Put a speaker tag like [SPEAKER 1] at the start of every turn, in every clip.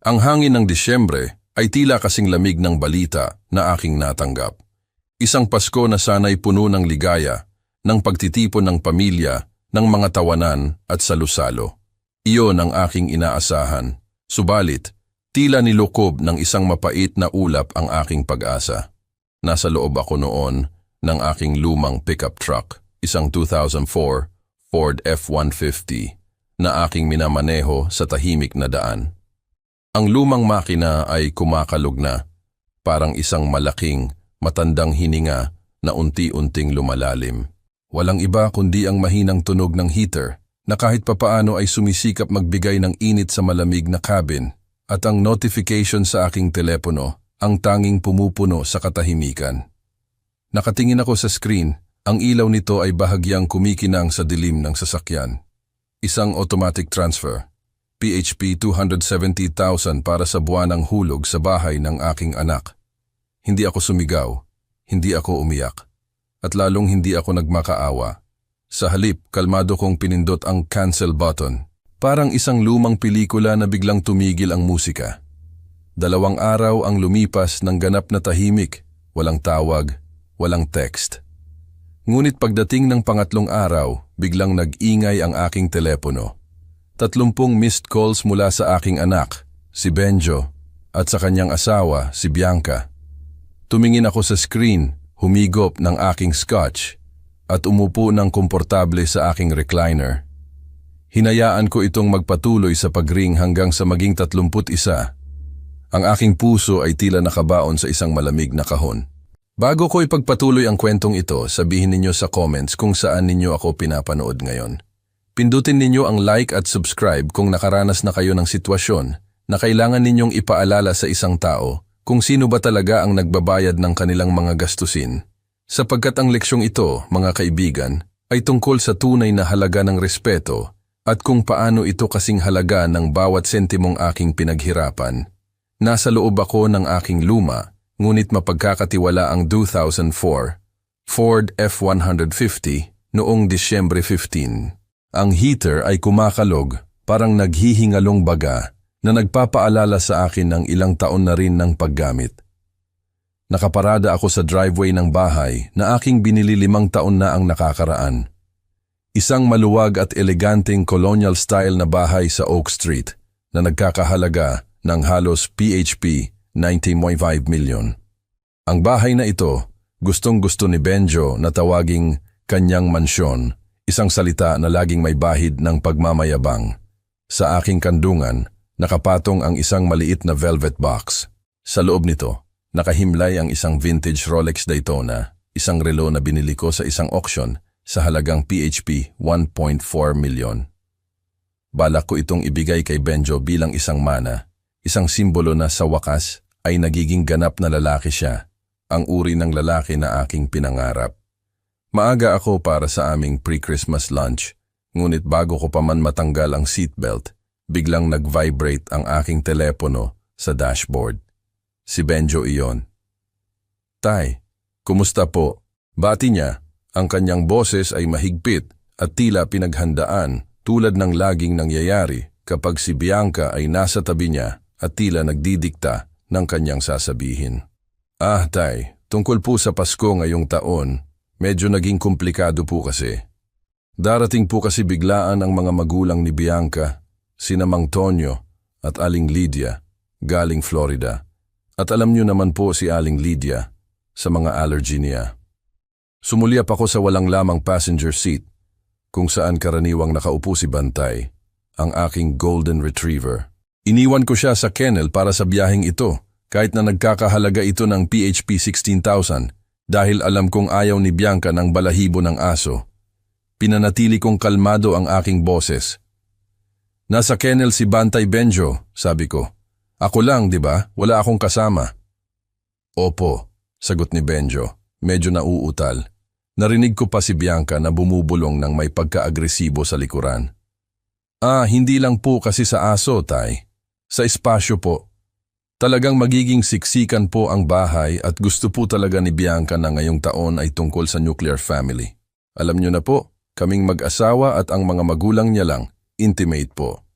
[SPEAKER 1] Ang hangin ng Disyembre ay tila kasing lamig ng balita na aking natanggap. Isang Pasko na sana'y puno ng ligaya, ng pagtitipon ng pamilya, ng mga tawanan at salusalo. Iyon ang aking inaasahan. Subalit, tila nilukob ng isang mapait na ulap ang aking pag-asa. Nasa loob ako noon ng aking lumang pickup truck, isang 2004 Ford F-150 na aking minamaneho sa tahimik na daan. Ang lumang makina ay kumakalog na, parang isang malaking, matandang hininga na unti-unting lumalalim. Walang iba kundi ang mahinang tunog ng heater na kahit papaano ay sumisikap magbigay ng init sa malamig na cabin at ang notification sa aking telepono ang tanging pumupuno sa katahimikan. Nakatingin ako sa screen, ang ilaw nito ay bahagyang kumikinang sa dilim ng sasakyan. Isang automatic transfer, PHP 270,000 para sa buwanang hulog sa bahay ng aking anak. Hindi ako sumigaw, hindi ako umiyak, at lalong hindi ako nagmakaawa. Sa halip, kalmado kong pinindot ang cancel button. Parang isang lumang pelikula na biglang tumigil ang musika. 2 araw ang lumipas ng ganap na tahimik, walang tawag, walang text. Ngunit pagdating ng pangatlong araw, biglang nag-ingay ang aking telepono. 30 missed calls mula sa aking anak, si Benjo, at sa kanyang asawa, si Bianca. Tumingin ako sa screen, humigop ng aking scotch, at umupo ng komportable sa aking recliner. Hinayaan ko itong magpatuloy sa pagring hanggang sa maging 31. Ang aking puso ay tila nakabaon sa isang malamig na kahon. Bago ko ipagpatuloy ang kwentong ito, sabihin ninyo sa comments kung saan ninyo ako pinapanood ngayon. Pindutin ninyo ang like at subscribe kung nakaranas na kayo ng sitwasyon na kailangan ninyong ipaalala sa isang tao kung sino ba talaga ang nagbabayad ng kanilang mga gastusin. Sapagkat ang leksyong ito, mga kaibigan, ay tungkol sa tunay na halaga ng respeto at kung paano ito kasing halaga ng bawat sentimong aking pinaghirapan. Nasa loob ako ng aking luma, ngunit mapagkakatiwala ang 2004 Ford F-150 noong Disyembre 15. Ang heater ay kumakalog, parang naghihingalong baga na nagpapaalala sa akin ng ilang taon na rin ng paggamit. Nakaparada ako sa driveway ng bahay na aking binili 5 taon na ang nakakaraan. Isang maluwag at eleganteng colonial style na bahay sa Oak Street na nagkakahalaga ng halos PHP 90.5 million. Ang bahay na ito, gustong-gusto ni Benjo na tawaging kanyang mansyon, isang salita na laging may bahid ng pagmamayabang. Sa aking kandungan, nakapatong ang isang maliit na velvet box. Sa loob nito, nakahimlay ang isang vintage Rolex Daytona, isang relo na binili ko sa isang auction sa halagang PHP 1.4 million. Balak ko itong ibigay kay Benjo bilang isang mana, isang simbolo na sa wakas ay nagiging ganap na lalaki siya, ang uri ng lalaki na aking pinangarap. Maaga ako para sa aming pre-Christmas lunch, ngunit bago ko pa man matanggal ang seatbelt, biglang nag-vibrate ang aking telepono sa dashboard. Si Benjo iyon. "Tay, kumusta po?" Bati niya, ang kanyang boses ay mahigpit at tila pinaghandaan tulad ng laging nangyayari kapag si Bianca ay nasa tabi niya at tila nagdidikta ng kanyang sasabihin. "Ah, Tay, tungkol po sa Pasko ngayong taon, medyo naging komplikado po kasi. Darating po kasi biglaan ang mga magulang ni Bianca, sina Mang Tonyo at Aling Lydia, galing Florida. At alam niyo naman po si Aling Lydia sa mga allergy niya. Sumulyap ako sa walang lamang passenger seat, kung saan karaniwang nakaupo si Bantay, ang aking golden retriever. Iniwan ko siya sa kennel para sa biyaheng ito, kahit na nagkakahalaga ito ng PHP 16,000, dahil alam kong ayaw ni Bianca ng balahibo ng aso. Pinanatili kong kalmado ang aking boses. "Nasa kennel si Bantay, Benjo," sabi ko. "Ako lang, di ba? Wala akong kasama." "Opo," sagot ni Benjo, medyo nauutal. Narinig ko pa si Bianca na bumubulong ng may pagka-agresibo sa likuran. "Ah, hindi lang po kasi sa aso, Tay. Sa espasyo po. Talagang magiging siksikan po ang bahay at gusto po talaga ni Bianca na ngayong taon ay tungkol sa nuclear family. Alam niyo na po, kaming mag-asawa at ang mga magulang niya lang, intimate po.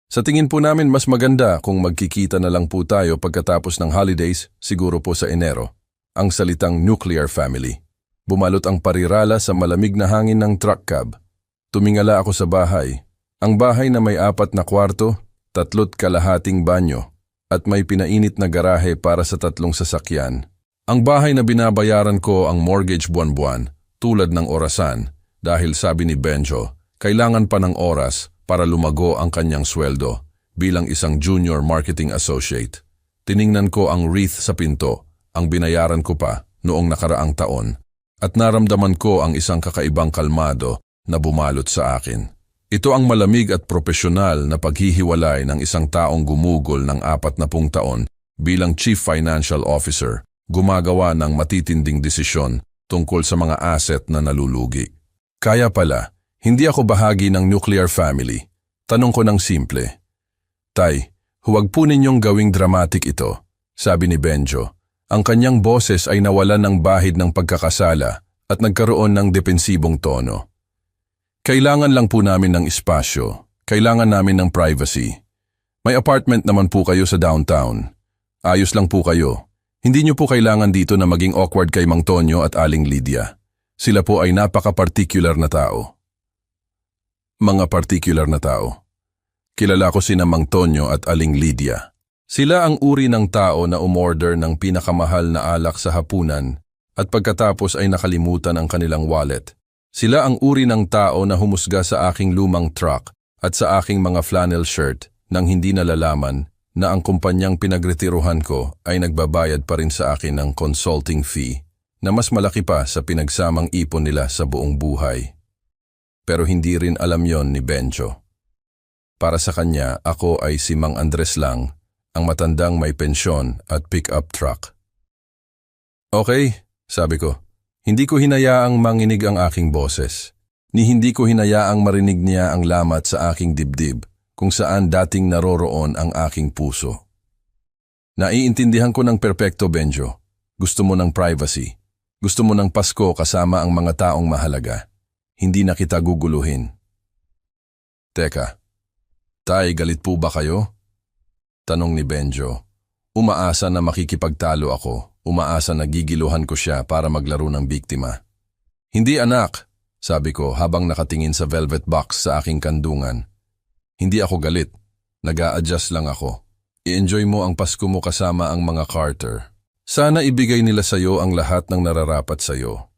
[SPEAKER 1] Sa tingin po namin mas maganda kung magkikita na lang po tayo pagkatapos ng holidays, siguro po sa Enero. Ang salitang nuclear family. Bumalot ang parirala sa malamig na hangin ng truck cab. Tumingala ako sa bahay. Ang bahay na may 4 na kwarto, 3 kalahating banyo, at may pinainit na garahe para sa 3 sasakyan. Ang bahay na binabayaran ko ang mortgage buwan-buwan, tulad ng orasan, dahil sabi ni Benjo, kailangan pa ng oras para lumago ang kanyang sweldo bilang isang junior marketing associate. Tiningnan ko ang wreath sa pinto, ang binayaran ko pa noong nakaraang taon, at naramdaman ko ang isang kakaibang kalmado na bumalot sa akin. Ito ang malamig at propesyonal na paghihiwalay ng isang taong gumugol ng 40 taon bilang Chief Financial Officer, gumagawa ng matitinding desisyon tungkol sa mga asset na nalulugi. Kaya pala, hindi ako bahagi ng nuclear family. Tanong ko ng simple. Tay, huwag po ninyong gawing dramatic ito, sabi ni Benjo. Ang kanyang boses ay nawalan ng bahid ng pagkakasala at nagkaroon ng depensibong tono. Kailangan lang po namin ng espasyo. Kailangan namin ng privacy. May apartment naman po kayo sa downtown. Ayos lang po kayo. Hindi niyo po kailangan dito na maging awkward kay Mang Tonyo at Aling Lydia. Sila po ay napaka-particular na tao. Mga particular na tao. Kilala ko sina Mang Tonyo at Aling Lydia. Sila ang uri ng tao na umorder ng pinakamahal na alak sa hapunan at pagkatapos ay nakalimutan ang kanilang wallet. Sila ang uri ng tao na humusga sa aking lumang truck at sa aking mga flannel shirt nang hindi nalalaman na ang kumpanyang pinagretiruhan ko ay nagbabayad pa rin sa akin ng consulting fee na mas malaki pa sa pinagsamang ipon nila sa buong buhay. Pero hindi rin alam yon ni Benjo. Para sa kanya, ako ay si Mang Andres lang, ang matandang may pensyon at pick-up truck. Okay, sabi ko. Hindi ko hinayaang manginig ang aking boses. Ni hindi ko hinayaang marinig niya ang lamat sa aking dibdib kung saan dating naroroon ang aking puso. Naiintindihan ko ng perpekto, Benjo. Gusto mo ng privacy. Gusto mo ng Pasko kasama ang mga taong mahalaga. Hindi na kita guguluhin. Teka, tay, galit po ba kayo? Tanong ni Benjo. Umaasa na makikipagtalo ako. Umaasa na gigiluhan ko siya para maglaro ng biktima. Hindi anak, sabi ko habang nakatingin sa velvet box sa aking kandungan. Hindi ako galit. Nag-a-adjust lang ako. I-enjoy mo ang Pasko mo kasama ang mga Carter. Sana ibigay nila sa'yo ang lahat ng nararapat sa'yo.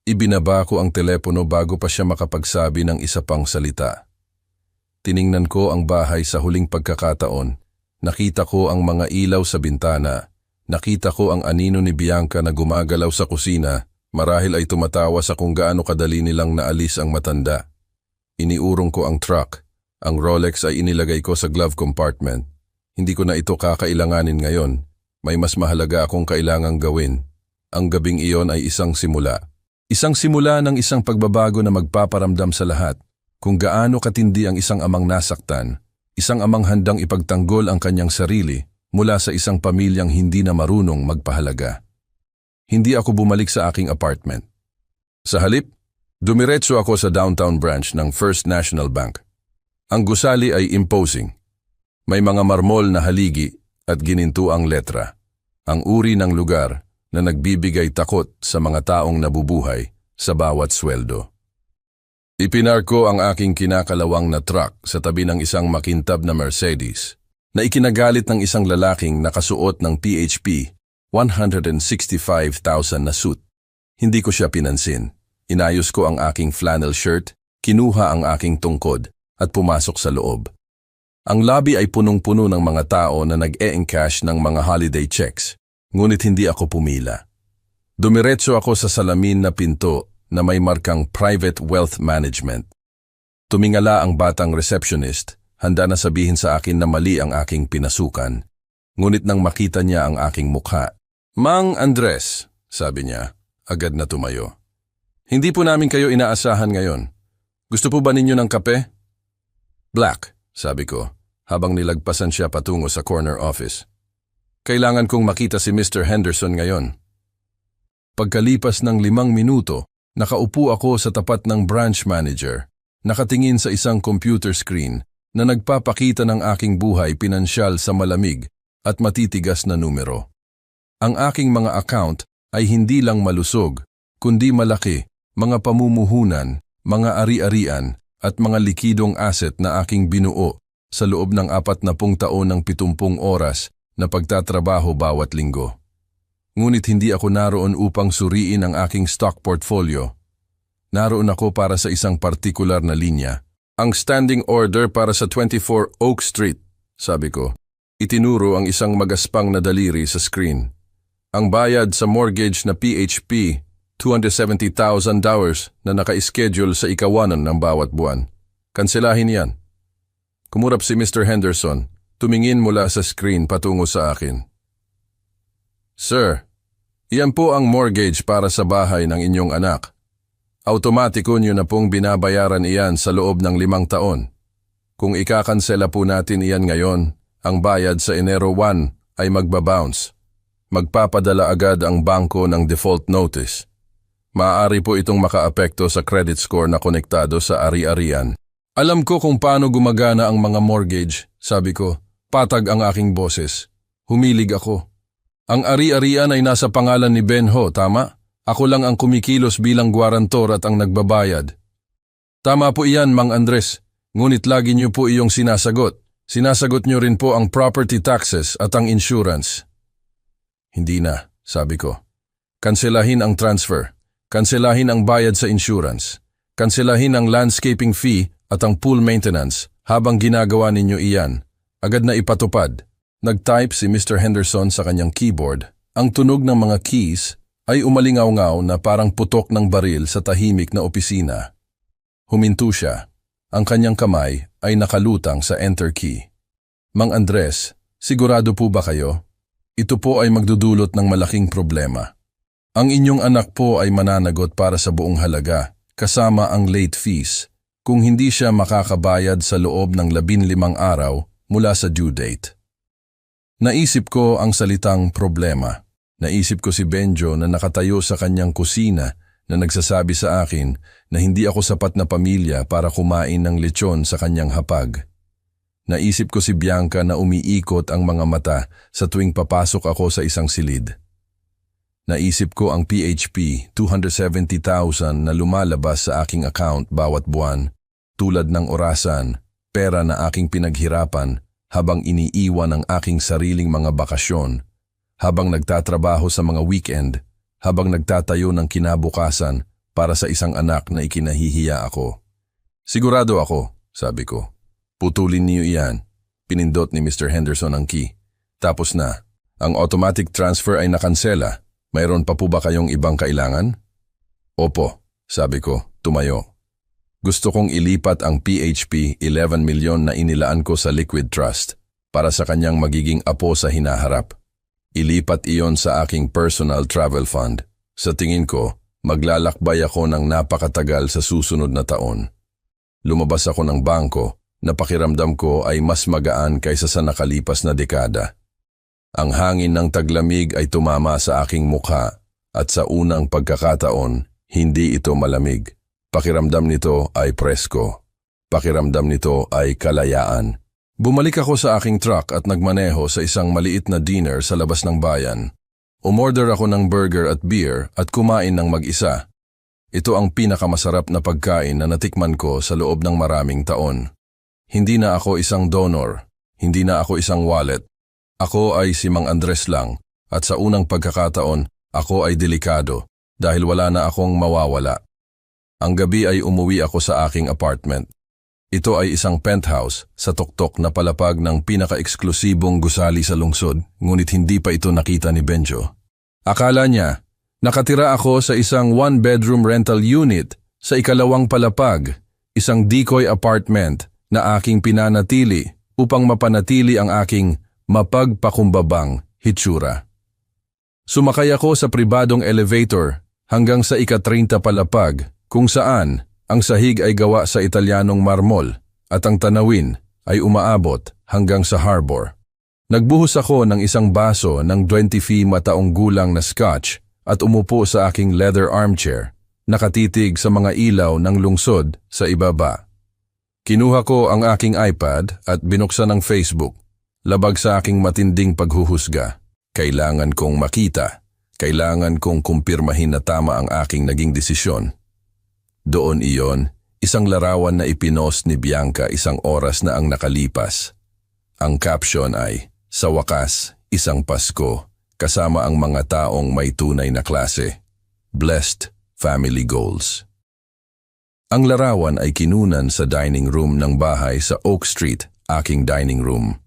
[SPEAKER 1] Ibinaba ko ang telepono bago pa siya makapagsabi ng isa pang salita. Tiningnan ko ang bahay sa huling pagkakataon. Nakita ko ang mga ilaw sa bintana. Nakita ko ang anino ni Bianca na gumagalaw sa kusina. Marahil ay tumatawa sa kung gaano kadali nilang naalis ang matanda. Iniurong ko ang truck. Ang Rolex ay inilagay ko sa glove compartment. Hindi ko na ito kakailanganin ngayon. May mas mahalaga akong kailangang gawin. Ang gabing iyon ay isang simula. Isang simula ng isang pagbabago na magpaparamdam sa lahat kung gaano katindi ang isang amang nasaktan, isang amang handang ipagtanggol ang kanyang sarili mula sa isang pamilyang hindi na marunong magpahalaga. Hindi ako bumalik sa aking apartment. Sa halip, dumiretso ako sa downtown branch ng First National Bank. Ang gusali ay imposing. May mga marmol na haligi at ginintuang letra. Ang uri ng lugar na nagbibigay takot sa mga taong nabubuhay sa bawat sweldo. Ipinar ko ang aking kinakalawang na truck sa tabi ng isang makintab na Mercedes na ikinagalit ng isang lalaking nakasuot ng PHP 165,000 na suit. Hindi ko siya pinansin. Inayos ko ang aking flannel shirt, kinuha ang aking tungkod at pumasok sa loob. Ang lobby ay punong-puno ng mga tao na nag-e-encash ng mga holiday checks. Ngunit hindi ako pumila. Dumiretso ako sa salamin na pinto na may markang Private Wealth Management. Tumingala ang batang receptionist, handa na sabihin sa akin na mali ang aking pinasukan. Ngunit nang makita niya ang aking mukha, Mang Andres, sabi niya, agad na tumayo. Hindi po namin kayo inaasahan ngayon. Gusto po ba ninyo ng kape? Black, sabi ko, habang nilagpasan siya patungo sa corner office. Kailangan kong makita si Mr. Henderson ngayon. Pagkalipas ng 5 minuto, nakaupo ako sa tapat ng branch manager, nakatingin sa isang computer screen na nagpapakita ng aking buhay pinansyal sa malamig at matitigas na numero. Ang aking mga account ay hindi lang malusog, kundi malaki, mga pamumuhunan, mga ari-arian at mga likidong asset na aking binuo sa loob ng 40 taon ng 70 oras na pagtatrabaho bawat linggo. Ngunit hindi ako naroon upang suriin ang aking stock portfolio. Naroon ako para sa isang partikular na linya. Ang standing order para sa 24 Oak Street, sabi ko. Itinuro ang isang magaspang na daliri sa screen. Ang bayad sa mortgage na PHP, $270,000 na naka-schedule sa ikawanan ng bawat buwan. Kanselahin yan. Kumurap si Mr. Henderson, tumingin mula sa screen patungo sa akin. Sir, iyan po ang mortgage para sa bahay ng inyong anak. Automatiko nyo na pong binabayaran iyan sa loob ng 5 taon. Kung ikakansela po natin iyan ngayon, ang bayad sa Enero 1 ay magbabounce. Magpapadala agad ang bangko ng default notice. Maaari po itong makaapekto sa credit score na konektado sa ari-arian. Alam ko kung paano gumagana ang mga mortgage, sabi ko. Patag ang aking boses. Humilig ako. Ang ari-arian ay nasa pangalan ni Benho, tama? Ako lang ang kumikilos bilang guarantor at ang nagbabayad. Tama po iyan, Mang Andres. Ngunit lagi niyo po iyong sinasagot. Sinasagot niyo rin po ang property taxes at ang insurance. Hindi na, sabi ko. Kanselahin ang transfer. Kanselahin ang bayad sa insurance. Kanselahin ang landscaping fee at ang pool maintenance habang ginagawa ninyo iyan. Agad na ipatupad. Nag-type si Mr. Henderson sa kanyang keyboard. Ang tunog ng mga keys ay umalingaw-ngaw na parang putok ng baril sa tahimik na opisina. Huminto siya. Ang kanyang kamay ay nakalutang sa enter key. Mang Andres, sigurado po ba kayo? Ito po ay magdudulot ng malaking problema. Ang inyong anak po ay mananagot para sa buong halaga, kasama ang late fees, kung hindi siya makakabayad sa loob ng 15 araw mula sa due date. Naisip ko ang salitang problema. Naisip ko si Benjo na nakatayo sa kanyang kusina na nagsasabi sa akin na hindi ako sapat na pamilya para kumain ng lechon sa kanyang hapag. Naisip ko si Bianca na umiikot ang mga mata sa tuwing papasok ako sa isang silid. Naisip ko ang PHP 270,000 na lumalabas sa aking account bawat buwan, tulad ng orasan, pera na aking pinaghirapan habang iniiwan ang aking sariling mga bakasyon, habang nagtatrabaho sa mga weekend, habang nagtatayo ng kinabukasan para sa isang anak na ikinahihiya ako. Sigurado ako, sabi ko. Putulin niyo iyan. Pinindot ni Mr. Henderson ang key. Tapos na. Ang automatic transfer ay nakansela. Mayroon pa po ba kayong ibang kailangan? Opo, sabi ko, tumayo. Gusto kong ilipat ang PHP 11 milyon na inilaan ko sa Liquid Trust para sa kanyang magiging apo sa hinaharap. Ilipat iyon sa aking personal travel fund. Sa tingin ko, maglalakbay ako ng napakatagal sa susunod na taon. Lumabas ako ng bangko na pakiramdam ko ay mas magaan kaysa sa nakalipas na dekada. Ang hangin ng taglamig ay tumama sa aking mukha at sa unang pagkakataon, hindi ito malamig. Pakiramdam nito ay presko. Pakiramdam nito ay kalayaan. Bumalik ako sa aking truck at nagmaneho sa isang maliit na dinner sa labas ng bayan. Umorder ako ng burger at beer at kumain ng mag-isa. Ito ang pinakamasarap na pagkain na natikman ko sa loob ng maraming taon. Hindi na ako isang donor, hindi na ako isang wallet. Ako ay si Mang Andres lang at sa unang pagkakataon, ako ay delikado dahil wala na akong mawawala. Ang gabi ay umuwi ako sa aking apartment. Ito ay isang penthouse sa tuktok na palapag ng pinaka-eksklusibong gusali sa lungsod, ngunit hindi pa ito nakita ni Benjo. Akala niya, nakatira ako sa isang one-bedroom rental unit sa ikalawang palapag, isang decoy apartment na aking pinanatili upang mapanatili ang aking mapagpakumbabang hitsura. Sumakay ako sa pribadong elevator hanggang sa ika-30 palapag kung saan ang sahig ay gawa sa Italianong marmol at ang tanawin ay umaabot hanggang sa harbor. Nagbuhos ako ng isang baso ng 20 mataong gulang na scotch at umupo sa aking leather armchair, nakatitig sa mga ilaw ng lungsod sa ibaba. Kinuha ko ang aking iPad at binuksan ang Facebook. Labag sa aking matinding paghuhusga. Kailangan kong makita. Kailangan kong kumpirmahin na tama ang aking naging desisyon. Doon iyon, isang larawan na ipinost ni Bianca 1 oras na ang nakalipas. Ang caption ay, "Sa wakas, isang Pasko, kasama ang mga taong may tunay na klase. Blessed Family Goals." Ang larawan ay kinunan sa dining room ng bahay sa Oak Street, aking dining room.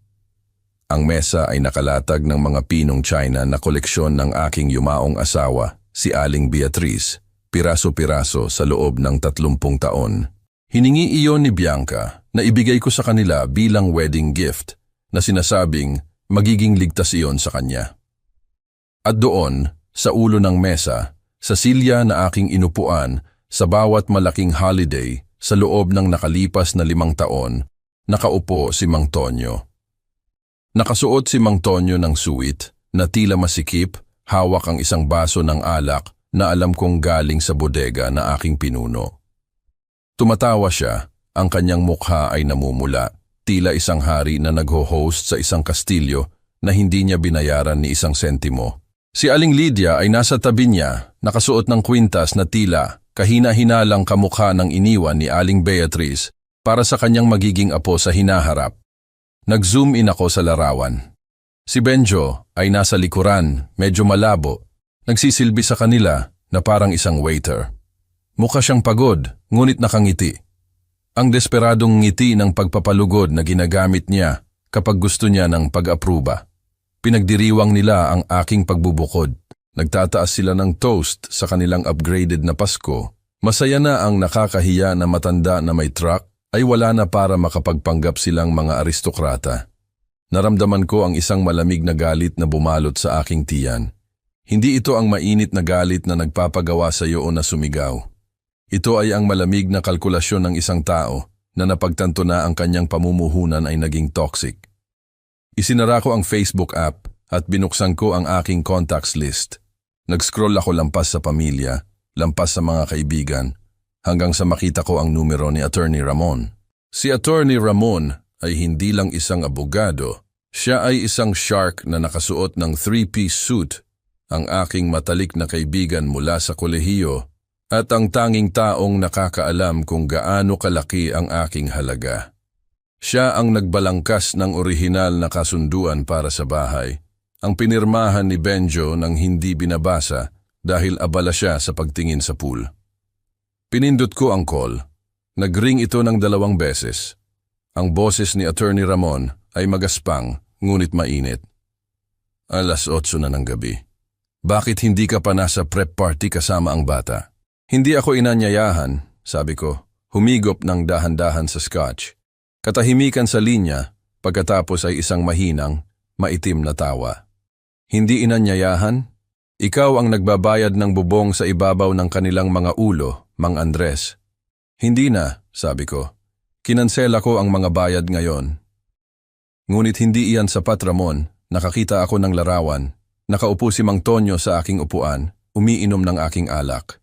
[SPEAKER 1] Ang mesa ay nakalatag ng mga pinong China na koleksyon ng aking yumaong asawa, si Aling Beatriz, piraso-piraso sa loob ng 30 taon. Hiningi iyon ni Bianca na ibigay ko sa kanila bilang wedding gift na sinasabing magiging ligtas iyon sa kanya. At doon, sa ulo ng mesa, sa silya na aking inupuan, sa bawat malaking holiday sa loob ng nakalipas na 5 taon, nakaupo si Mang Tonyo. Nakasuot si Mang Tonyo ng suit na tila masikip, hawak ang isang baso ng alak na alam kong galing sa bodega na aking pinuno. Tumatawa siya, ang kanyang mukha ay namumula, tila isang hari na nagho-host sa isang kastilyo na hindi niya binayaran ni 1 sentimo. Si Aling Lydia ay nasa tabi niya, nakasuot ng kwintas na tila kahina-hinalang kamukha ng iniwan ni Aling Beatriz para sa kanyang magiging apo sa hinaharap. Nag-zoom in ako sa larawan. Si Benjo ay nasa likuran, medyo malabo, nagsisilbi sa kanila na parang isang waiter. Mukha siyang pagod, ngunit nakangiti. Ang desperadong ngiti ng pagpapalugod na ginagamit niya kapag gusto niya ng pag-apruba. Pinagdiriwang nila ang aking pagbubukod. Nagtataas sila ng toast sa kanilang upgraded na Pasko. Masaya na ang nakakahiya na matanda na may truck ay wala na para makapagpanggap silang mga aristokrata. Naramdaman ko ang isang malamig na galit na bumalot sa aking tiyan. Hindi ito ang mainit na galit na nagpapagawa sa iyo o na sumigaw. Ito ay ang malamig na kalkulasyon ng isang tao na napagtanto na ang kanyang pamumuhunan ay naging toxic. Isinara ko ang Facebook app at binuksan ko ang aking contacts list. Nag-scroll ako lampas sa pamilya, lampas sa mga kaibigan, hanggang sa makita ko ang numero ni Attorney Ramon. Si Attorney Ramon ay hindi lang isang abogado, siya ay isang shark na nakasuot ng 3-piece suit, ang aking matalik na kaibigan mula sa kolehiyo at ang tanging taong nakakaalam kung gaano kalaki ang aking halaga. Siya ang nagbalangkas ng orihinal na kasunduan para sa bahay. Ang pinirmahan ni Benjo nang hindi binabasa dahil abala siya sa pagtingin sa pool. Pinindot ko ang call. Nag-ring ito ng 2 beses. Ang boses ni Attorney Ramon ay magaspang, ngunit mainit. 8:00 na ng gabi. Bakit hindi ka pa nasa prep party kasama ang bata? Hindi ako inanyayahan, sabi ko, humigop ng dahan-dahan sa scotch. Katahimikan sa linya, pagkatapos ay isang mahinang, maitim na tawa. Hindi inanyayahan? Ikaw ang nagbabayad ng bubong sa ibabaw ng kanilang mga ulo, Mang Andres. Hindi na, sabi ko. Kinansela ko ang mga bayad ngayon. Ngunit hindi iyan sapat, Ramon. Nakakita ako ng larawan. Nakaupo si Mang Tonyo sa aking upuan, umiinom ng aking alak.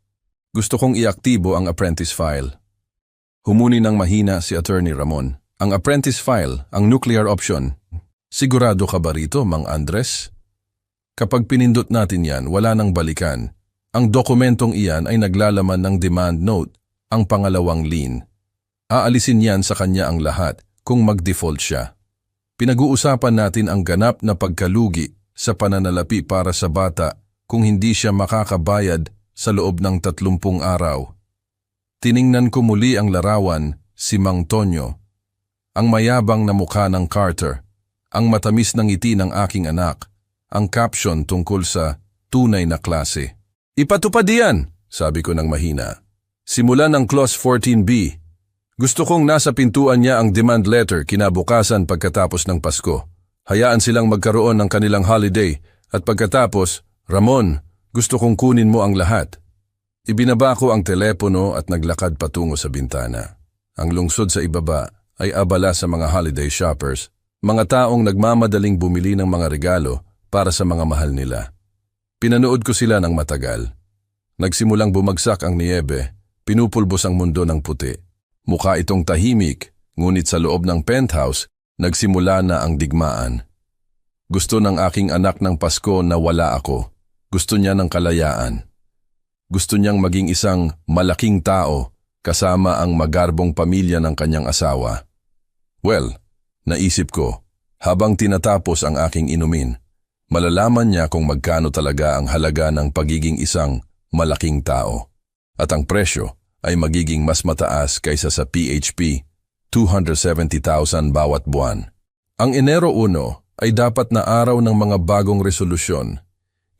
[SPEAKER 1] Gusto kong iaktibo ang apprentice file. Humuni ng mahina si Attorney Ramon. Ang apprentice file, ang nuclear option. Sigurado ka ba rito, Mang Andres? Kapag pinindot natin yan, wala nang balikan. Ang dokumentong iyan ay naglalaman ng demand note, ang pangalawang lien. Aalisin yan sa kanya ang lahat kung mag-default siya. Pinag-uusapan natin ang ganap na pagkalugi sa pananalapi para sa bata kung hindi siya makakabayad sa loob ng 30 araw. Tiningnan ko muli ang larawan, si Mang Tonyo. Ang mayabang na mukha ng Carter, ang matamis na ngiti ng aking anak, ang caption tungkol sa tunay na klase. Ipatupad diyan, sabi ko ng mahina. Simula ng Clause 14B. Gusto kong nasa pintuan niya ang demand letter kinabukasan pagkatapos ng Pasko. Hayaan silang magkaroon ng kanilang holiday at pagkatapos, Ramon, gusto kong kunin mo ang lahat. Ibinaba ko ang telepono at naglakad patungo sa bintana. Ang lungsod sa ibaba ay abala sa mga holiday shoppers, mga taong nagmamadaling bumili ng mga regalo para sa mga mahal nila. Pinanood ko sila ng matagal. Nagsimulang bumagsak ang niyebe, pinupulbos ang mundo ng puti. Mukha itong tahimik, Ngunit sa loob ng penthouse, nagsimula na ang digmaan. Gusto ng aking anak ng Pasko na wala ako. Gusto niya ng kalayaan. Gusto niyang maging isang malaking tao kasama ang magarbong pamilya ng kanyang asawa. Well, naisip ko, habang tinatapos ang aking inumin, malalaman niya kung magkano talaga ang halaga ng pagiging isang malaking tao. At ang presyo ay magiging mas mataas kaysa sa PHP, 270,000 bawat buwan. Ang Enero 1 ay dapat na araw ng mga bagong resolusyon,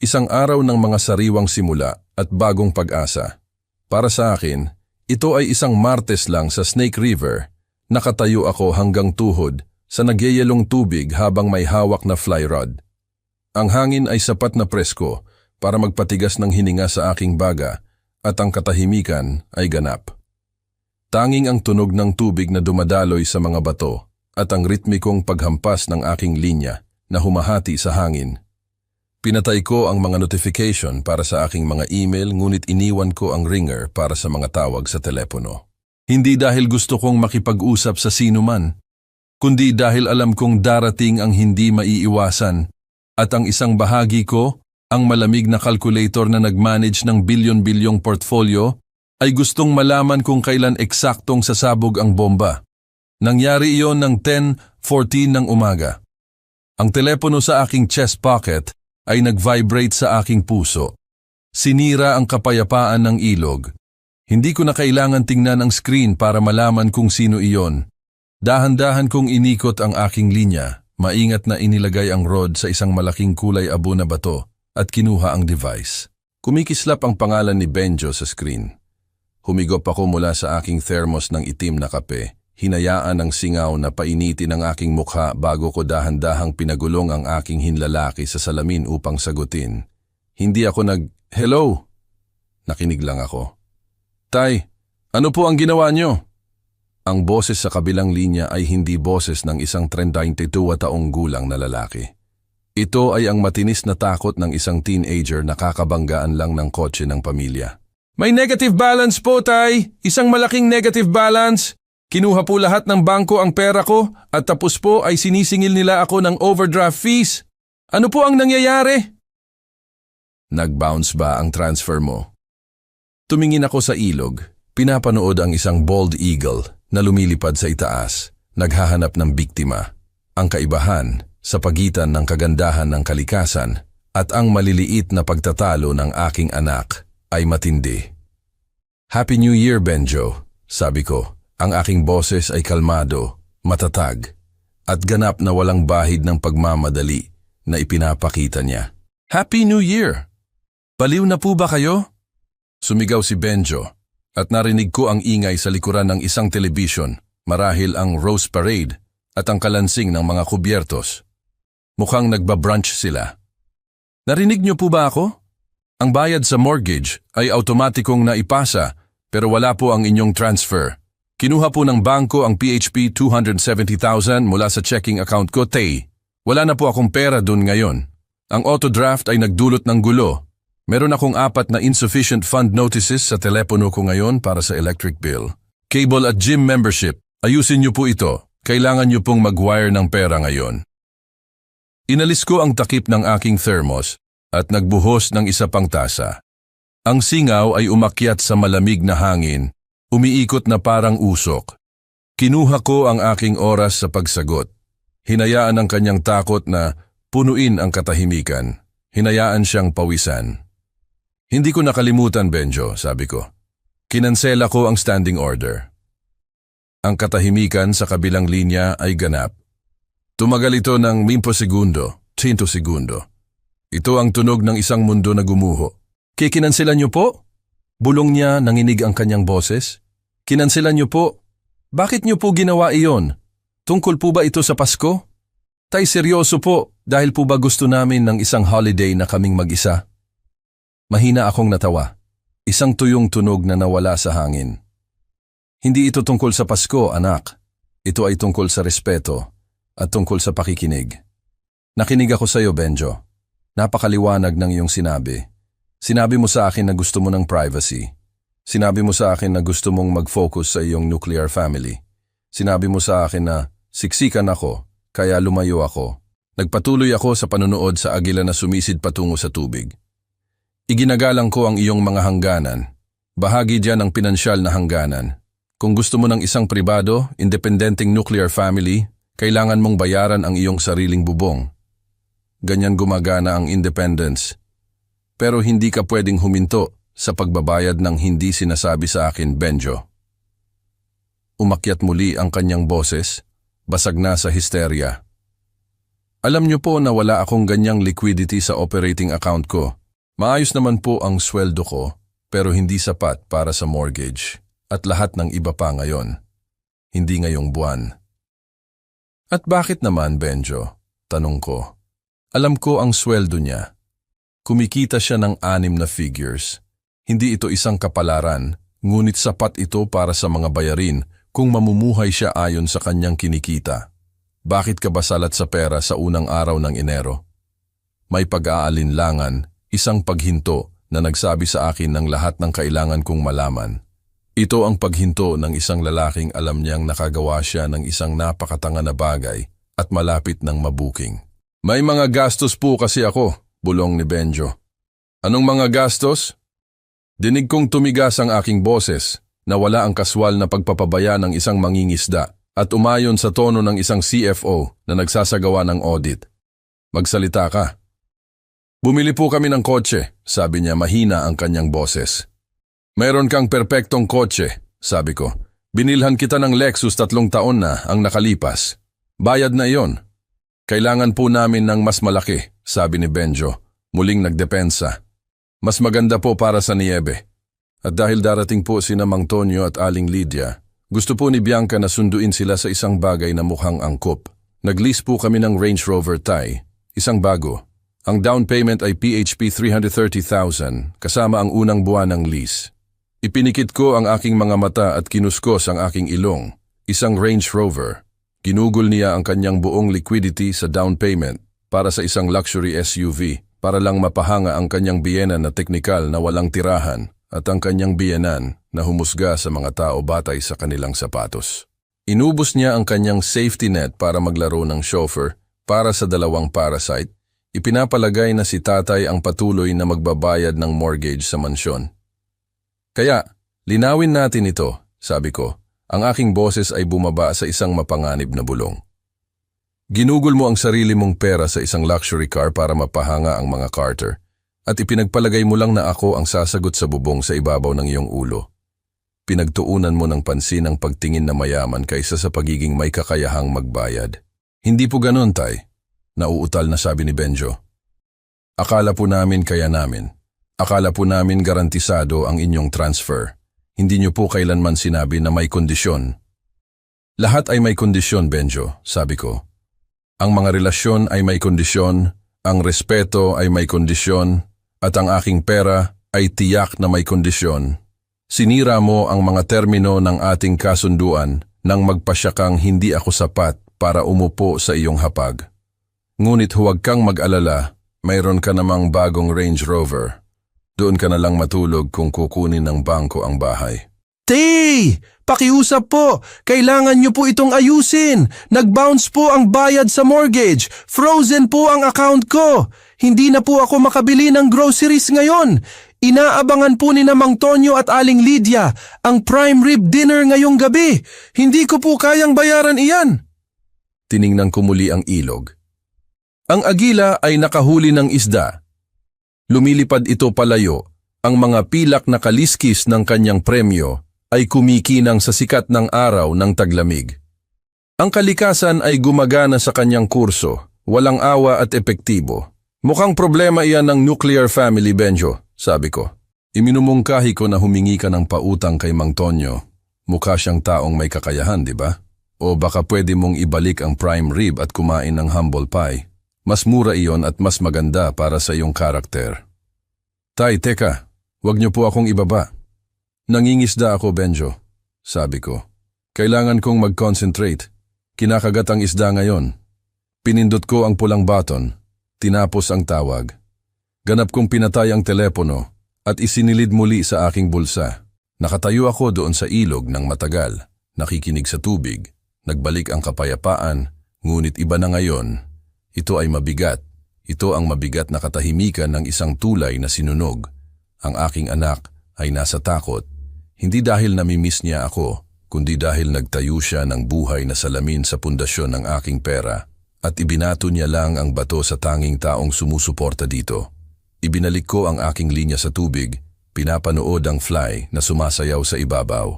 [SPEAKER 1] isang araw ng mga sariwang simula at bagong pag-asa. Para sa akin, ito ay isang Martes lang sa Snake River, nakatayo ako hanggang tuhod sa nagyayelong tubig habang may hawak na fly rod. Ang hangin ay sapat na presko para magpatigas ng hininga sa aking baga at ang katahimikan ay ganap. Tanging ang tunog ng tubig na dumadaloy sa mga bato at ang ritmikong paghampas ng aking linya na humahati sa hangin. Pinatay ko ang mga notification para sa aking mga email ngunit iniwan ko ang ringer para sa mga tawag sa telepono. Hindi dahil gusto kong makipag-usap sa sino man, kundi dahil alam kong darating ang hindi maiiwasan at ang isang bahagi ko, ang malamig na calculator na nag-manage ng bilyon-bilyong portfolio, ay gustong malaman kung kailan eksaktong sasabog ang bomba. Nangyari iyon ng 10:14 ng umaga. Ang telepono sa aking chest pocket ay nag-vibrate sa aking puso. Sinira ang kapayapaan ng ilog. Hindi ko na kailangan tingnan ang screen para malaman kung sino iyon. Dahan-dahan kong inikot ang aking linya, maingat na inilagay ang rod sa isang malaking kulay abo na bato at kinuha ang device. Kumikislap ang pangalan ni Benjo sa screen. Humigop ako mula sa aking thermos ng itim na kape, hinayaan ang singaw na painitin ang aking mukha bago ko dahan-dahang pinagulong ang aking hinlalaki sa salamin upang sagutin. Hindi ako "Hello?" Nakinig lang ako. "Tay, ano po ang ginawa niyo?" Ang boses sa kabilang linya ay hindi boses ng isang 32 taong gulang na lalaki. Ito ay ang matinis na takot ng isang teenager na kakabanggaan lang ng kotse ng pamilya. "May negative balance po, tay! Isang malaking negative balance! Kinuha po lahat ng bangko ang pera ko at tapos po ay sinisingil nila ako ng overdraft fees. Ano po ang nangyayari?" "Nag-bounce ba ang transfer mo?" Tumingin ako sa ilog. Pinapanood ang isang bald eagle na lumilipad sa itaas, naghahanap ng biktima. Ang kaibahan sa pagitan ng kagandahan ng kalikasan at ang maliliit na pagtatalo ng aking anak ay matindi. "Happy New Year, Benjo," sabi ko. Ang aking boses ay kalmado, matatag, at ganap na walang bahid ng pagmamadali na ipinapakita niya. "Happy New Year! Baliw na po ba kayo?" Sumigaw si Benjo at narinig ko ang ingay sa likuran ng isang telebisyon, marahil ang Rose Parade at ang kalansing ng mga kubyertos. Mukhang nagbabrunch sila. "Narinig niyo po ba ako? Ang bayad sa mortgage ay automatikong naipasa pero wala po ang inyong transfer. Kinuha po ng bangko ang PHP 270,000 mula sa checking account ko, Tay. Wala na po akong pera dun ngayon. Ang autodraft ay nagdulot ng gulo. Meron akong 4 na insufficient fund notices sa telepono ko ngayon para sa electric bill. Cable at gym membership. Ayusin niyo po ito. Kailangan niyo pong mag-wire ng pera ngayon." Inalis ko ang takip ng aking thermos at nagbuhos ng isa pang tasa. Ang singaw ay umakyat sa malamig na hangin, umiikot na parang usok. Kinuha ko ang aking oras sa pagsagot. Hinayaan ang kanyang takot na punuin ang katahimikan. Hinayaan siyang pawisan. "Hindi ko nakalimutan, Benjo," sabi ko. "Kinansela ko ang standing order." Ang katahimikan sa kabilang linya ay ganap. Tumagal ito ng 10 segundo, 10 segundo. Ito ang tunog ng isang mundo na gumuho. "Kikinanselan niyo po?" Bulong niya, nanginig ang kanyang boses. "Kinanselan niyo po? Bakit niyo po ginawa iyon? Tungkol po ba ito sa Pasko?" "Tay, seryoso po, dahil po ba gusto namin ng isang holiday na kaming mag-isa?" Mahina akong natawa. Isang tuyong tunog na nawala sa hangin. "Hindi ito tungkol sa Pasko, anak. Ito ay tungkol sa respeto at tungkol sa pakikinig." "Nakinig ako sa iyo, Benjo. Napakaliwanag ng iyong sinabi. Sinabi mo sa akin na gusto mo ng privacy. Sinabi mo sa akin na gusto mong mag-focus sa iyong nuclear family. Sinabi mo sa akin na siksikan ako, kaya lumayo ako. Nagpatuloy ako sa panonood sa agila na sumisid patungo sa tubig. Iginagalang ko ang iyong mga hangganan. Bahagi diyan ang pinansyal na hangganan. Kung gusto mo ng isang pribado, independenteng nuclear family, kailangan mong bayaran ang iyong sariling bubong. Ganyan gumagana ang independence. Pero hindi ka pwedeng huminto sa pagbabayad ng hindi sinasabi sa akin, Benjo. Umakyat muli ang kanyang boses, basag na sa hysteria. Alam niyo po na wala akong ganyang liquidity sa operating account ko. Maayos naman po ang sweldo ko, pero hindi sapat para sa mortgage at lahat ng iba pa ngayon. Hindi ngayong buwan. At bakit naman, Benjo? Tanong ko. Alam ko ang sweldo niya. Kumikita siya ng 6 na figures. Hindi ito isang kapalaran, ngunit sapat ito para sa mga bayarin kung mamumuhay siya ayon sa kanyang kinikita. Bakit ka ba salat sa pera sa unang araw ng Enero? May pag-aalinlangan, isang paghinto na nagsabi sa akin ng lahat ng kailangan kong malaman. Ito ang paghinto ng isang lalaking alam niyang nakagawa siya ng isang napakatanga na bagay at malapit ng mabuking. May mga gastos po kasi ako, bulong ni Benjo. Anong mga gastos? Dinig kong tumigas ang aking boses na wala ang kaswal na pagpapabaya ng isang mangingisda at umayon sa tono ng isang CFO na nagsasagawa ng audit. Magsalita ka. Bumili po kami ng kotse, sabi niya mahina ang kanyang boses. Mayroon kang perpektong kotse, sabi ko. Binilhan kita ng Lexus 3 taon na ang nakalipas. Bayad na iyon. Kailangan po namin ng mas malaki, sabi ni Benjo, muling nagdepensa. Mas maganda po para sa niebe. At dahil darating po sina Mang Tonyo at Aling Lydia, gusto po ni Bianca na sunduin sila sa isang bagay na mukhang angkop. Nag-lease po kami ng Range Rover Thai, isang bago. Ang down payment ay PHP 330,000 kasama ang unang buwan ng lease. Ipinikit ko ang aking mga mata at kinuskos ang aking ilong, isang Range Rover. Ginugol niya ang kanyang buong liquidity sa down payment para sa isang luxury SUV para lang mapahanga ang kanyang biyena na teknikal na walang tirahan at ang kanyang biyenan na humusga sa mga tao batay sa kanilang sapatos. Inubos niya ang kanyang safety net para maglaro ng chauffeur para sa 2 parasite. Ipinapalagay na si tatay ang patuloy na magbabayad ng mortgage sa mansyon. Kaya, linawin natin ito, sabi ko. Ang aking boses ay bumaba sa isang mapanganib na bulong. Ginugol mo ang sarili mong pera sa isang luxury car para mapahanga ang mga Carter at ipinagpalagay mo lang na ako ang sasagot sa bubong sa ibabaw ng iyong ulo. Pinagtuunan mo ng pansin ang pagtingin na mayaman kaysa sa pagiging may kakayahang magbayad. Hindi po ganon, tay. Nauutal na sabi ni Benjo. Akala po namin kaya namin. Akala po namin garantisado ang inyong transfer. Hindi niyo po kailanman sinabi na may kondisyon. Lahat ay may kondisyon, Benjo, sabi ko. Ang mga relasyon ay may kondisyon, ang respeto ay may kondisyon, at ang aking pera ay tiyak na may kondisyon. Sinira mo ang mga termino ng ating kasunduan nang magpasya kang hindi ako sapat para umupo sa iyong hapag. Ngunit huwag kang mag-alala, mayroon ka namang bagong Range Rover. Doon ka na lang matulog kung kukunin ng bangko ang bahay.
[SPEAKER 2] Tay! Pakiusap po! Kailangan niyo po itong ayusin! Nag-bounce po ang bayad sa mortgage! Frozen po ang account ko! Hindi na po ako makabili ng groceries ngayon! Inaabangan po ni Mang Tonyo at Aling Lydia ang prime rib dinner ngayong gabi! Hindi ko po kayang bayaran iyan!
[SPEAKER 1] Tiningnan ko muli ang ilog. Ang agila ay nakahuli ng isda. Lumilipad ito palayo, ang mga pilak na kaliskis ng kanyang premyo ay kumikinang sa sikat ng araw ng taglamig. Ang kalikasan ay gumagana sa kanyang kurso, walang awa at epektibo. Mukhang problema iyan ng nuclear family, Benjo, sabi ko. Iminumungkahi ko na humingi ka ng pautang kay Mang Tonyo. Mukha siyang taong may kakayahan, di ba? O baka pwede mong ibalik ang prime rib at kumain ng humble pie. Mas mura iyon at mas maganda para sa iyong karakter. Tay, teka, wag niyo po akong ibaba. Nangingisda ako, Benjo, sabi ko. Kailangan kong mag-concentrate. Kinakagat ang isda ngayon. Pinindot ko ang pulang button. Tinapos ang tawag. Ganap kong pinatay ang telepono at isinilid muli sa aking bulsa. Nakatayo ako doon sa ilog ng matagal, nakikinig sa tubig nagbalik ang kapayapaan, ngunit iba na ngayon. Ito ay mabigat. Ito ang mabigat na katahimikan ng isang tulay na sinunog. Ang aking anak ay nasa takot. Hindi dahil namimiss niya ako, kundi dahil nagtayo siya ng buhay na salamin sa pundasyon ng aking pera at ibinato niya lang ang bato sa tanging taong sumusuporta dito. Ibinalik ko ang aking linya sa tubig, pinapanood ang fly na sumasayaw sa ibabaw.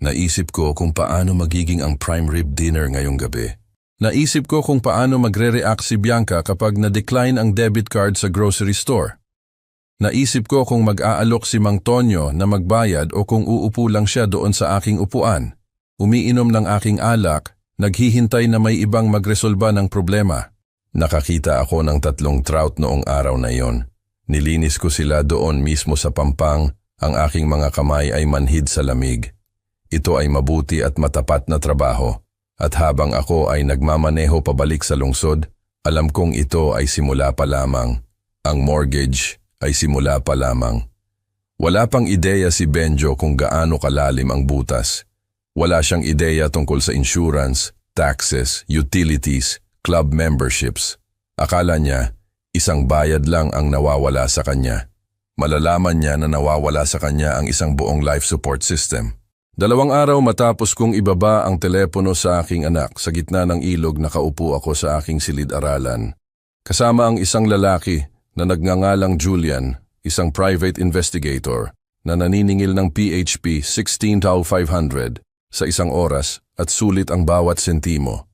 [SPEAKER 1] Naisip ko kung paano magiging ang prime rib dinner ngayong gabi. Naisip ko kung paano magre-react si Bianca kapag na-decline ang debit card sa grocery store. Naisip ko kung mag-aalok si Mang Tonyo na magbayad o kung uupo lang siya doon sa aking upuan. Umiinom ng aking alak, naghihintay na may ibang magresolba ng problema. Nakakita ako ng 3 trout noong araw na iyon. Nilinis ko sila doon mismo sa pampang, ang aking mga kamay ay manhid sa lamig. Ito ay mabuti at matapat na trabaho. At habang ako ay nagmamaneho pabalik sa lungsod, alam kong ito ay simula pa lamang. Ang mortgage ay simula pa lamang. Wala pang ideya si Benjo kung gaano kalalim ang butas. Wala siyang ideya tungkol sa insurance, taxes, utilities, club memberships. Akala niya, isang bayad lang ang nawawala sa kanya. Malalaman niya na nawawala sa kanya ang isang buong life support system. 2 araw matapos kong ibaba ang telepono sa aking anak sa gitna ng ilog, nakaupo ako sa aking silid-aralan. Kasama ang isang lalaki na nagngangalang Julian, isang private investigator na naniningil ng PHP 16,500 sa isang oras at sulit ang bawat sentimo.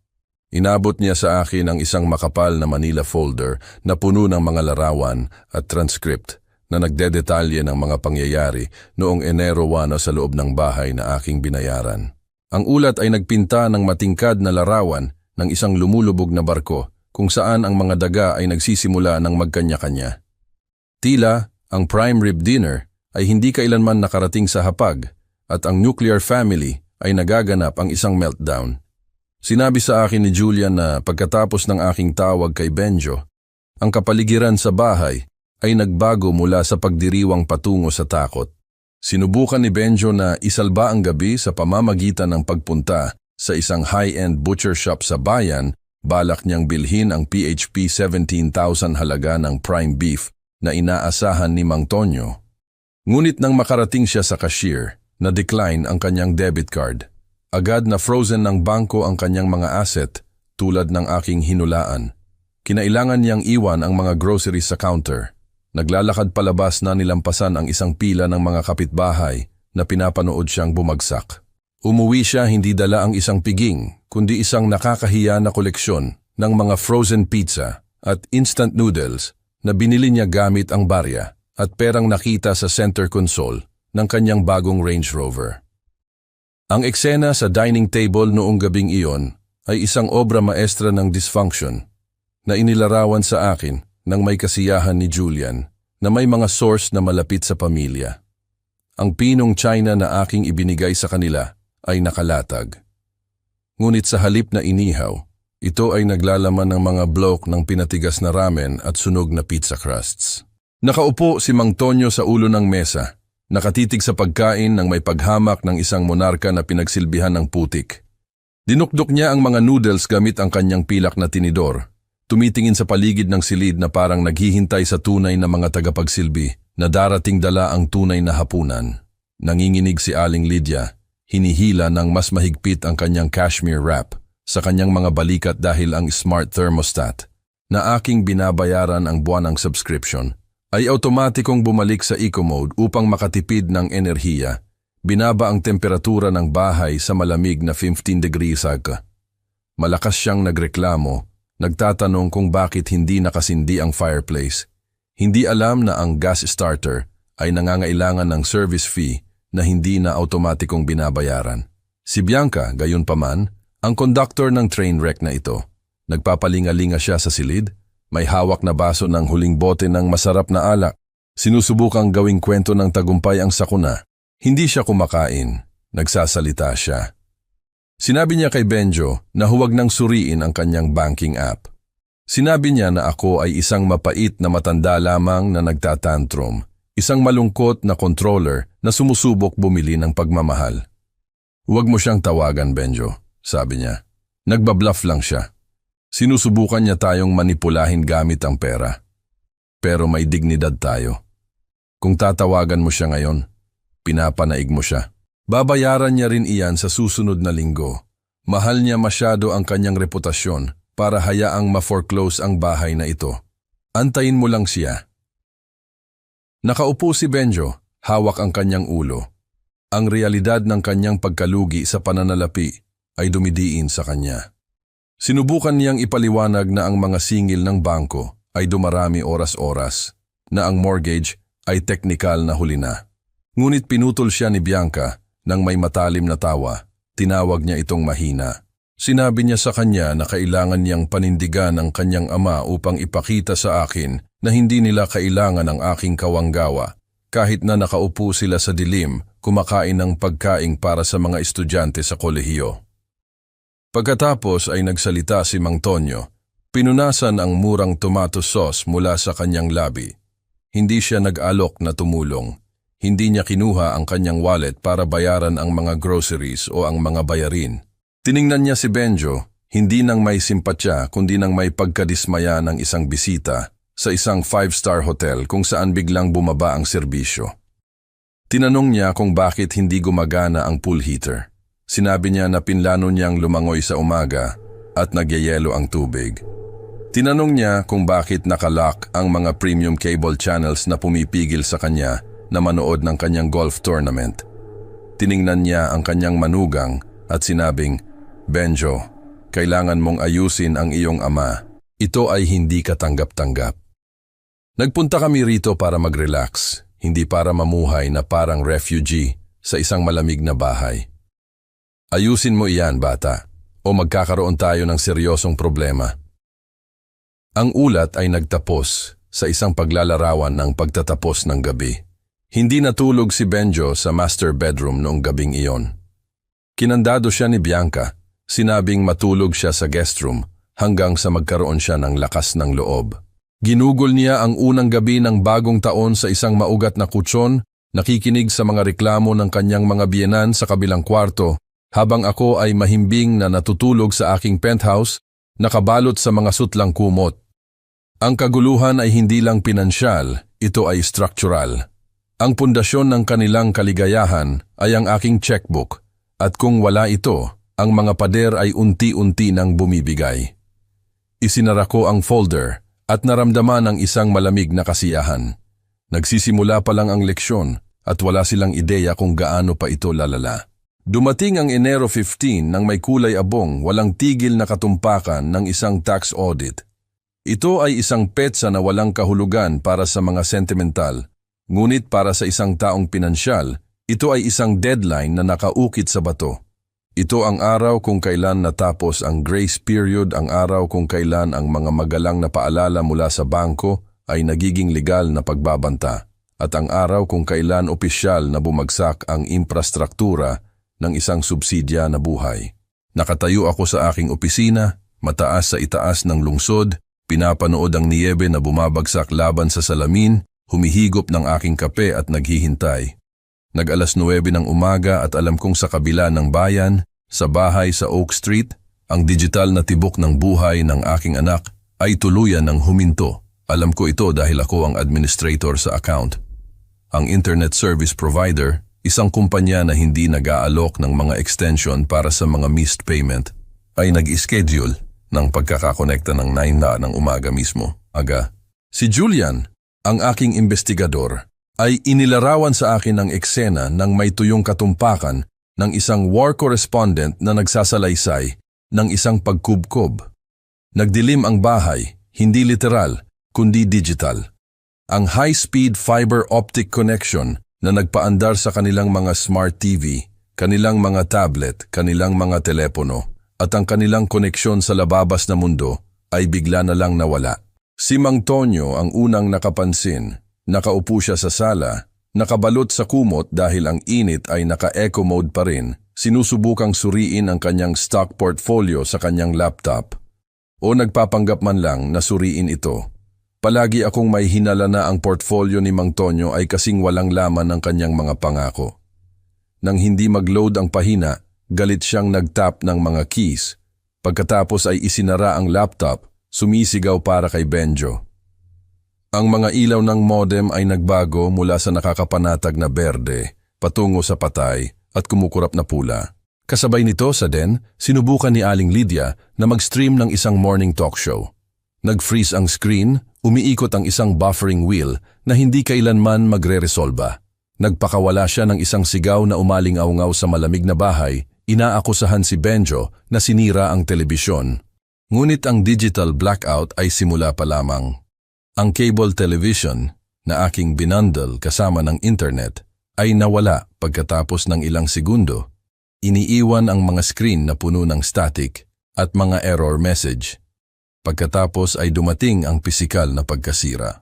[SPEAKER 1] Inabot niya sa akin ang isang makapal na Manila folder na puno ng mga larawan at transcript na nagdedetalye ng mga pangyayari noong Enero 1 sa loob ng bahay na aking binayaran. Ang ulat ay nagpinta ng matingkad na larawan ng isang lumulubog na barko kung saan ang mga daga ay nagsisimula ng magkanya-kanya. Tila, ang prime rib dinner ay hindi kailanman nakarating sa hapag at ang nuclear family ay nagaganap ang isang meltdown. Sinabi sa akin ni Julian na pagkatapos ng aking tawag kay Benjo, ang kapaligiran sa bahay ay nagbago mula sa pagdiriwang patungo sa takot. Sinubukan ni Benjo na isalba ang gabi sa pamamagitan ng pagpunta sa isang high-end butcher shop sa bayan. Balak niyang bilhin ang PHP 17,000 halaga ng prime beef na inaasahan ni Mang Tonyo. Ngunit nang makarating siya sa cashier, na-decline ang kanyang debit card. Agad na frozen ng bangko ang kanyang mga asset tulad ng aking hinulaan. Kinailangan niyang iwan ang mga groceries sa counter. Naglalakad palabas na nilampasan ang isang pila ng mga kapitbahay na pinapanood siyang bumagsak. Umuwi siya hindi dala ang isang piging, kundi isang nakakahiya na koleksyon ng mga frozen pizza at instant noodles na binili niya gamit ang barya at perang nakita sa center console ng kanyang bagong Range Rover. Ang eksena sa dining table noong gabing iyon ay isang obra maestra ng dysfunction na inilarawan sa akin ng may kasiyahan ni Julian na may mga source na malapit sa pamilya. Ang pinong China na aking ibinigay sa kanila ay nakalatag. Ngunit sa halip na inihaw, ito ay naglalaman ng mga bloke ng pinatigas na ramen at sunog na pizza crusts. Nakaupo si Mang Tonyo sa ulo ng mesa, nakatitig sa pagkain ng may paghamak ng isang monarka na pinagsilbihan ng putik. Dinukdok niya ang mga noodles gamit ang kanyang pilak na tinidor, tumitingin sa paligid ng silid na parang naghihintay sa tunay na mga tagapagsilbi na darating dala ang tunay na hapunan. Nanginginig si Aling Lydia. Hinihila ng mas mahigpit ang kanyang cashmere wrap sa kanyang mga balikat dahil ang smart thermostat na aking binabayaran ang buwanang subscription ay automatikong bumalik sa eco mode upang makatipid ng enerhiya. Binaba ang temperatura ng bahay sa malamig na 15 degrees Celsius. Malakas siyang nagreklamo, nagtatanong kung bakit hindi nakasindi ang fireplace. Hindi alam na ang gas starter ay nangangailangan ng service fee na hindi na automatikong binabayaran. Si Bianca, gayon paman, ang conductor ng train wreck na ito. Nagpapalingalinga siya sa silid, may hawak na baso ng huling bote ng masarap na alak. Sinusubukang gawing kwento ng tagumpay ang sakuna. Hindi siya kumakain, nagsasalita siya. Sinabi niya kay Benjo na huwag nang suriin ang kanyang banking app. Sinabi niya na ako ay isang mapait na matanda lamang na nagtatantrum. Isang malungkot na controller na sumusubok bumili ng pagmamahal. Huwag mo siyang tawagan, Benjo, sabi niya. Nagbabluff lang siya. Sinusubukan niya tayong manipulahin gamit ang pera. Pero may dignidad tayo. Kung tatawagan mo siya ngayon, pinapanaig mo siya. Babayaran niya rin iyan sa susunod na linggo. Mahal niya masyado ang kanyang reputasyon para hayaang ma-foreclose ang bahay na ito. Antayin mo lang siya. Nakaupo si Benjo, hawak ang kanyang ulo. Ang realidad ng kanyang pagkalugi sa pananalapi ay dumidiin sa kanya. Sinubukan niyang ipaliwanag na ang mga singil ng bangko ay dumarami oras-oras, na ang mortgage ay teknikal na huli na. Ngunit pinutol siya ni Bianca nang may matalim na tawa. Tinawag niya itong mahina. Sinabi niya sa kanya na kailangan niyang panindigan ang kanyang ama upang ipakita sa akin na hindi nila kailangan ang aking kawanggawa, kahit na nakaupo sila sa dilim kumakain ng pagkaing para sa mga estudyante sa kolehiyo. Pagkatapos ay nagsalita si Mang Tonyo. Pinunasan ang murang tomato sauce mula sa kanyang labi. Hindi siya nag-alok na tumulong. Hindi niya kinuha ang kanyang wallet para bayaran ang mga groceries o ang mga bayarin. Tiningnan niya si Benjo, hindi nang may simpatya kundi nang may pagkadismaya ng isang bisita sa isang 5-star hotel kung saan biglang bumaba ang serbisyo. Tinanong niya kung bakit hindi gumagana ang pool heater. Sinabi niya na pinlano niyang lumangoy sa umaga at nagyayelo ang tubig. Tinanong niya kung bakit nakalock ang mga premium cable channels na pumipigil sa kanya na manood ng kanyang golf tournament. Tiningnan niya ang kanyang manugang at sinabing, "Benjo, kailangan mong ayusin ang iyong ama. Ito ay hindi katanggap-tanggap." Nagpunta kami rito para mag-relax, hindi para mamuhay na parang refugee sa isang malamig na bahay. Ayusin mo iyan, bata, o magkakaroon tayo ng seryosong problema. Ang ulat ay nagtapos sa isang paglalarawan ng pagtatapos ng gabi. Hindi natulog si Benjo sa master bedroom noong gabing iyon. Kinandado siya ni Bianca, sinabing matulog siya sa guest room hanggang sa magkaroon siya ng lakas ng loob. Ginugol niya ang unang gabi ng bagong taon sa isang maugat na kutsyon, nakikinig sa mga reklamo ng kanyang mga biyenan sa kabilang kwarto, habang ako ay mahimbing na natutulog sa aking penthouse, nakabalot sa mga sutlang kumot. Ang kaguluhan ay hindi lang pinansyal, ito ay structural. Ang pundasyon ng kanilang kaligayahan ay ang aking checkbook, at kung wala ito, ang mga pader ay unti-unti nang bumibigay. Isinara ko ang folder at naramdaman ang isang malamig na kasiyahan. Nagsisimula pa lang ang leksyon at wala silang ideya kung gaano pa ito lalala. Dumating ang Enero 15 nang may kulay abong, walang tigil na katumpakan ng isang tax audit. Ito ay isang petsa na walang kahulugan para sa mga sentimental, ngunit para sa isang taong pinansyal, ito ay isang deadline na nakaukit sa bato. Ito ang araw kung kailan natapos ang grace period, ang araw kung kailan ang mga magalang na paalala mula sa bangko ay nagiging legal na pagbabanta, at ang araw kung kailan opisyal na bumagsak ang infrastruktura ng isang subsidya na buhay. Nakatayo ako sa aking opisina, mataas sa itaas ng lungsod, pinapanood ang niyebe na bumabagsak laban sa salamin, humihigop ng aking kape at naghihintay. Nag-alas 9 ng umaga at alam kong sa kabila ng bayan, sa bahay sa Oak Street, ang digital na tibok ng buhay ng aking anak ay tuluyan ng huminto. Alam ko ito dahil ako ang administrator sa account. Ang internet service provider, isang kumpanya na hindi nag-aalok ng mga extension para sa mga missed payment, ay nag-schedule ng pagkakakonekta ng 9 na ng umaga mismo. Si Julian, ang aking investigador, ay inilarawan sa akin ng eksena ng may tuyong katumpakan ng isang war correspondent na nagsasalaysay ng isang pagkubkob. Nagdilim ang bahay, hindi literal, kundi digital. Ang high-speed fiber optic connection na nagpaandar sa kanilang mga smart TV, kanilang mga tablet, kanilang mga telepono, at ang kanilang koneksyon sa lababas na mundo ay bigla na lang nawala. Si Mang Tonyo ang unang nakapansin. Nakaupo siya sa sala, nakabalot sa kumot dahil ang init ay naka-echo mode pa rin, sinusubukang suriin ang kanyang stock portfolio sa kanyang laptop. O nagpapanggap man lang na suriin ito. Palagi akong may hinala na ang portfolio ni Mang Tonyo ay kasing walang laman ng kanyang mga pangako. Nang hindi mag-load ang pahina, galit siyang nag-tap ng mga keys. Pagkatapos ay isinara ang laptop, sumisigaw para kay Benjo. Ang mga ilaw ng modem ay nagbago mula sa nakakapanatag na berde, patungo sa patay at kumukurap na pula. Kasabay nito sa den, sinubukan ni Aling Lydia na mag-stream ng isang morning talk show. Nag-freeze ang screen, umiikot ang isang buffering wheel na hindi kailanman magre-resolba. Nagpakawala siya ng isang sigaw na umaling-aungaw sa malamig na bahay, inaakusahan si Benjo na sinira ang telebisyon. Ngunit ang digital blackout ay simula pa lamang. Ang cable television na aking binundle kasama ng internet ay nawala pagkatapos ng ilang segundo. Iniiwan ang mga screen na puno ng static at mga error message. Pagkatapos ay dumating ang pisikal na pagkasira.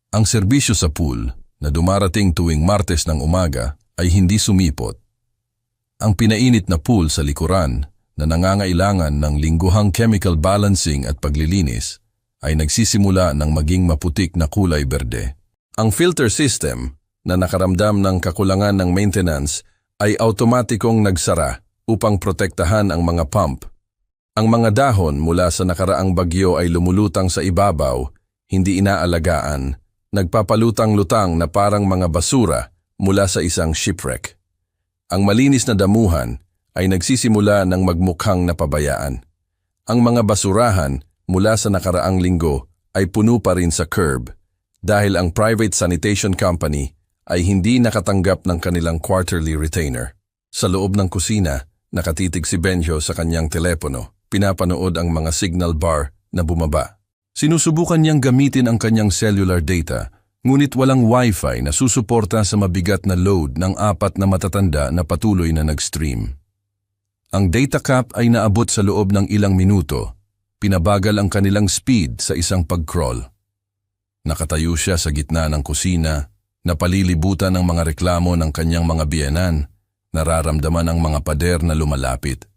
[SPEAKER 1] Ang serbisyo sa pool na dumarating tuwing Martes ng umaga ay hindi sumipot. Ang pinainit na pool sa likuran na nangangailangan ng lingguhang chemical balancing at paglilinis ay nagsisimula ng maging maputik na kulay berde. Ang filter system na nakaramdam ng kakulangan ng maintenance ay automatikong nagsara upang protektahan ang mga pump. Ang mga dahon mula sa nakaraang bagyo ay lumulutang sa ibabaw, hindi inaalagaan, nagpapalutang-lutang na parang mga basura mula sa isang shipwreck. Ang malinis na damuhan ay nagsisimula ng magmukhang napabayaan. Ang mga basurahan mula sa nakaraang linggo ay puno pa rin sa curb dahil ang private sanitation company ay hindi nakatanggap ng kanilang quarterly retainer. Sa loob ng kusina, nakatitig si Benjo sa kanyang telepono. Pinapanood ang mga signal bar na bumaba. Sinusubukan niyang gamitin ang kanyang cellular data, ngunit walang wifi na susuporta sa mabigat na load ng 4 na matatanda na patuloy na nag-stream. Ang data cap ay naabot sa loob ng ilang minuto. Pinabagal ang kanilang speed sa isang pag-crawl. Nakatayo siya sa gitna ng kusina, napalilibutan ng mga reklamo ng kanyang mga biyenan, nararamdaman ang mga pader na lumalapit.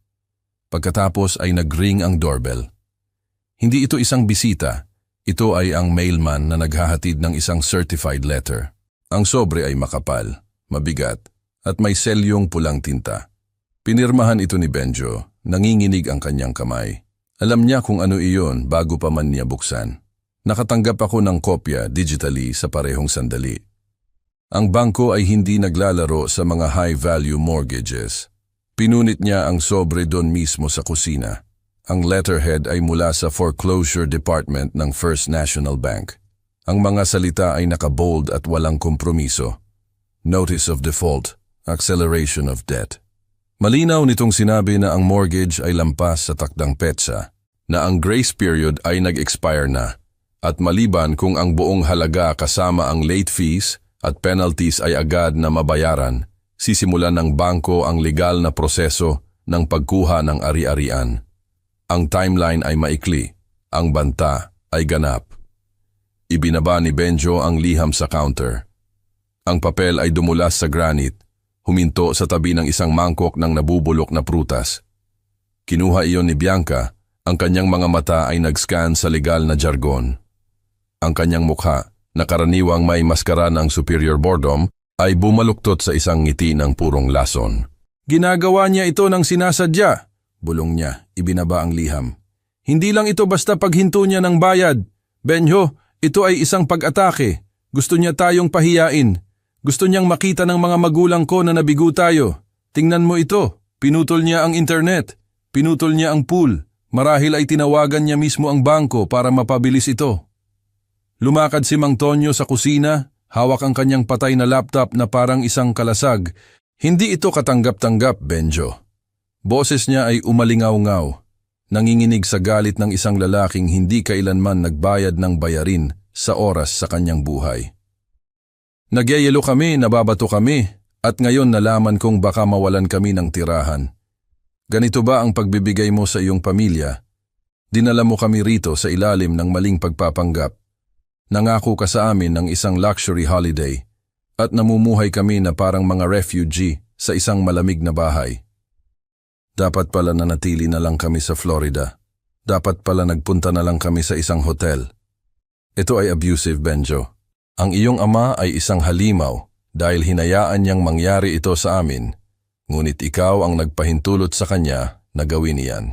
[SPEAKER 1] Pagkatapos ay nag-ring ang doorbell. Hindi ito isang bisita, ito ay ang mailman na naghahatid ng isang certified letter. Ang sobre ay makapal, mabigat, at may selyong pulang tinta. Pinirmahan ito ni Benjo, nanginginig ang kanyang kamay. Alam niya kung ano iyon bago pa man niya buksan. Nakatanggap ako ng kopya digitally sa parehong sandali. Ang bangko ay hindi naglalaro sa mga high-value mortgages. Pinunit niya ang sobre doon mismo sa kusina. Ang letterhead ay mula sa foreclosure department ng First National Bank. Ang mga salita ay nakabold at walang kompromiso. Notice of default, acceleration of debt. Malinaw nitong sinabi na ang mortgage ay lampas sa takdang petsa, na ang grace period ay nag-expire na, at maliban kung ang buong halaga kasama ang late fees at penalties ay agad na mabayaran, sisimulan ng bangko ang legal na proseso ng pagkuha ng ari-arian. Ang timeline ay maikli, ang banta ay ganap. Ibinaba ni Benjo ang liham sa counter. Ang papel ay dumulas sa granite, huminto sa tabi ng isang mangkok ng nabubulok na prutas. Kinuha iyon ni Bianca, ang kanyang mga mata ay nag-scan sa legal na jargon. Ang kanyang mukha, na karaniwang may maskara ng superior boredom, ay bumaluktot sa isang ngiti ng purong lason. Ginagawa niya ito ng sinasadya, bulong niya, ibinaba ang liham. Hindi lang ito basta paghinto niya ng bayad. Benjo, ito ay isang pag-atake. Gusto niya tayong pahiyain. Gusto niyang makita ng mga magulang ko na nabigo tayo. Tingnan mo ito. Pinutol niya ang internet. Pinutol niya ang pool. Marahil ay tinawagan niya mismo ang bangko para mapabilis ito. Lumakad si Mang Tonyo sa kusina, hawak ang kanyang patay na laptop na parang isang kalasag. Hindi ito katanggap-tanggap, Benjo. Boses niya ay umalingaw-ngaw. Nanginginig sa galit ng isang lalaking hindi kailanman nagbayad ng bayarin sa oras sa kanyang buhay. Nagyayelo kami, nababato kami, at ngayon nalaman kong baka mawalan kami ng tirahan. Ganito ba ang pagbibigay mo sa iyong pamilya? Dinala mo kami rito sa ilalim ng maling pagpapanggap. Nangako ka sa amin ng isang luxury holiday, at namumuhay kami na parang mga refugee sa isang malamig na bahay. Dapat pala nanatili na lang kami sa Florida. Dapat pala nagpunta na lang kami sa isang hotel. Ito ay abusive, Benjo. Ang iyong ama ay isang halimaw dahil hinayaan niyang mangyari ito sa amin, ngunit ikaw ang nagpahintulot sa kanya na gawin iyan.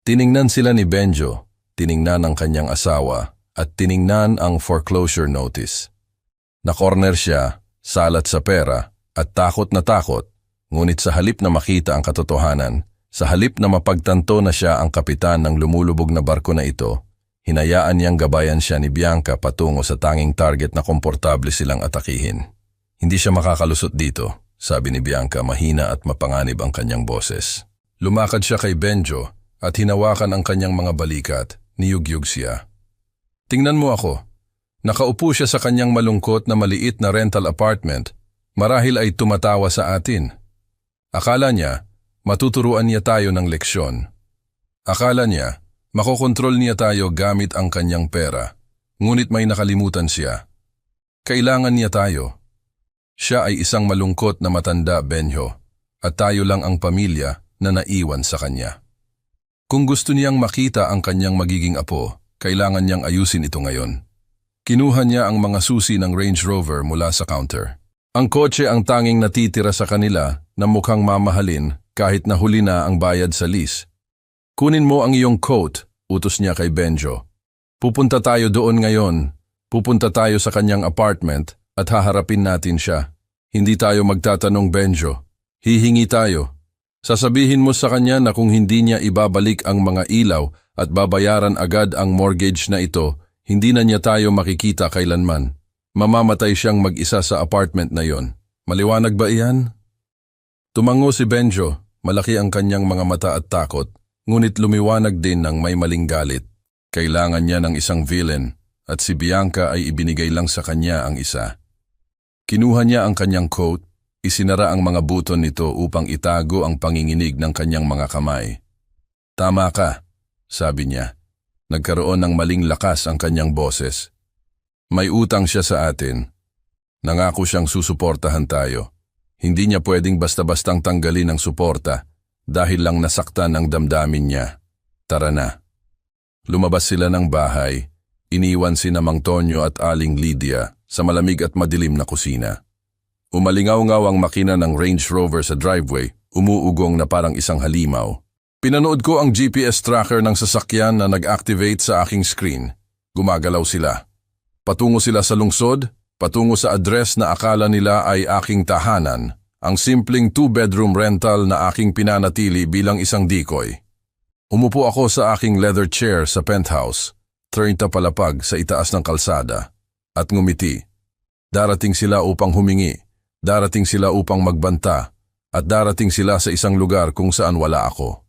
[SPEAKER 1] Tiningnan sila ni Benjo, tiningnan ang kanyang asawa, at tiningnan ang foreclosure notice. Na-corner siya, salat sa pera, at takot na takot, ngunit sa halip na makita ang katotohanan, sa halip na mapagtanto na siya ang kapitan ng lumulubog na barko na ito, hinayaan niyang gabayan siya ni Bianca patungo sa tanging target na komportable silang atakihin. Hindi siya makakalusot dito, sabi ni Bianca, mahina at mapanganib ang kanyang boses. Lumakad siya kay Benjo at hinawakan ang kanyang mga balikat, niyugyug siya. Tingnan mo ako. Nakaupo siya sa kanyang malungkot na maliit na rental apartment, marahil ay tumatawa sa atin. Akala niya, matuturuan niya tayo ng leksyon. Akala niya, makokontrol niya tayo gamit ang kanyang pera, ngunit may nakalimutan siya. Kailangan niya tayo. Siya ay isang malungkot na matanda, Benjo, at tayo lang ang pamilya na naiwan sa kanya. Kung gusto niyang makita ang kanyang magiging apo, kailangan niyang ayusin ito ngayon. Kinuha niya ang mga susi ng Range Rover mula sa counter. Ang kotse ang tanging natitira sa kanila na mukhang mamahalin kahit na huli na ang bayad sa lease. Kunin mo ang iyong coat, utos niya kay Benjo. Pupunta tayo doon ngayon. Pupunta tayo sa kanyang apartment at haharapin natin siya. Hindi tayo magtatanong, Benjo. Hihingi tayo. Sasabihin mo sa kanya na kung hindi niya ibabalik ang mga ilaw at babayaran agad ang mortgage na ito, hindi na niya tayo makikita kailanman. Mamamatay siyang mag-isa sa apartment na yon. Maliwanag ba iyan? Tumango si Benjo, malaki ang kanyang mga mata at takot, ngunit lumiwanag din ng may maling galit. Kailangan niya ng isang villain, at si Bianca ay ibinigay lang sa kanya ang isa. Kinuha niya ang kanyang coat, isinara ang mga buton nito upang itago ang panginginig ng kanyang mga kamay. Tama ka, sabi niya. Nagkaroon ng maling lakas ang kanyang boses. May utang siya sa atin. Nangako siyang susuportahan tayo. Hindi niya pwedeng basta-bastang tanggalin ang suporta dahil lang nasaktan ang damdamin niya. Tara na. Lumabas sila ng bahay. Iniwan si Mang Tonyo at Aling Lydia sa malamig at madilim na kusina. Umalingaw-ngaw ang makina ng Range Rover sa driveway, umuugong na parang isang halimaw. Pinanood ko ang GPS tracker ng sasakyan na nag-activate sa aking screen. Gumagalaw sila. Patungo sila sa lungsod, patungo sa address na akala nila ay aking tahanan, ang simpleng 2-bedroom rental na aking pinanatili bilang isang decoy. Umupo ako sa aking leather chair sa penthouse, 30 palapag sa itaas ng kalsada, at ngumiti. Darating sila upang humingi, darating sila upang magbanta, at darating sila sa isang lugar kung saan wala ako.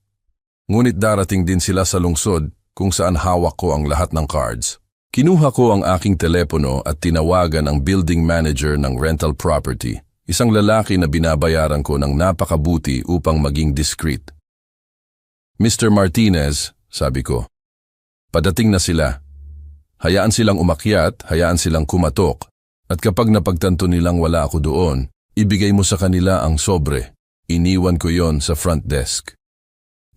[SPEAKER 1] Ngunit darating din sila sa lungsod kung saan hawak ko ang lahat ng cards. Kinuha ko ang aking telepono at tinawagan ang building manager ng rental property, isang lalaki na binabayaran ko ng napakabuti upang maging discreet. Mr. Martinez, sabi ko, padating na sila. Hayaan silang umakyat, hayaan silang kumatok, at kapag napagtanto nilang wala ako doon, ibigay mo sa kanila ang sobre. Iniwan ko yon sa front desk.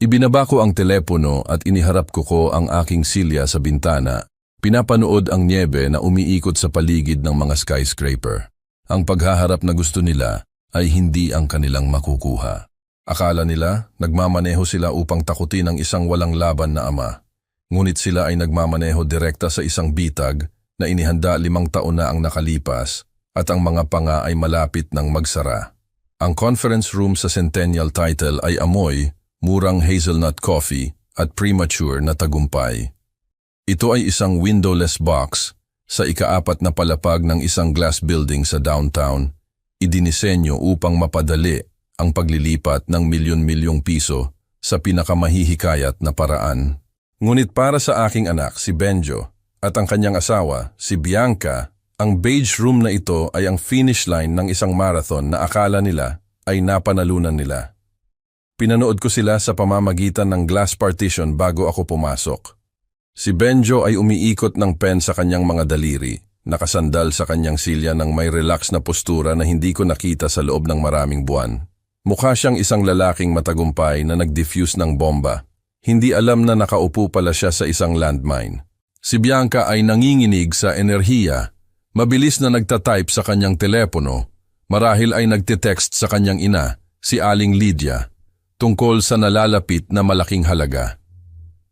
[SPEAKER 1] Ibinaba ko ang telepono at iniharap ko ang aking silya sa bintana. Pinapanood ang niebe na umiikot sa paligid ng mga skyscraper. Ang paghaharap na gusto nila ay hindi ang kanilang makukuha. Akala nila nagmamaneho sila upang takutin ang isang walang laban na ama. Ngunit sila ay nagmamaneho direkta sa isang bitag na inihanda 5 taon na ang nakalipas at ang mga panga ay malapit ng magsara. Ang conference room sa Centennial Title ay amoy, murang hazelnut coffee at premature na tagumpay. Ito ay isang windowless box sa ika-4 na palapag ng isang glass building sa downtown, idinisenyo upang mapadali ang paglilipat ng milyon-milyong piso sa pinakamahihikayat na paraan. Ngunit para sa aking anak, si Benjo, at ang kanyang asawa, si Bianca, ang beige room na ito ay ang finish line ng isang marathon na akala nila ay napanalunan nila. Pinanood ko sila sa pamamagitan ng glass partition bago ako pumasok. Si Benjo ay umiikot ng pen sa kanyang mga daliri, nakasandal sa kanyang silya ng may relax na postura na hindi ko nakita sa loob ng maraming buwan. Mukha siyang isang lalaking matagumpay na nag-defuse ng bomba. Hindi alam na nakaupo pala siya sa isang landmine. Si Bianca ay nanginginig sa enerhiya, mabilis na nagtatype sa kanyang telepono, marahil ay nagte-text sa kanyang ina, si Aling Lydia, tungkol sa nalalapit na malaking halaga.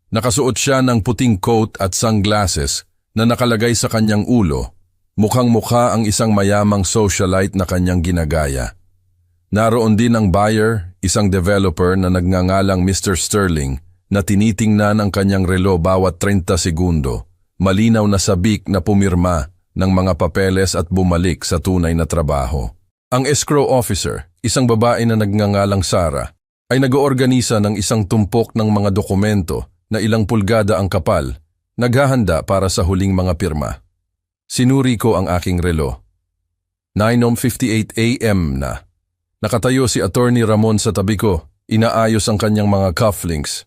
[SPEAKER 1] Nakasuot siya ng puting coat at sunglasses na nakalagay sa kanyang ulo. Mukhang-mukha ang isang mayamang socialite na kanyang ginagaya. Naroon din ang buyer, isang developer na nagngangalang Mr. Sterling na tinitingnan ang kanyang relo bawat 30 segundo. Malinaw na sabik na pumirma ng mga papeles at bumalik sa tunay na trabaho. Ang escrow officer, isang babae na nagngangalang Sarah, ay nag-oorganisa ng isang tumpok ng mga dokumento na ilang pulgada ang kapal, naghahanda para sa huling mga pirma. Sinuri ko ang aking relo. 9:58 a.m. na. Nakatayo si Attorney Ramon sa tabi ko, inaayos ang kanyang mga cufflinks.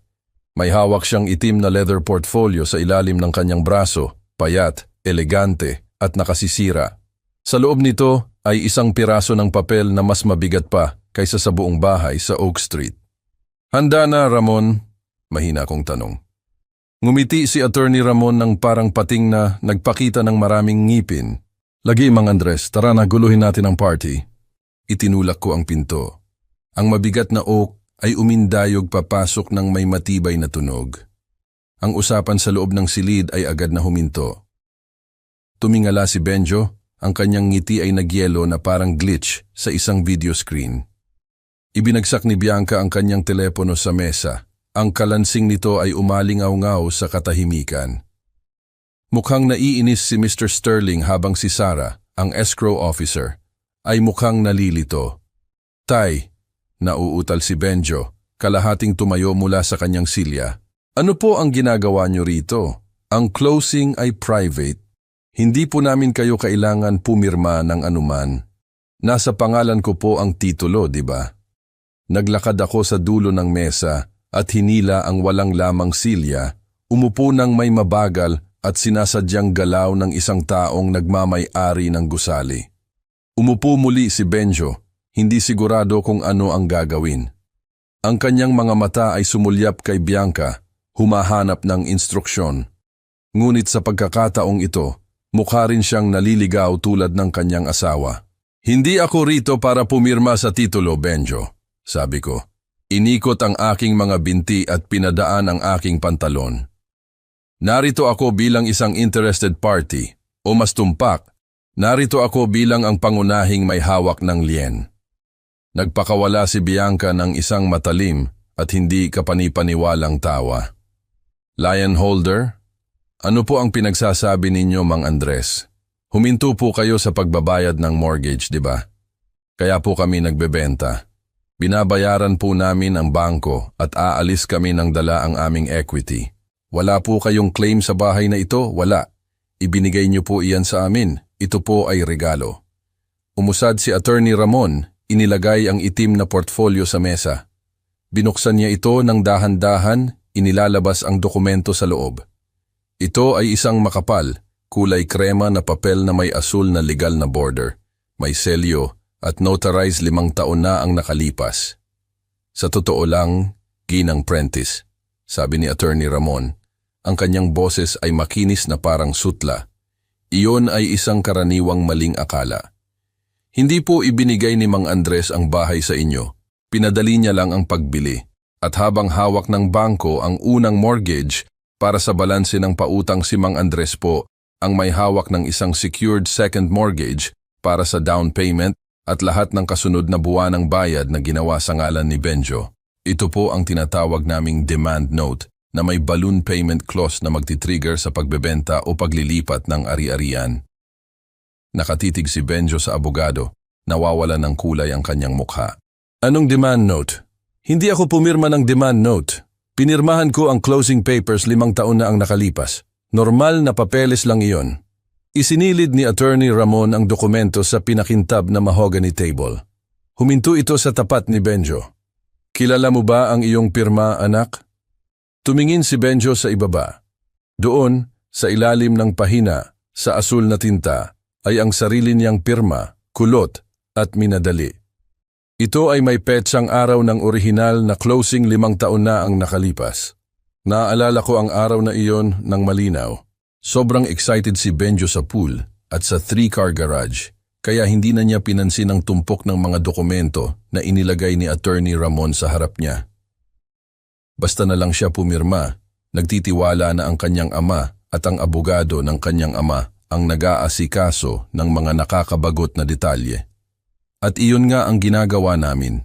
[SPEAKER 1] May hawak siyang itim na leather portfolio sa ilalim ng kanyang braso, payat, elegante at nakasisira. Sa loob nito ay isang piraso ng papel na mas mabigat pa kaysa sa buong bahay sa Oak Street. Handa na, Ramon? Mahina kong tanong. Ngumiti si Attorney Ramon ng parang pating na nagpakita ng maraming ngipin. Lagi, Mang Andres, tara na guluhin natin ang party. Itinulak ko ang pinto. Ang mabigat na oak ay umindayog papasok ng may matibay na tunog. Ang usapan sa loob ng silid ay agad na huminto. Tumingala si Benjo, ang kanyang ngiti ay nagyelo na parang glitch sa isang video screen. Ibinagsak ni Bianca ang kanyang telepono sa mesa. Ang kalansing nito ay umalingaw-ngaw sa katahimikan. Mukhang naiinis si Mr. Sterling habang si Sarah, ang escrow officer, ay mukhang nalilito. Tay, nauutal si Benjo, kalahating tumayo mula sa kanyang silya. Ano po ang ginagawa niyo rito? Ang closing ay private. Hindi po namin kayo kailangan pumirma ng anuman. Nasa pangalan ko po ang titulo, di ba? Naglakad ako sa dulo ng mesa at hinila ang walang lamang silya, umupo ng may mabagal at sinasadyang galaw ng isang taong nagmamay-ari ng gusali. Umupo muli si Benjo, hindi sigurado kung ano ang gagawin. Ang kanyang mga mata ay sumulyap kay Bianca, humahanap ng instruksyon. Ngunit sa pagkakataong ito, mukha rin siyang naliligaw tulad ng kanyang asawa. Hindi ako rito para pumirma sa titulo, Benjo, sabi ko. Inikot ang aking mga binti at pinadaan ang aking pantalon. Narito ako bilang isang interested party, o mas tumpak, narito ako bilang ang pangunahing may hawak ng lien. Nagpakawala si Bianca ng isang matalim at hindi kapanipaniwalang tawa. Lion holder? Ano po ang pinagsasabi ninyo, Mang Andres? Huminto po kayo sa pagbabayad ng mortgage, di ba? Kaya po kami nagbebenta. Binabayaran po namin ang bangko at aalis kami ng dala ang aming equity. Wala po kayong claim sa bahay na ito, wala. Ibinigay niyo po iyan sa amin, ito po ay regalo. Umusad si Attorney Ramon, inilagay ang itim na portfolio sa mesa. Binuksan niya ito ng dahan-dahan, inilalabas ang dokumento sa loob. Ito ay isang makapal, kulay krema na papel na may asul na legal na border, may selyo, at notarized 5 taon na ang nakalipas. Sa totoo lang, Ginang Prentice, sabi ni Attorney Ramon, ang kanyang boses ay makinis na parang sutla. Iyon ay isang karaniwang maling akala. Hindi po ibinigay ni Mang Andres ang bahay sa inyo, pinadali niya lang ang pagbili, at habang hawak ng bangko ang unang mortgage para sa balanse ng pautang si Mang Andres po, ang may hawak ng isang secured second mortgage para sa down payment at lahat ng kasunod na buwan ng bayad na ginawa sa ngalan ni Benjo. Ito po ang tinatawag naming demand note na may balloon payment clause na magtitrigger sa pagbebenta o paglilipat ng ari-arian. Nakatitig si Benjo sa abogado, nawawala ng kulay ang kanyang mukha. Anong demand note? Hindi ako pumirma ng demand note. Pinirmahan ko ang closing papers 5 taon na ang nakalipas. Normal na papeles lang iyon. Isinilid ni Attorney Ramon ang dokumento sa pinakintab na mahogany table. Huminto ito sa tapat ni Benjo. Kilala mo ba ang iyong pirma, anak? Tumingin si Benjo sa ibaba. Doon, sa ilalim ng pahina, sa asul na tinta, ay ang sarili niyang pirma, kulot at minadali. Ito ay may petsang araw ng orihinal na closing 5 taon na ang nakalipas. Naaalala ko ang araw na iyon ng malinaw. Sobrang excited si Benjo sa pool at sa 3-car garage, kaya hindi na niya pinansin ang tumpok ng mga dokumento na inilagay ni Attorney Ramon sa harap niya. Basta na lang siya pumirma, Nagtitiwala na ang kanyang ama at ang abogado ng kanyang ama ang nag-aasikaso ng mga nakakabagot na detalye. At iyon nga ang ginagawa namin.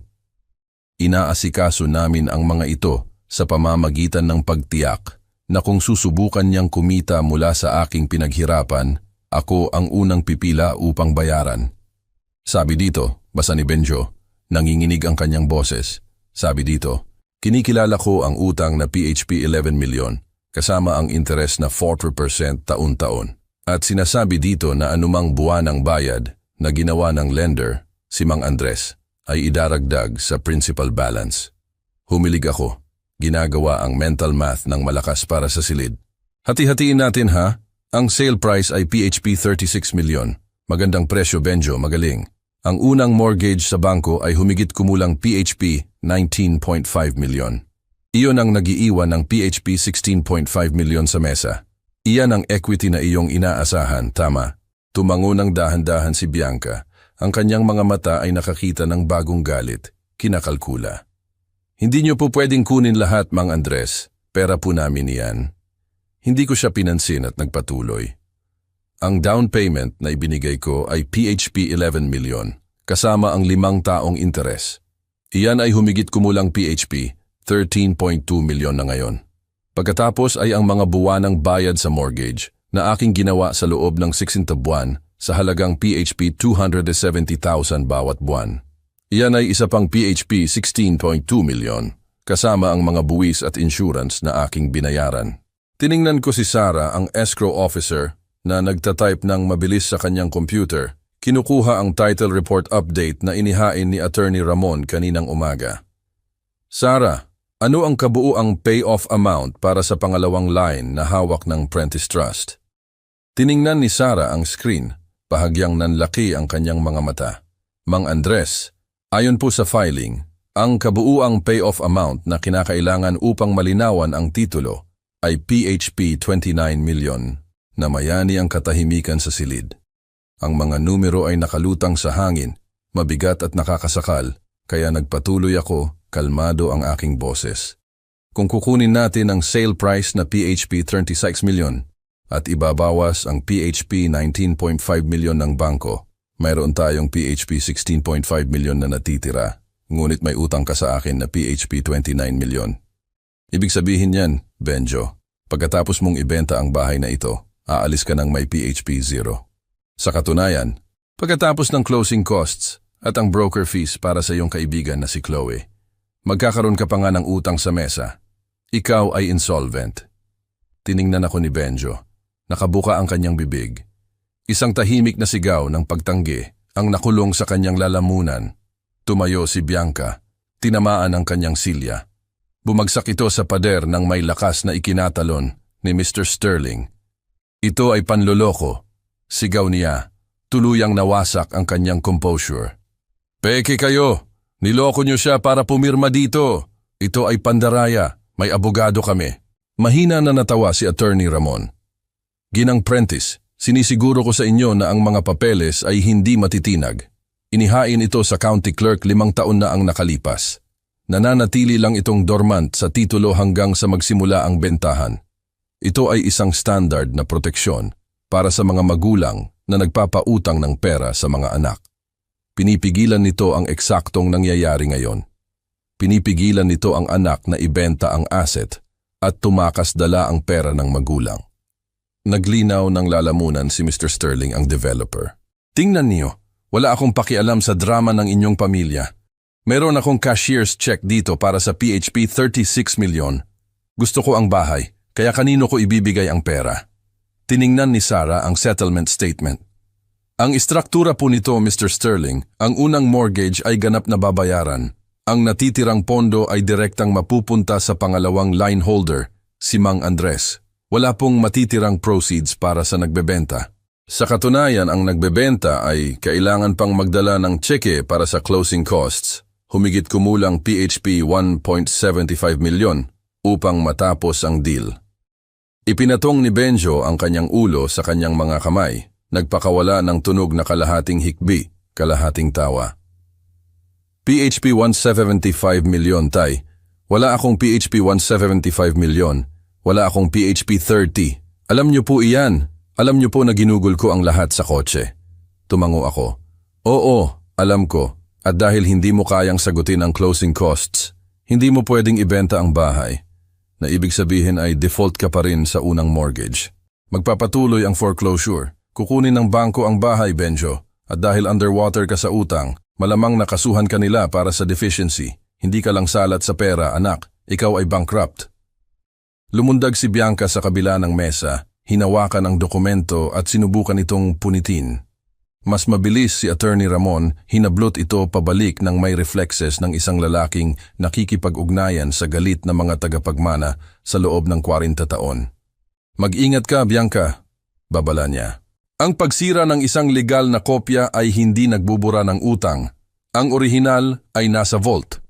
[SPEAKER 1] Inaasikaso namin ang mga ito sa pamamagitan ng pagtiyak na kung susubukan niyang kumita mula sa aking pinaghirapan, ako ang unang pipila upang bayaran. Sabi dito, basa ni Benjo, nanginginig ang kanyang boses. Sabi dito, kinikilala ko ang utang na PHP 11 milyon kasama ang interes na 40% taon-taon. At sinasabi dito na anumang buwanang bayad na ginawa ng lender, si Mang Andres, ay idaragdag sa principal balance. Humilig ako. Ginagawa ang mental math ng malakas para sa silid. Hati-hatiin natin ha. Ang sale price ay PHP 36 milyon. Magandang presyo, Benjo, magaling. Ang unang mortgage sa bangko ay humigit kumulang PHP 19.5 milyon. Iyon ang nagiiwan ng PHP 16.5 milyon sa mesa. Iyan ang equity na iyong inaasahan, tama. Tumango ng dahan-dahan si Bianca. Ang kanyang mga mata ay nakakita ng bagong galit. Kinakalkula. Hindi niyo po pwedeng kunin lahat, Mang Andres. Pera po namin iyan. Hindi ko siya pinansin at nagpatuloy. Ang down payment na ibinigay ko ay PHP 11 milyon, kasama ang 5 taong interes. Iyan ay humigit kumulang PHP 13.2 milyon na ngayon. Pagkatapos ay ang mga buwanang bayad sa mortgage na aking ginawa sa loob ng 60 buwan sa halagang PHP 270,000 bawat buwan. Iyan ay isa pang PHP 16.2 milyon, kasama ang mga buwis at insurance na aking binayaran. Tiningnan ko si Sarah, ang escrow officer, na nagtatype ng mabilis sa kanyang computer. Kinukuha ang title report update na inihain ni Attorney Ramon kaninang umaga. Sarah, ano ang kabuuang payoff amount para sa pangalawang line na hawak ng Prentice Trust? Tiningnan ni Sarah ang screen, bahagyang nanlaki ang kanyang mga mata. Mang Andres, ayon po sa filing, ang kabuuang payoff amount na kinakailangan upang malinawan ang titulo ay PHP 29 milyon. Namayani ang katahimikan sa silid. Ang mga numero ay nakalutang sa hangin, mabigat at nakakasakal, kaya nagpatuloy ako. Kalmado ang aking boses. Kung kukunin natin ang sale price na PHP 36 milyon at ibabawas ang PHP 19.5 milyon ng bangko, mayroon tayong PHP 16.5 milyon na natitira, ngunit may utang ka sa akin na PHP 29 milyon. Ibig sabihin yan, Benjo, pagkatapos mong ibenta ang bahay na ito, aalis ka ng may PHP 0. Sa katunayan, pagkatapos ng closing costs at ang broker fees para sa iyong kaibigan na si Chloe, magkakaroon ka pa nga ng utang sa mesa. Ikaw ay insolvent. Tiningnan ako ni Benjo. Nakabuka ang kanyang bibig. Isang tahimik na sigaw ng pagtanggi ang nakulong sa kanyang lalamunan. Tumayo si Bianca. Tinamaan ang kanyang silya. Bumagsak ito sa pader ng may lakas na ikinatalon ni Mr. Sterling. Ito ay panloloko. Sigaw niya. Tuluyang nawasak ang kanyang composure. Peke kayo! Niloko niyo siya para pumirma dito. Ito ay pandaraya. May abogado kami. Mahina na natawa si Attorney Ramon. Ginang Prentice, sinisiguro ko sa inyo na ang mga papeles ay hindi matitinag. Inihain ito sa county clerk 5 taon na ang nakalipas. Nananatili lang itong dormant sa titulo hanggang sa magsimula ang bentahan. Ito ay isang standard na proteksyon para sa mga magulang na nagpapautang ng pera sa mga anak. Pinipigilan nito ang eksaktong nangyayari ngayon. Pinipigilan nito ang anak na ibenta ang asset at tumakas dala ang pera ng magulang. Naglinaw ng lalamunan si Mr. Sterling, ang developer. Tingnan niyo, wala akong pakialam sa drama ng inyong pamilya. Meron akong cashier's check dito para sa PHP 36 milyon. Gusto ko ang bahay, kaya kanino ko ibibigay ang pera? Tiningnan ni Sarah ang settlement statement. Ang istruktura po nito, Mr. Sterling, ang unang mortgage ay ganap na babayaran. Ang natitirang pondo ay direktang mapupunta sa pangalawang line holder, si Mang Andres. Wala pong matitirang proceeds para sa nagbebenta. Sa katunayan, ang nagbebenta ay kailangan pang magdala ng tseke para sa closing costs, humigit kumulang PHP 1.75 milyon upang matapos ang deal. Ipinatong ni Benjo ang kanyang ulo sa kanyang mga kamay. Nagpakawala ng tunog na kalahating hikbi, kalahating tawa. PHP 175 milyon, tay. Wala akong PHP 175 milyon. Wala akong PHP 30. Alam niyo po iyan. Alam niyo po na ginugol ko ang lahat sa kotse. Tumango ako. Oo, alam ko. At dahil hindi mo kayang sagutin ang closing costs, hindi mo pwedeng ibenta ang bahay. Na ibig sabihin ay default ka pa rin sa unang mortgage. Magpapatuloy ang foreclosure. Kukunin ng bangko ang bahay, Benjo. At dahil underwater ka sa utang, malamang nakasuhan ka nila para sa deficiency. Hindi ka lang salat sa pera, anak. Ikaw ay bankrupt. Lumundag si Bianca sa kabila ng mesa, hinawakan ang dokumento at sinubukan itong punitin. Mas mabilis si Attorney Ramon, hinablot ito pabalik ng may reflexes ng isang lalaking nakikipag-ugnayan sa galit na mga tagapagmana sa loob ng 40 taon. Mag-ingat ka, Bianca, babala niya. Ang pagsira ng isang legal na kopya ay hindi nagbubura ng utang. Ang orihinal ay nasa vault.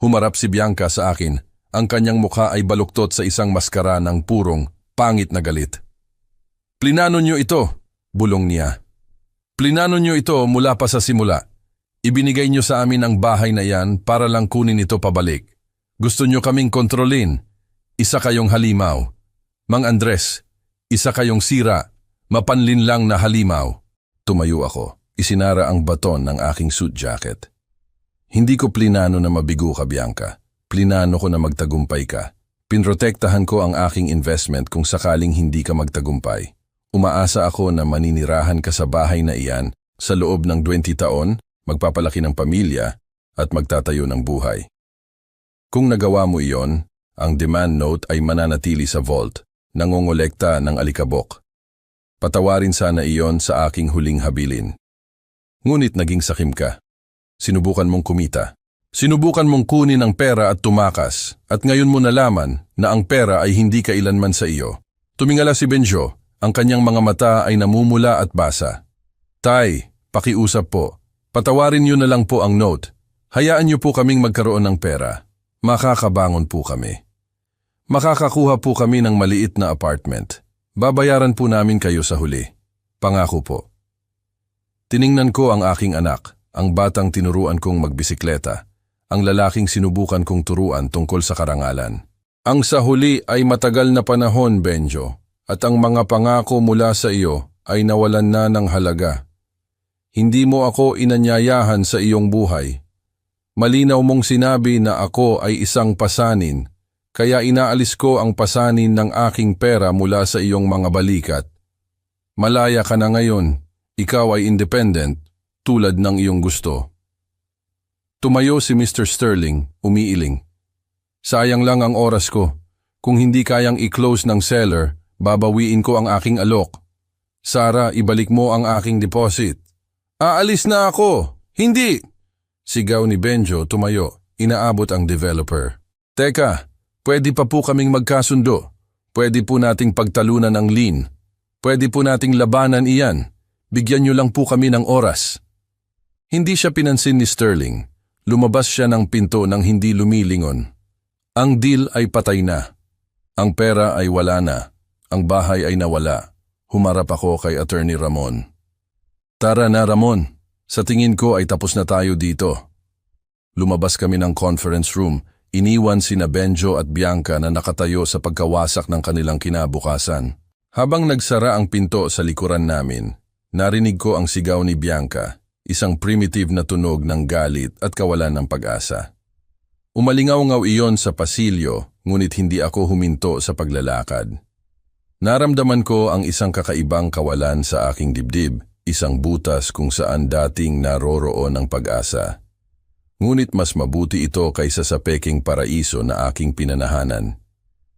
[SPEAKER 1] Humarap si Bianca sa akin. Ang kanyang mukha ay baluktot sa isang maskara ng purong, pangit na galit. Plinano niyo ito, bulong niya. Plinano niyo ito mula pa sa simula. Ibinigay niyo sa amin ang bahay na yan para lang kunin ito pabalik. Gusto niyo kaming kontrolin. Isa kayong halimaw. Mang Andres, isa kayong sira, mapanlin lang na halimaw. Tumayo ako. Isinara ang baton ng aking suit jacket. Hindi ko plinano na mabigo ka, Bianca. Plinano ko na magtagumpay ka. Pinrotektahan ko ang aking investment kung sakaling hindi ka magtagumpay. Umaasa ako na maninirahan ka sa bahay na iyan sa loob ng 20 taon, magpapalaki ng pamilya at magtatayo ng buhay. Kung nagawa mo iyon, ang demand note ay mananatili sa vault, nangongolekta ng alikabok. Patawarin sana iyon sa aking huling habilin. Ngunit naging sakim ka. Sinubukan mong kumita. Sinubukan mong kunin ang pera at tumakas, at ngayon mo nalaman na ang pera ay hindi kailanman sa iyo. Tumingala si Benjo. Ang kanyang mga mata ay namumula at basa. Tay, pakiusap po. Patawarin niyo na lang po ang note. Hayaan niyo po kaming magkaroon ng pera. Makakabangon po kami. Makakakuha po kami ng maliit na apartment. Babayaran po namin kayo sa huli. Pangako po. Tiningnan ko ang aking anak, ang batang tinuruan kong magbisikleta, ang lalaking sinubukan kong turuan tungkol sa karangalan. Ang sa huli ay matagal na panahon, Benjo. At ang mga pangako mula sa iyo ay nawalan na ng halaga. Hindi mo ako inanyayahan sa iyong buhay. Malinaw mong sinabi na ako ay isang pasanin, kaya inaalis ko ang pasanin ng aking pera mula sa iyong mga balikat. Malaya ka na ngayon, ikaw ay independent, tulad ng iyong gusto. Tumayo si Mr. Sterling, umiiling. Sayang lang ang oras ko. Kung hindi kayang i-close ng seller, babawiin ko ang aking alok. Sara, ibalik mo ang aking deposit. Aalis na ako! Hindi! Sigaw ni Benjo, tumayo. Inaabot ang developer. Teka, pwede pa po kaming magkasundo. Pwede po nating pagtalunan ng lien. Pwede po nating labanan iyan. Bigyan niyo lang po kami ng oras. Hindi siya pinansin ni Sterling. Lumabas siya ng pinto nang hindi lumilingon. Ang deal ay patay na. Ang pera ay wala na. Ang bahay ay nawala. Humarap ako kay Attorney Ramon. Tara na, Ramon. Sa tingin ko ay tapos na tayo dito. Lumabas kami ng conference room. Iniwan sina Benjo at Bianca na nakatayo sa pagkawasak ng kanilang kinabukasan. Habang nagsara ang pinto sa likuran namin, narinig ko ang sigaw ni Bianca, isang primitive na tunog ng galit at kawalan ng pag-asa. Umalingaw-ngaw iyon sa pasilyo, ngunit hindi ako huminto sa paglalakad. Naramdaman ko ang isang kakaibang kawalan sa aking dibdib, isang butas kung saan dating naroroon ang pag-asa. Ngunit mas mabuti ito kaysa sa peking paraiso na aking pinanahanan.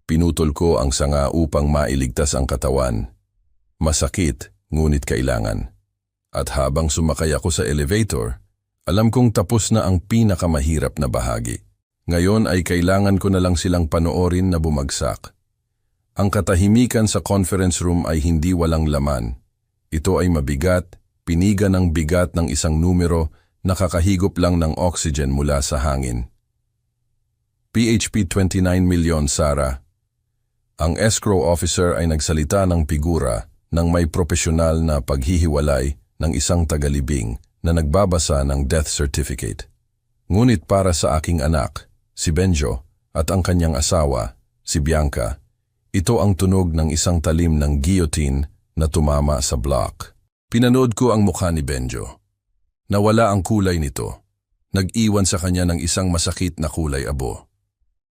[SPEAKER 1] Pinutol ko ang sanga upang mailigtas ang katawan. Masakit, ngunit kailangan. At habang sumakay ako sa elevator, alam kong tapos na ang pinakamahirap na bahagi. Ngayon ay kailangan ko na lang silang panoorin na bumagsak. Ang katahimikan sa conference room ay hindi walang laman. Ito ay mabigat, piniga ng bigat ng isang numero, nakakahigop lang ng oxygen mula sa hangin. PHP 29 million, Sara. Ang escrow officer ay nagsalita ng figura ng may propesyonal na paghihiwalay ng isang tagalibing na nagbabasa ng death certificate. Ngunit para sa aking anak, si Benjo, at ang kanyang asawa, si Bianca, Ito ang tunog ng isang talim ng guillotine na tumama sa block. Pinanood ko ang mukha ni Benjo. Nawala ang kulay nito. Nag-iwan sa kanya ng isang masakit na kulay abo.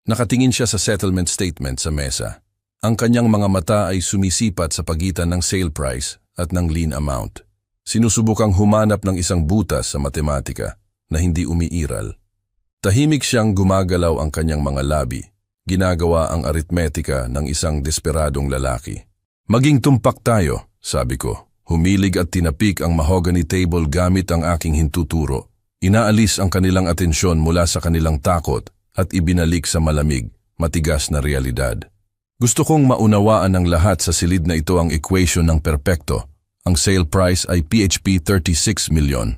[SPEAKER 1] Nakatingin siya sa settlement statement sa mesa. Ang kanyang mga mata ay sumisipat sa pagitan ng sale price at ng lien amount. Sinusubukang humanap ng isang butas sa matematika na hindi umiiral. Tahimik siyang gumagalaw ang kanyang mga labi. Ginagawa ang aritmetika ng isang desperadong lalaki. Maging tumpak tayo, sabi ko. Humilig at tinapik ang mahogany table gamit ang aking hintuturo. Inaalis ang kanilang atensyon mula sa kanilang takot at ibinalik sa malamig, matigas na realidad. Gusto kong maunawaan ng lahat sa silid na ito ang equation ng perpekto. Ang sale price ay PHP 36 million.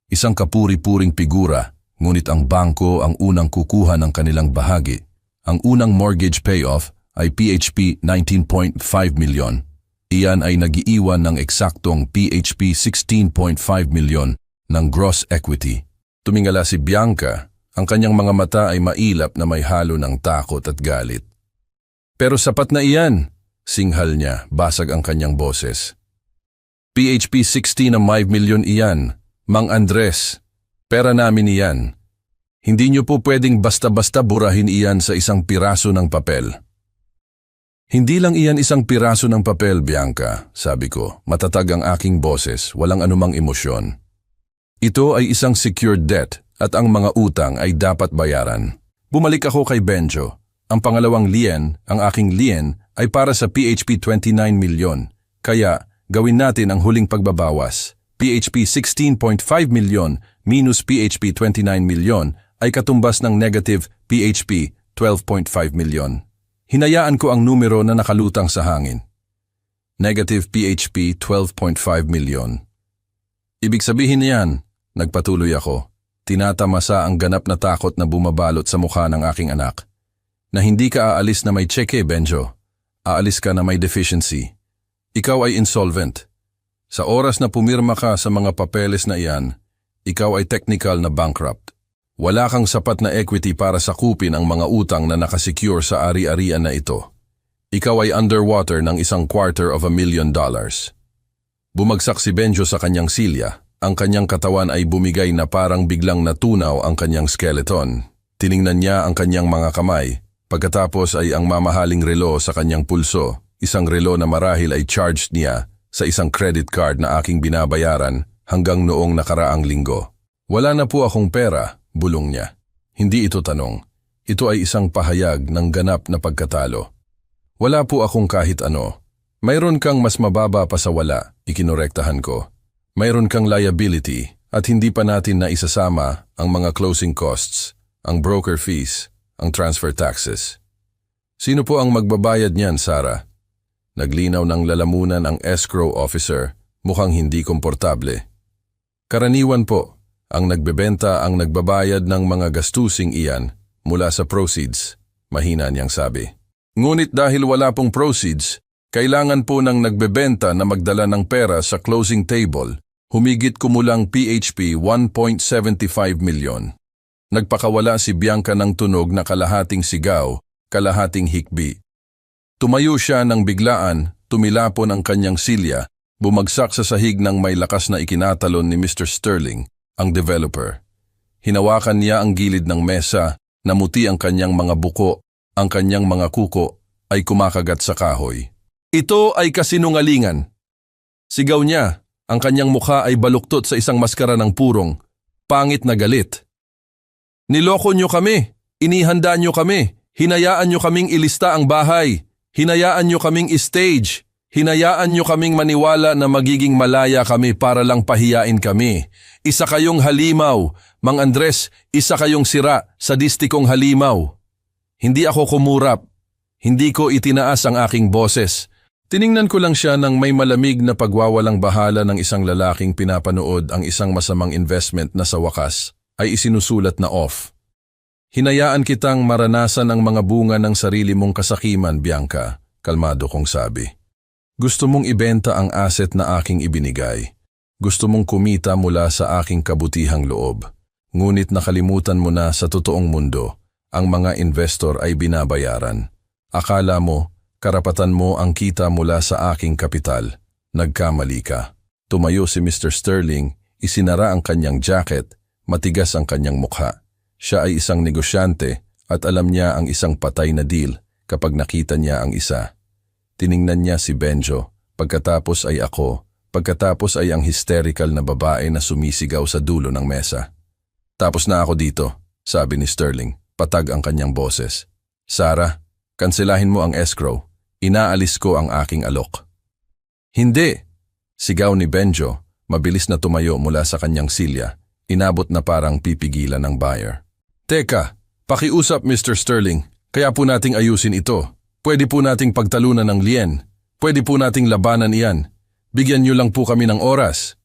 [SPEAKER 1] Isang kapuri-puring figura, ngunit ang bangko ang unang kukuha ng kanilang bahagi. Ang unang mortgage payoff ay PHP 19.5 million. Iyan ay nagiiwan ng eksaktong PHP 16.5 million ng gross equity. Tumingala si Bianca, ang kanyang mga mata ay mailap na may halo ng takot at galit. Pero sapat na iyan, singhal niya, basag ang kanyang boses. PHP 16.5 million iyan, Mang Andres. Pera namin iyan. Hindi niyo po pwedeng basta-basta burahin iyan sa isang piraso ng papel. Hindi lang iyan isang piraso ng papel, Bianca, sabi ko. Matatag ang aking boses, walang anumang emosyon. Ito ay isang secured debt at ang mga utang ay dapat bayaran. Bumalik ako kay Benjo. Ang pangalawang lien, ang aking lien, ay para sa PHP 29 million. Kaya, gawin natin ang huling pagbabawas. PHP 16.5 million minus PHP 29 million ay katumbas ng negative PHP 12.5 million. Hinayaan ko ang numero na nakalutang sa hangin. Negative PHP 12.5 million. Ibig sabihin niyan, nagpatuloy ako, tinatamasa ang ganap na takot na bumabalot sa mukha ng aking anak. Na hindi ka aalis na may cheque, Benjo. Aalis ka na may deficiency. Ikaw ay insolvent. Sa oras na pumirma ka sa mga papeles na iyan, ikaw ay technical na bankrupt. Wala kang sapat na equity para sakupin ang mga utang na nakasecure sa ari-arian na ito. Ikaw ay underwater ng $250,000. Bumagsak si Benjo sa kanyang silya. Ang kanyang katawan ay bumigay na parang biglang natunaw ang kanyang skeleton. Tiningnan niya ang kanyang mga kamay. Pagkatapos ay ang mamahaling relo sa kanyang pulso. Isang relo na marahil ay charged niya sa isang credit card na aking binabayaran hanggang noong nakaraang linggo. Wala na po akong pera. Bulong niya. Hindi ito tanong. Ito ay isang pahayag ng ganap na pagkatalo. Wala po akong kahit ano. Mayroon kang mas mababa pa sa wala, ikinorektahan ko. Mayroon kang liability at hindi pa natin na isasama ang mga closing costs, ang broker fees, ang transfer taxes. Sino po ang magbabayad niyan, Sarah? Naglinaw ng lalamunan ang escrow officer, mukhang hindi komportable. Karaniwan po. Ang nagbebenta ang nagbabayad ng mga gastusing iyan mula sa proceeds, mahina niyang sabi. Ngunit dahil wala pong proceeds, kailangan po ng nagbebenta na magdala ng pera sa closing table, humigit kumulang PHP 1.75 million. Nagpakawala si Bianca ng tunog na kalahating sigaw, kalahating hikbi. Tumayo siya ng biglaan, tumilapon ang kanyang silya, bumagsak sa sahig ng may lakas na ikinatalon ni Mr. Sterling, ang developer. Hinawakan niya ang gilid ng mesa, namuti ang kanyang mga buko, ang kanyang mga kuko ay kumakagat sa kahoy. Ito ay kasinungalingan. Sigaw niya, ang kanyang mukha ay baluktot sa isang maskara ng purong, pangit na galit. Niloko niyo kami, inihanda niyo kami, hinayaan niyo kaming ilista ang bahay, hinayaan niyo kaming stage, hinayaan niyo kaming maniwala na magiging malaya kami para lang pahiyain kami. Isa kayong halimaw, Mang Andres, isa kayong sira, sadistikong halimaw. Hindi ako kumurap, hindi ko itinaas ang aking boses. Tiningnan ko lang siya ng may malamig na pagwawalang bahala ng isang lalaking pinapanood ang isang masamang investment na sa wakas ay isinusulat na off. Hinayaan kitang maranasan ang mga bunga ng sarili mong kasakiman, Bianca, kalmado kong sabi. Gusto mong ibenta ang asset na aking ibinigay. Gusto mong kumita mula sa aking kabutihang loob. Ngunit nakalimutan mo na sa totoong mundo, ang mga investor ay binabayaran. Akala mo, Karapatan mo ang kita mula sa aking kapital. Nagkamali ka. Tumayo si Mr. Sterling, isinara ang kanyang jacket, matigas ang kanyang mukha. Siya ay isang negosyante at alam niya ang isang patay na deal kapag nakita niya ang isa. Tiningnan niya si Benjo, pagkatapos ay ako, pagkatapos ay ang hysterical na babae na sumisigaw sa dulo ng mesa. Tapos na ako dito, sabi ni Sterling, patag ang kanyang boses. Sarah, kanselahin mo ang escrow. Inaalis ko ang aking alok. Hindi! Sigaw ni Benjo, mabilis na tumayo mula sa kanyang silya. Inabot na parang pipigilan ng buyer. Teka, pakiusap Mr. Sterling, kaya po nating ayusin ito. Pwede po nating pagtalunan ng lien. Pwede po nating labanan iyan. Bigyan niyo lang po kami ng oras.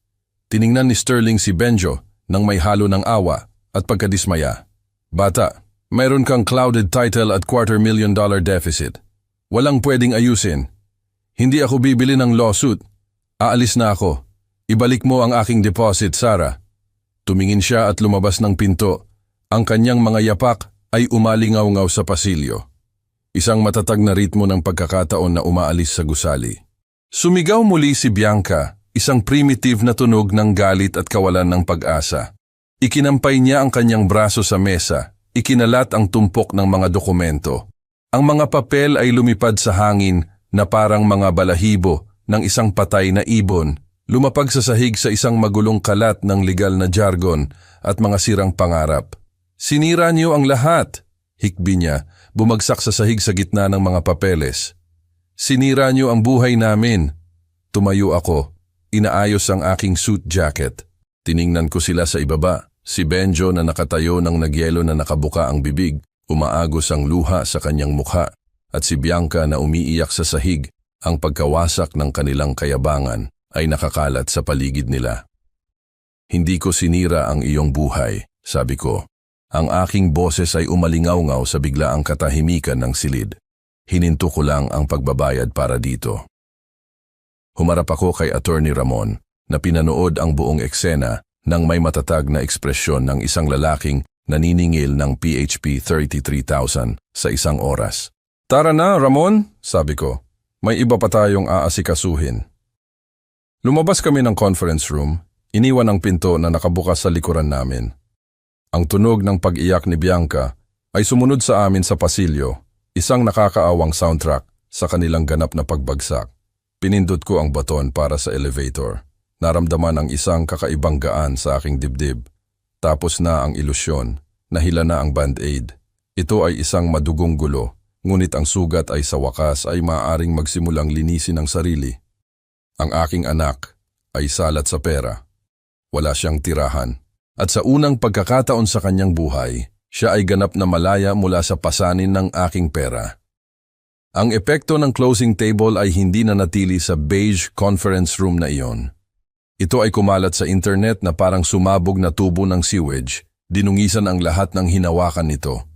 [SPEAKER 1] Tiningnan ni Sterling si Benjo nang may halo ng awa at pagkadismaya. Bata, mayroon kang clouded title at $250,000 deficit. Walang pwedeng ayusin. Hindi ako bibili ng lawsuit. Aalis na ako. Ibalik mo ang aking deposit, Sarah. Tumingin siya at lumabas ng pinto. Ang kanyang mga yapak ay umalingaw-ngaw sa pasilyo. Isang matatag na ritmo ng pagkakataon na umaalis sa gusali. Sumigaw muli si Bianca, isang primitive na tunog ng galit at kawalan ng pag-asa. Ikinampay niya ang kanyang braso sa mesa, ikinalat ang tumpok ng mga dokumento. Ang mga papel ay lumipad sa hangin na parang mga balahibo ng isang patay na ibon, lumapag sa sahig sa isang magulong kalat ng legal na jargon at mga sirang pangarap. Sinira niyo ang lahat, hikbi niya, bumagsak sa sahig sa gitna ng mga papeles. Sinira niyo ang buhay namin. Tumayo ako, inaayos ang aking suit jacket. Tiningnan ko sila sa ibaba, si Benjo na nakatayo ng nagyelo na nakabuka ang bibig, umaagos ang luha sa kanyang mukha, at si Bianca na umiiyak sa sahig, ang pagkawasak ng kanilang kayabangan ay nakakalat sa paligid nila. Hindi ko sinira ang iyong buhay, sabi ko. Ang aking boses ay umalingaw-ngaw sa biglaang katahimikan ng silid. Hininto ko lang ang pagbabayad para dito. Humarap ako kay Attorney Ramon na pinanood ang buong eksena nang may matatag na ekspresyon ng isang lalaking naniningil ng PHP 33,000 sa isang oras. Tara na, Ramon, sabi ko. May iba pa tayong aasikasuhin. Lumabas kami ng conference room, iniwan ang pinto na nakabukas sa likuran namin. Ang tunog ng pag-iyak ni Bianca ay sumunod sa amin sa pasilyo, isang nakakaawang soundtrack sa kanilang ganap na pagbagsak. Pinindot ko ang baton para sa elevator. Naramdaman ang isang kakaibang gaan sa aking dibdib. Tapos na ang ilusyon, nahila na ang band-aid. Ito ay isang madugong gulo, ngunit ang sugat ay sa wakas ay maaaring magsimulang linisin ang sarili. Ang aking anak ay salat sa pera. Wala siyang tirahan. At sa unang pagkakataon sa kanyang buhay, siya ay ganap na malaya mula sa pasanin ng aking pera. Ang epekto ng closing table ay hindi na natili sa beige conference room na iyon. Ito ay kumalat sa internet na parang sumabog na tubo ng sewage, dinungisan ang lahat ng hinawakan nito.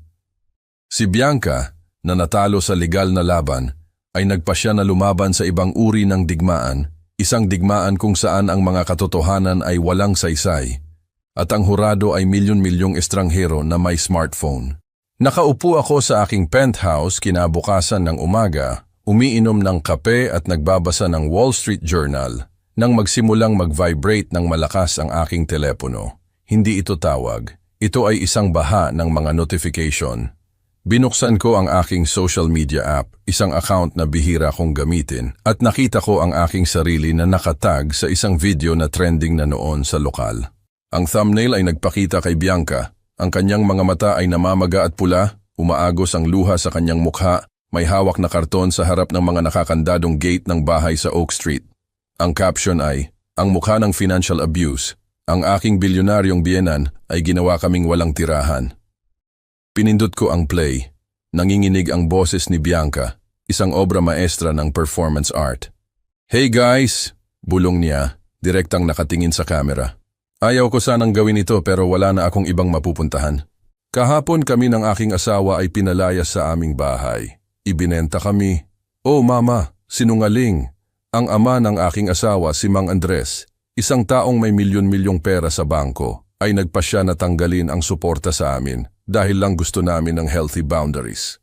[SPEAKER 1] Si Bianca, na natalo sa legal na laban, ay nagpasya na lumaban sa ibang uri ng digmaan, isang digmaan kung saan ang mga katotohanan ay walang saysay. At ang hurado ay milyon-milyong estranghero na may smartphone. Nakaupo ako sa aking penthouse kinabukasan ng umaga, umiinom ng kape at nagbabasa ng Wall Street Journal nang magsimulang mag-vibrate ng malakas ang aking telepono. Hindi ito tawag, ito ay isang baha ng mga notification. Binuksan ko ang aking social media app, isang account na bihira kong gamitin, at nakita ko ang aking sarili na nakatag sa isang video na trending na noon sa lokal. Ang thumbnail ay nagpakita kay Bianca. Ang kanyang mga mata ay namamaga at pula, umaagos ang luha sa kanyang mukha, may hawak na karton sa harap ng mga nakakandadong gate ng bahay sa Oak Street. Ang caption ay, "Ang mukha ng financial abuse. Ang aking bilyonaryong biyenan ay ginawa kaming walang tirahan." Pinindot ko ang play. Nanginginig ang boses ni Bianca, isang obra maestra ng performance art. "Hey guys!" bulong niya, direktang nakatingin sa camera. Ayaw ko sanang gawin ito pero wala na akong ibang mapupuntahan. Kahapon kami ng aking asawa ay pinalayas sa aming bahay. Ibinenta kami. Oh mama, sinungaling. Ang ama ng aking asawa si Mang Andres, isang taong may milyon-milyong pera sa bangko, ay nagpasya na tanggalin ang suporta sa amin dahil lang gusto namin ng healthy boundaries.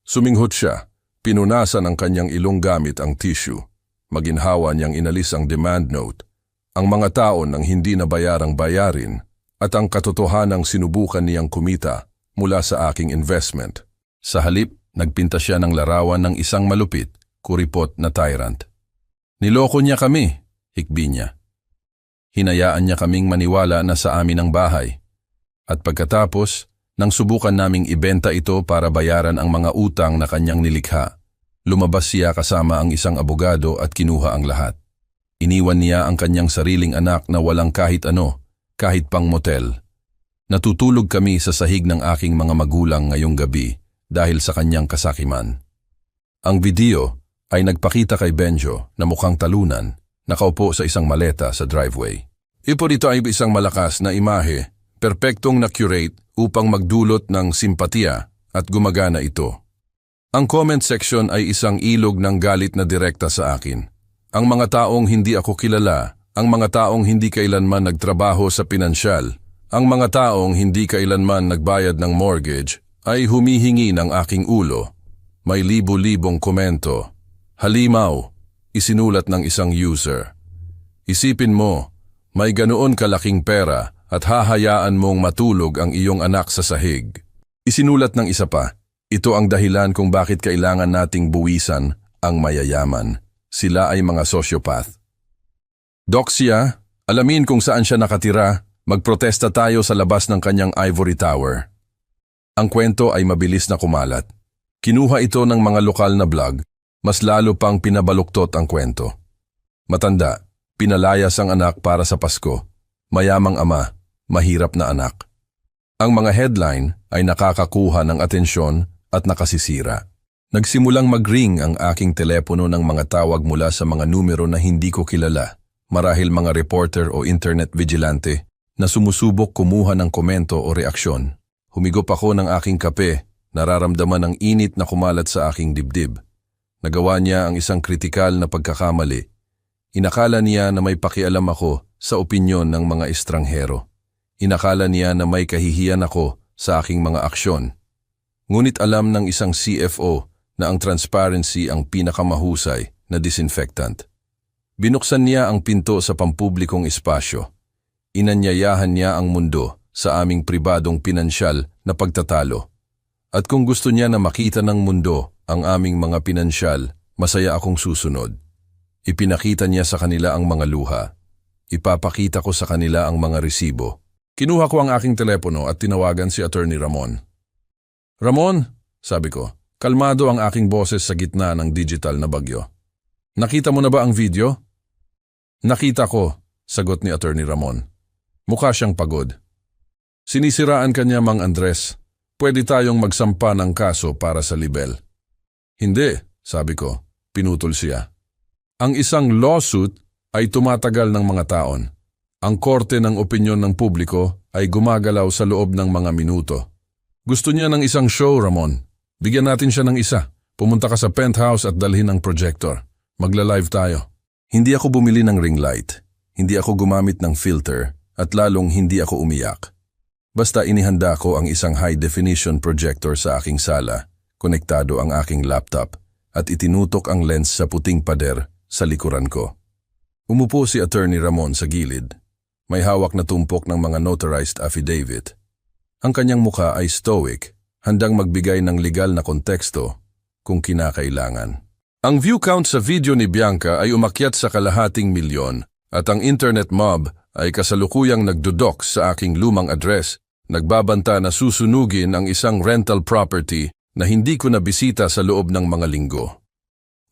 [SPEAKER 1] Suminghot siya, Pinunasan ang kanyang ilong gamit ang tissue. Maginhawa niyang inalis ang demand note. Ang mga tao nang hindi nabayarang bayarin at ang katotohanang sinubukan niyang kumita mula sa aking investment. Sa halip, nagpinta siya ng larawan ng isang malupit, kuripot na tyrant. Niloko niya kami, hikbi niya. Hinayaan niya kaming maniwala na sa amin ang bahay. At pagkatapos, nang subukan naming ibenta ito para bayaran ang mga utang na kanyang nilikha, lumabas siya kasama ang isang abogado at kinuha ang lahat. Iniwan niya ang kanyang sariling anak na walang kahit ano, kahit pang motel. Natutulog kami sa sahig ng aking mga magulang ngayong gabi dahil sa kanyang kasakiman. Ang video ay nagpakita kay Benjo na mukhang talunan, nakaupo sa isang maleta sa driveway. Ipo dito ay isang malakas na imahe, perpektong na-curate upang magdulot ng simpatiya at gumagana ito. Ang comment section ay isang ilog ng galit na direkta sa akin. Ang mga taong hindi ako kilala, ang mga taong hindi kailanman nagtrabaho sa pinansyal, ang mga taong hindi kailanman nagbayad ng mortgage, ay humihingi ng aking ulo. May libo-libong komento. Halimaw, isinulat ng isang user. Isipin mo, may ganoon kalaking pera at hahayaan mong matulog ang iyong anak sa sahig. Isinulat ng isa pa, ito ang dahilan kung bakit kailangan nating buwisan ang mayayaman. Sila ay mga sociopath. Doxia, alamin kung saan siya nakatira, magprotesta tayo sa labas ng kanyang ivory tower. Ang kwento ay mabilis na kumalat. Kinuha ito ng mga lokal na blog, mas lalo pang pinabaluktot ang kwento. Matanda, pinalayas ang anak para sa Pasko. Mayamang ama, mahirap na anak. Ang mga headline ay nakakakuha ng atensyon at nakasisira. Nagsimulang mag-ring ang aking telepono ng mga tawag mula sa mga numero na hindi ko kilala, marahil mga reporter o internet vigilante na sumusubok kumuha ng komento o reaksyon. Humigop ako ng aking kape, nararamdaman ang init na kumalat sa aking dibdib. Nagawa niya ang isang kritikal na pagkakamali. Inakala niya na may pakialam ako sa opinyon ng mga estranghero. Inakala niya na may kahihiyan ako sa aking mga aksyon. Ngunit alam ng isang CFO na ang transparency ang pinakamahusay na disinfectant. Binuksan niya ang pinto sa pampublikong espasyo. Inanyayahan niya ang mundo sa aming pribadong pinansyal na pagtatalo. At kung gusto niya na makita ng mundo ang aming mga pinansyal, masaya akong susunod. Ipinakita niya sa kanila ang mga luha. Ipapakita ko sa kanila ang mga resibo. Kinuha ko ang aking telepono at tinawagan si Attorney Ramon. Ramon, sabi ko, kalmado ang aking boses sa gitna ng digital na bagyo. Nakita mo na ba ang video? Nakita ko, sagot ni Attorney Ramon. Mukha siyang pagod. Sinisiraan kanya Mang Andres. Pwede tayong magsampa ng kaso para sa libel. Hindi, sabi ko, pinutol siya. Ang isang lawsuit ay tumatagal ng mga taon. Ang korte ng opinyon ng publiko ay gumagalaw sa loob ng mga minuto. Gusto niya ng isang show, Ramon. Bigyan natin siya ng isa. Pumunta ka sa penthouse at dalhin ang projector. Magla-live tayo. Hindi ako bumili ng ring light. Hindi ako gumamit ng filter at lalong hindi ako umiyak. Basta inihanda ko ang isang high-definition projector sa aking sala, konektado ang aking laptop at itinutok ang lens sa puting pader sa likuran ko. Umupo si Attorney Ramon sa gilid. May hawak na tumpok ng mga notarized affidavit. Ang kanyang muka ay stoic, handang magbigay ng legal na konteksto kung kinakailangan. Ang view count sa video ni Bianca ay umakyat sa 250,000 at ang internet mob ay kasalukuyang nagdudok sa aking lumang address, nagbabanta na susunugin ang isang rental property na hindi ko nabisita sa loob ng mga linggo.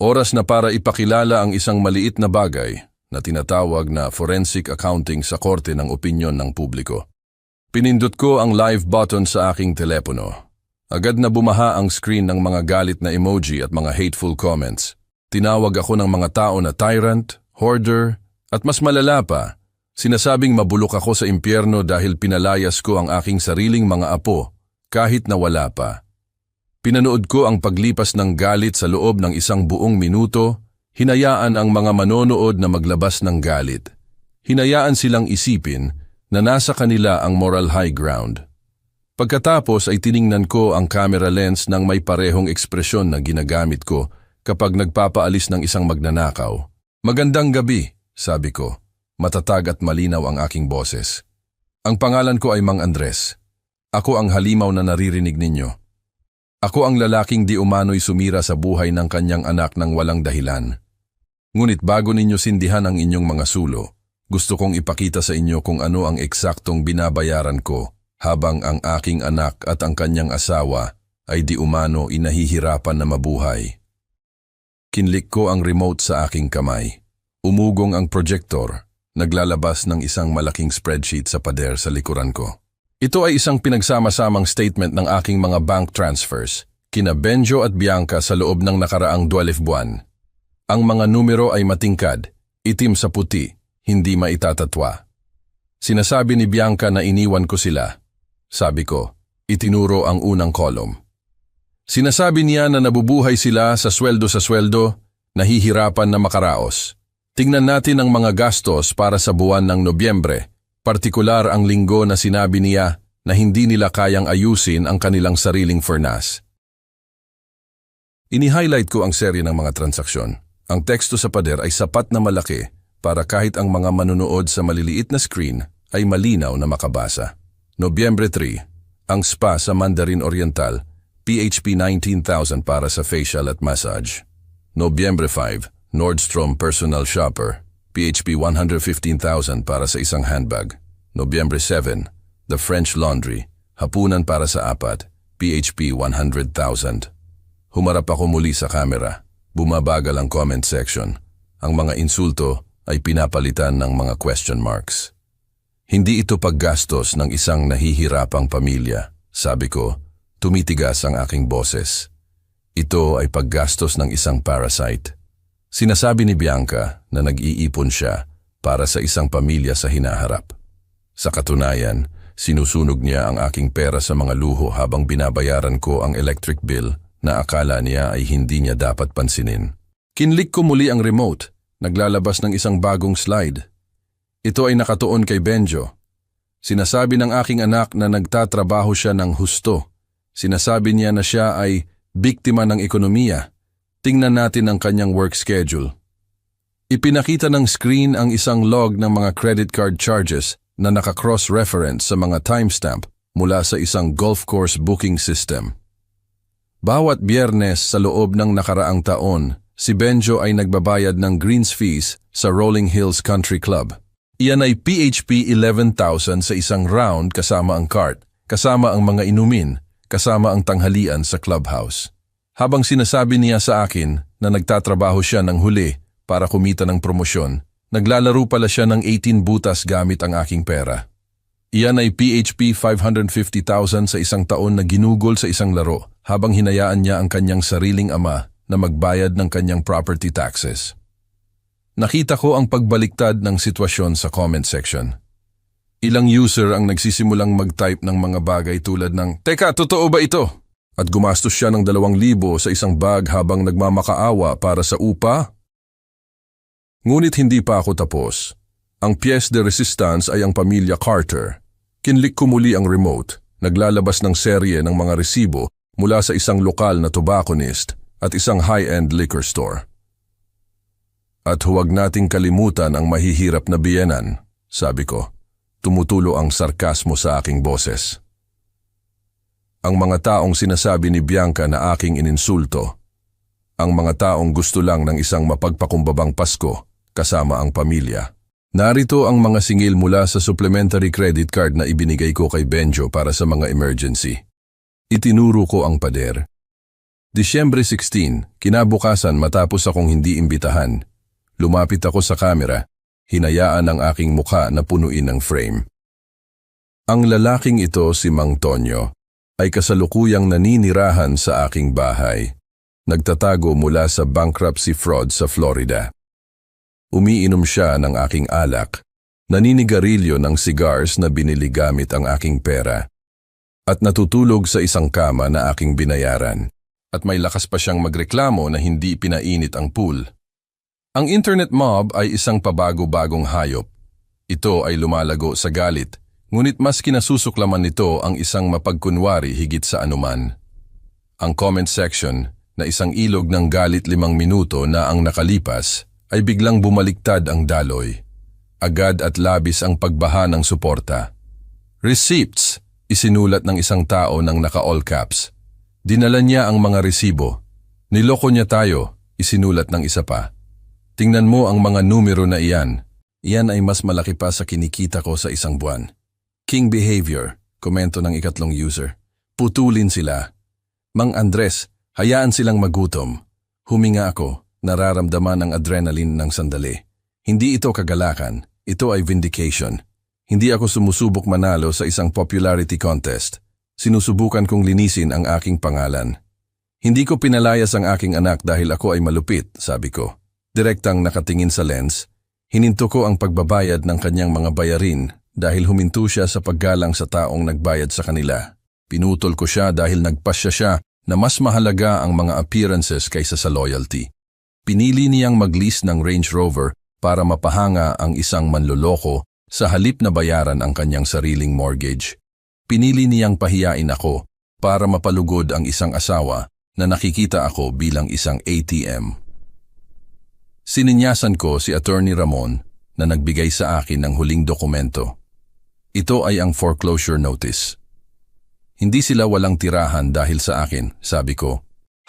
[SPEAKER 1] Oras na para ipakilala ang isang maliit na bagay na tinatawag na forensic accounting sa korte ng opinyon ng publiko. Pinindot ko ang live button sa aking telepono. Agad na bumaha ang screen ng mga galit na emoji at mga hateful comments. Tinawag ako ng mga tao na tyrant, hoarder, at mas malala pa, sinasabing mabulok ako sa impyerno dahil pinalayas ko ang aking sariling mga apo kahit na wala pa. Pinanood ko ang paglipas ng galit sa loob ng isang buong minuto, hinayaan ang mga manonood na maglabas ng galit. Hinayaan silang isipin na nasa kanila ang moral high ground. Pagkatapos ay tiningnan ko ang camera lens ng may parehong ekspresyon na ginagamit ko kapag nagpapaalis ng isang magnanakaw. Magandang gabi, sabi ko. Matatag at malinaw ang aking boses. Ang pangalan ko ay Mang Andres. Ako ang halimaw na naririnig ninyo. Ako ang lalaking di umano'y sumira sa buhay ng kanyang anak ng walang dahilan. Ngunit bago ninyo sindihan ang inyong mga sulo, gusto kong ipakita sa inyo kung ano ang eksaktong binabayaran ko habang ang aking anak at ang kanyang asawa ay di umano inahihirapan na mabuhay. Kinlik ko ang remote sa aking kamay. Umugong ang projector, naglalabas ng isang malaking spreadsheet sa pader sa likuran ko. Ito ay isang pinagsama-samang statement ng aking mga bank transfers, kina Benjo at Bianca sa loob ng nakaraang 12 buwan. Ang mga numero ay matingkad, itim sa puti, hindi maitatatwa. Sinasabi ni Bianca na iniwan ko sila. Sabi ko, itinuro ang unang kolom. Sinasabi niya na nabubuhay sila sa sweldo, nahihirapan na makaraos. Tingnan natin ang mga gastos para sa buwan ng Nobyembre, partikular ang linggo na sinabi niya na hindi nila kayang ayusin ang kanilang sariling furnace. Ini-highlight ko ang serye ng mga transaksyon. Ang teksto sa pader ay sapat na malaki para kahit ang mga manunood sa maliliit na screen ay malinaw na makabasa. Nobyembre 3, ang spa sa Mandarin Oriental, PHP 19,000 para sa facial at massage. Nobyembre 5, Nordstrom Personal Shopper, PHP 115,000 para sa isang handbag. Nobyembre 7, The French Laundry, hapunan para sa apat, PHP 100,000. Humarap ako muli sa camera. Bumabagal ang comment section. Ang mga insulto ay pinapalitan ng mga question marks. Hindi ito paggastos ng isang nahihirapang pamilya, sabi ko, tumitigas ang aking boses. Ito ay paggastos ng isang parasite. Sinasabi ni Bianca na nag-iipon siya para sa isang pamilya sa hinaharap. Sa katunayan, sinusunog niya ang aking pera sa mga luho habang binabayaran ko ang electric bill na akala niya ay hindi niya dapat pansinin. Kinlik ko muli ang remote, naglalabas ng isang bagong slide. Ito ay nakatuon kay Benjo. Sinasabi ng aking anak na nagtatrabaho siya ng husto. Sinasabi niya na siya ay biktima ng ekonomiya. Tingnan natin ang kanyang work schedule. Ipinakita ng screen ang isang log ng mga credit card charges na naka-cross-reference sa mga timestamp mula sa isang golf course booking system. Bawat Biyernes sa loob ng nakaraang taon, si Benjo ay nagbabayad ng greens fees sa Rolling Hills Country Club. Iyan ay PHP 11,000 sa isang round kasama ang cart, kasama ang mga inumin, kasama ang tanghalian sa clubhouse. Habang sinasabi niya sa akin na nagtatrabaho siya ng huli para kumita ng promosyon, naglalaro pala siya ng 18 butas gamit ang aking pera. Iyan ay PHP 550,000 sa isang taon na ginugol sa isang laro habang hinayaan niya ang kanyang sariling ama na magbayad ng kanyang property taxes. Nakita ko ang pagbaliktad ng sitwasyon sa comment section. Ilang user ang nagsisimulang mag-type ng mga bagay tulad ng, "Teka, totoo ba ito?" At gumastos siya ng 2,000 sa isang bag habang nagmamakaawa para sa upa. Ngunit hindi pa ako tapos. Ang pièce de resistance ay ang pamilya Carter. Kinlik ko muli ang remote, naglalabas ng serye ng mga resibo mula sa isang lokal na tobacconist at isang high-end liquor store. At huwag nating kalimutan ang mahihirap na biyenan, sabi ko. Tumutulo ang sarkasmo sa aking boses. Ang mga taong sinasabi ni Bianca na aking ininsulto. Ang mga taong gusto lang ng isang mapagpakumbabang Pasko kasama ang pamilya. Narito ang mga singil mula sa supplementary credit card na ibinigay ko kay Benjo para sa mga emergency. Itinuro ko ang pader. Disyembre 16, kinabukasan matapos akong hindi imbitahan. Lumapit ako sa kamera, hinayaan ang aking mukha na punuin ng frame. Ang lalaking ito, si Mang Tonyo, ay kasalukuyang naninirahan sa aking bahay. Nagtatago mula sa bankruptcy fraud sa Florida. Umiinom siya ng aking alak, naninigarilyo ng cigars na binili gamit ang aking pera, at natutulog sa isang kama na aking binayaran. At may lakas pa siyang magreklamo na hindi pinainit ang pool. Ang internet mob ay isang pabago-bagong hayop. Ito ay lumalago sa galit, Ngunit mas kinasusuklaman nito ang isang mapagkunwari higit sa anuman. Ang comment section na isang ilog ng galit 5 minuto na ang nakalipas ay biglang bumaliktad ang daloy. Agad at labis ang pagbaha ng suporta. Receipts, isinulat ng isang tao ng naka-all caps. Dinala niya ang mga resibo. Niloko niya tayo, isinulat ng isa pa. Tingnan mo ang mga numero na iyan. Iyan ay mas malaki pa sa kinikita ko sa isang buwan. King behavior, komento ng ikatlong user. Putulin sila. Mang Andres, hayaan silang magutom. Huminga ako, nararamdaman ang adrenaline ng sandali. Hindi ito kagalakan, ito ay vindication. Hindi ako sumusubok manalo sa isang popularity contest. Sinusubukan kong linisin ang aking pangalan. Hindi ko pinalayas ang aking anak dahil ako ay malupit, sabi ko. Direktang nakatingin sa lens, hininto ko ang pagbabayad ng kanyang mga bayarin dahil huminto siya sa paggalang sa taong nagbayad sa kanila. Pinutol ko siya dahil nagpasya siya na mas mahalaga ang mga appearances kaysa sa loyalty. Pinili niyang mag-lease ng Range Rover para mapahanga ang isang manloloko sa halip na bayaran ang kanyang sariling mortgage. Pinili niyang pahiyain ako para mapalugod ang isang asawa na nakikita ako bilang isang ATM. Sininyasan ko si Attorney Ramon na nagbigay sa akin ng huling dokumento. Ito ay ang foreclosure notice. Hindi sila walang tirahan dahil sa akin, sabi ko.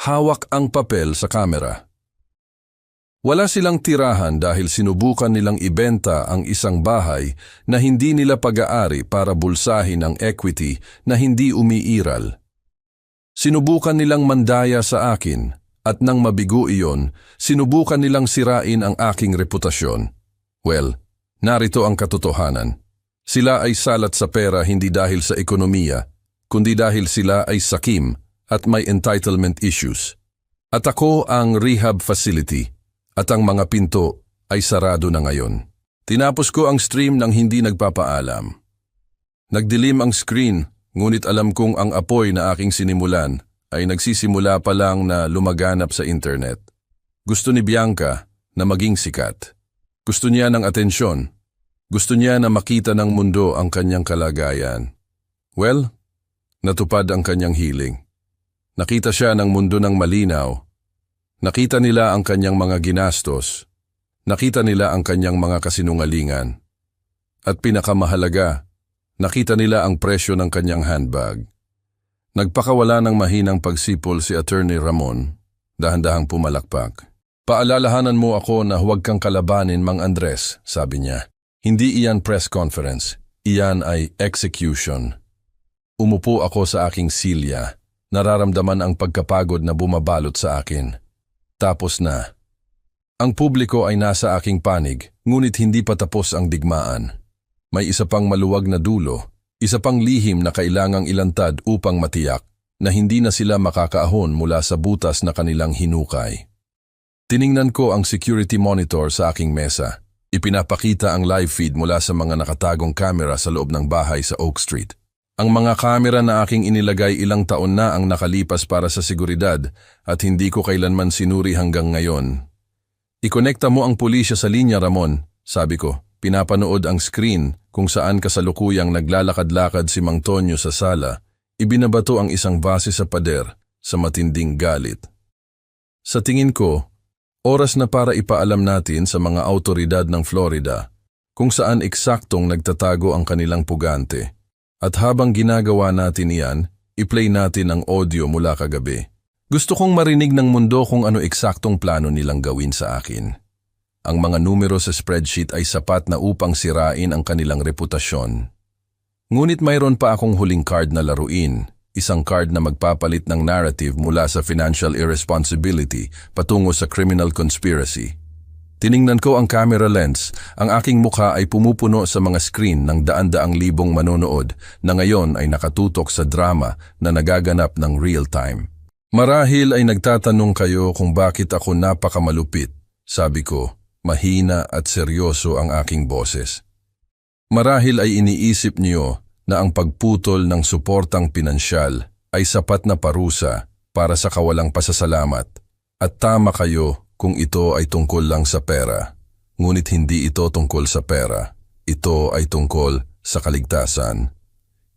[SPEAKER 1] Hawak ang papel sa kamera. Wala silang tirahan dahil sinubukan nilang ibenta ang isang bahay na hindi nila pag-aari para bulsahin ang equity na hindi umiiral. Sinubukan nilang mandaya sa akin at nang mabigo iyon, sinubukan nilang sirain ang aking reputasyon. Well, narito ang katotohanan. Sila ay salat sa pera hindi dahil sa ekonomiya, kundi dahil sila ay sakim at may entitlement issues. At ako ang rehab facility at ang mga pinto ay sarado na ngayon. Tinapos ko ang stream nang hindi nagpapaalam. Nagdilim ang screen, ngunit alam kong ang apoy na aking sinimulan ay nagsisimula pa lang na lumaganap sa internet. Gusto ni Bianca na maging sikat. Gusto niya ng atensyon. Gusto niya na makita ng mundo ang kanyang kalagayan. Well, natupad ang kanyang hiling. Nakita siya ng mundo ng malinaw. Nakita nila ang kanyang mga ginastos. Nakita nila ang kanyang mga kasinungalingan. At pinakamahalaga, nakita nila ang presyo ng kanyang handbag. Nagpakawala ng mahinang pagsipol si Attorney Ramon, dahan-dahang pumalakpak. Paalalahanan mo ako na huwag kang kalabanin, Mang Andres, sabi niya. Hindi iyan press conference, iyan ay execution. Umupo ako sa aking silya, nararamdaman ang pagkapagod na bumabalot sa akin. Tapos na. Ang publiko ay nasa aking panig, ngunit hindi pa tapos ang digmaan. May isa pang maluwag na dulo, isa pang lihim na kailangang ilantad upang matiyak na hindi na sila makakaahon mula sa butas na kanilang hinukay. Tiningnan ko ang security monitor sa aking mesa. Ipinapakita ang live feed mula sa mga nakatagong kamera sa loob ng bahay sa Oak Street. Ang mga kamera na aking inilagay ilang taon na ang nakalipas para sa seguridad at hindi ko kailanman sinuri hanggang ngayon. Ikonekta mo ang pulisya sa linya, Ramon, sabi ko. Pinapanood ang screen kung saan kasalukuyang naglalakad-lakad si Mang Tonyo sa sala. Ibinabato ang isang base sa pader sa matinding galit. Sa tingin ko, oras na para ipaalam natin sa mga autoridad ng Florida kung saan eksaktong nagtatago ang kanilang pugante. At habang ginagawa natin iyan, i-play natin ang audio mula kagabi. Gusto kong marinig ng mundo kung ano eksaktong plano nilang gawin sa akin. Ang mga numero sa spreadsheet ay sapat na upang sirain ang kanilang reputasyon. Ngunit mayroon pa akong huling card na laruin, isang card na magpapalit ng narrative mula sa financial irresponsibility patungo sa criminal conspiracy. Tiningnan ko ang camera lens, ang aking mukha ay pumupuno sa mga screen ng daan-daang libong manonood na ngayon ay nakatutok sa drama na nagaganap ng real time. Marahil ay nagtatanong kayo kung bakit ako napakamalupit, sabi ko. Mahina at seryoso ang aking boses. Marahil ay iniisip niyo na ang pagputol ng suportang pinansyal ay sapat na parusa para sa kawalang pasasalamat at tama kayo kung ito ay tungkol lang sa pera. Ngunit hindi ito tungkol sa pera. Ito ay tungkol sa kaligtasan.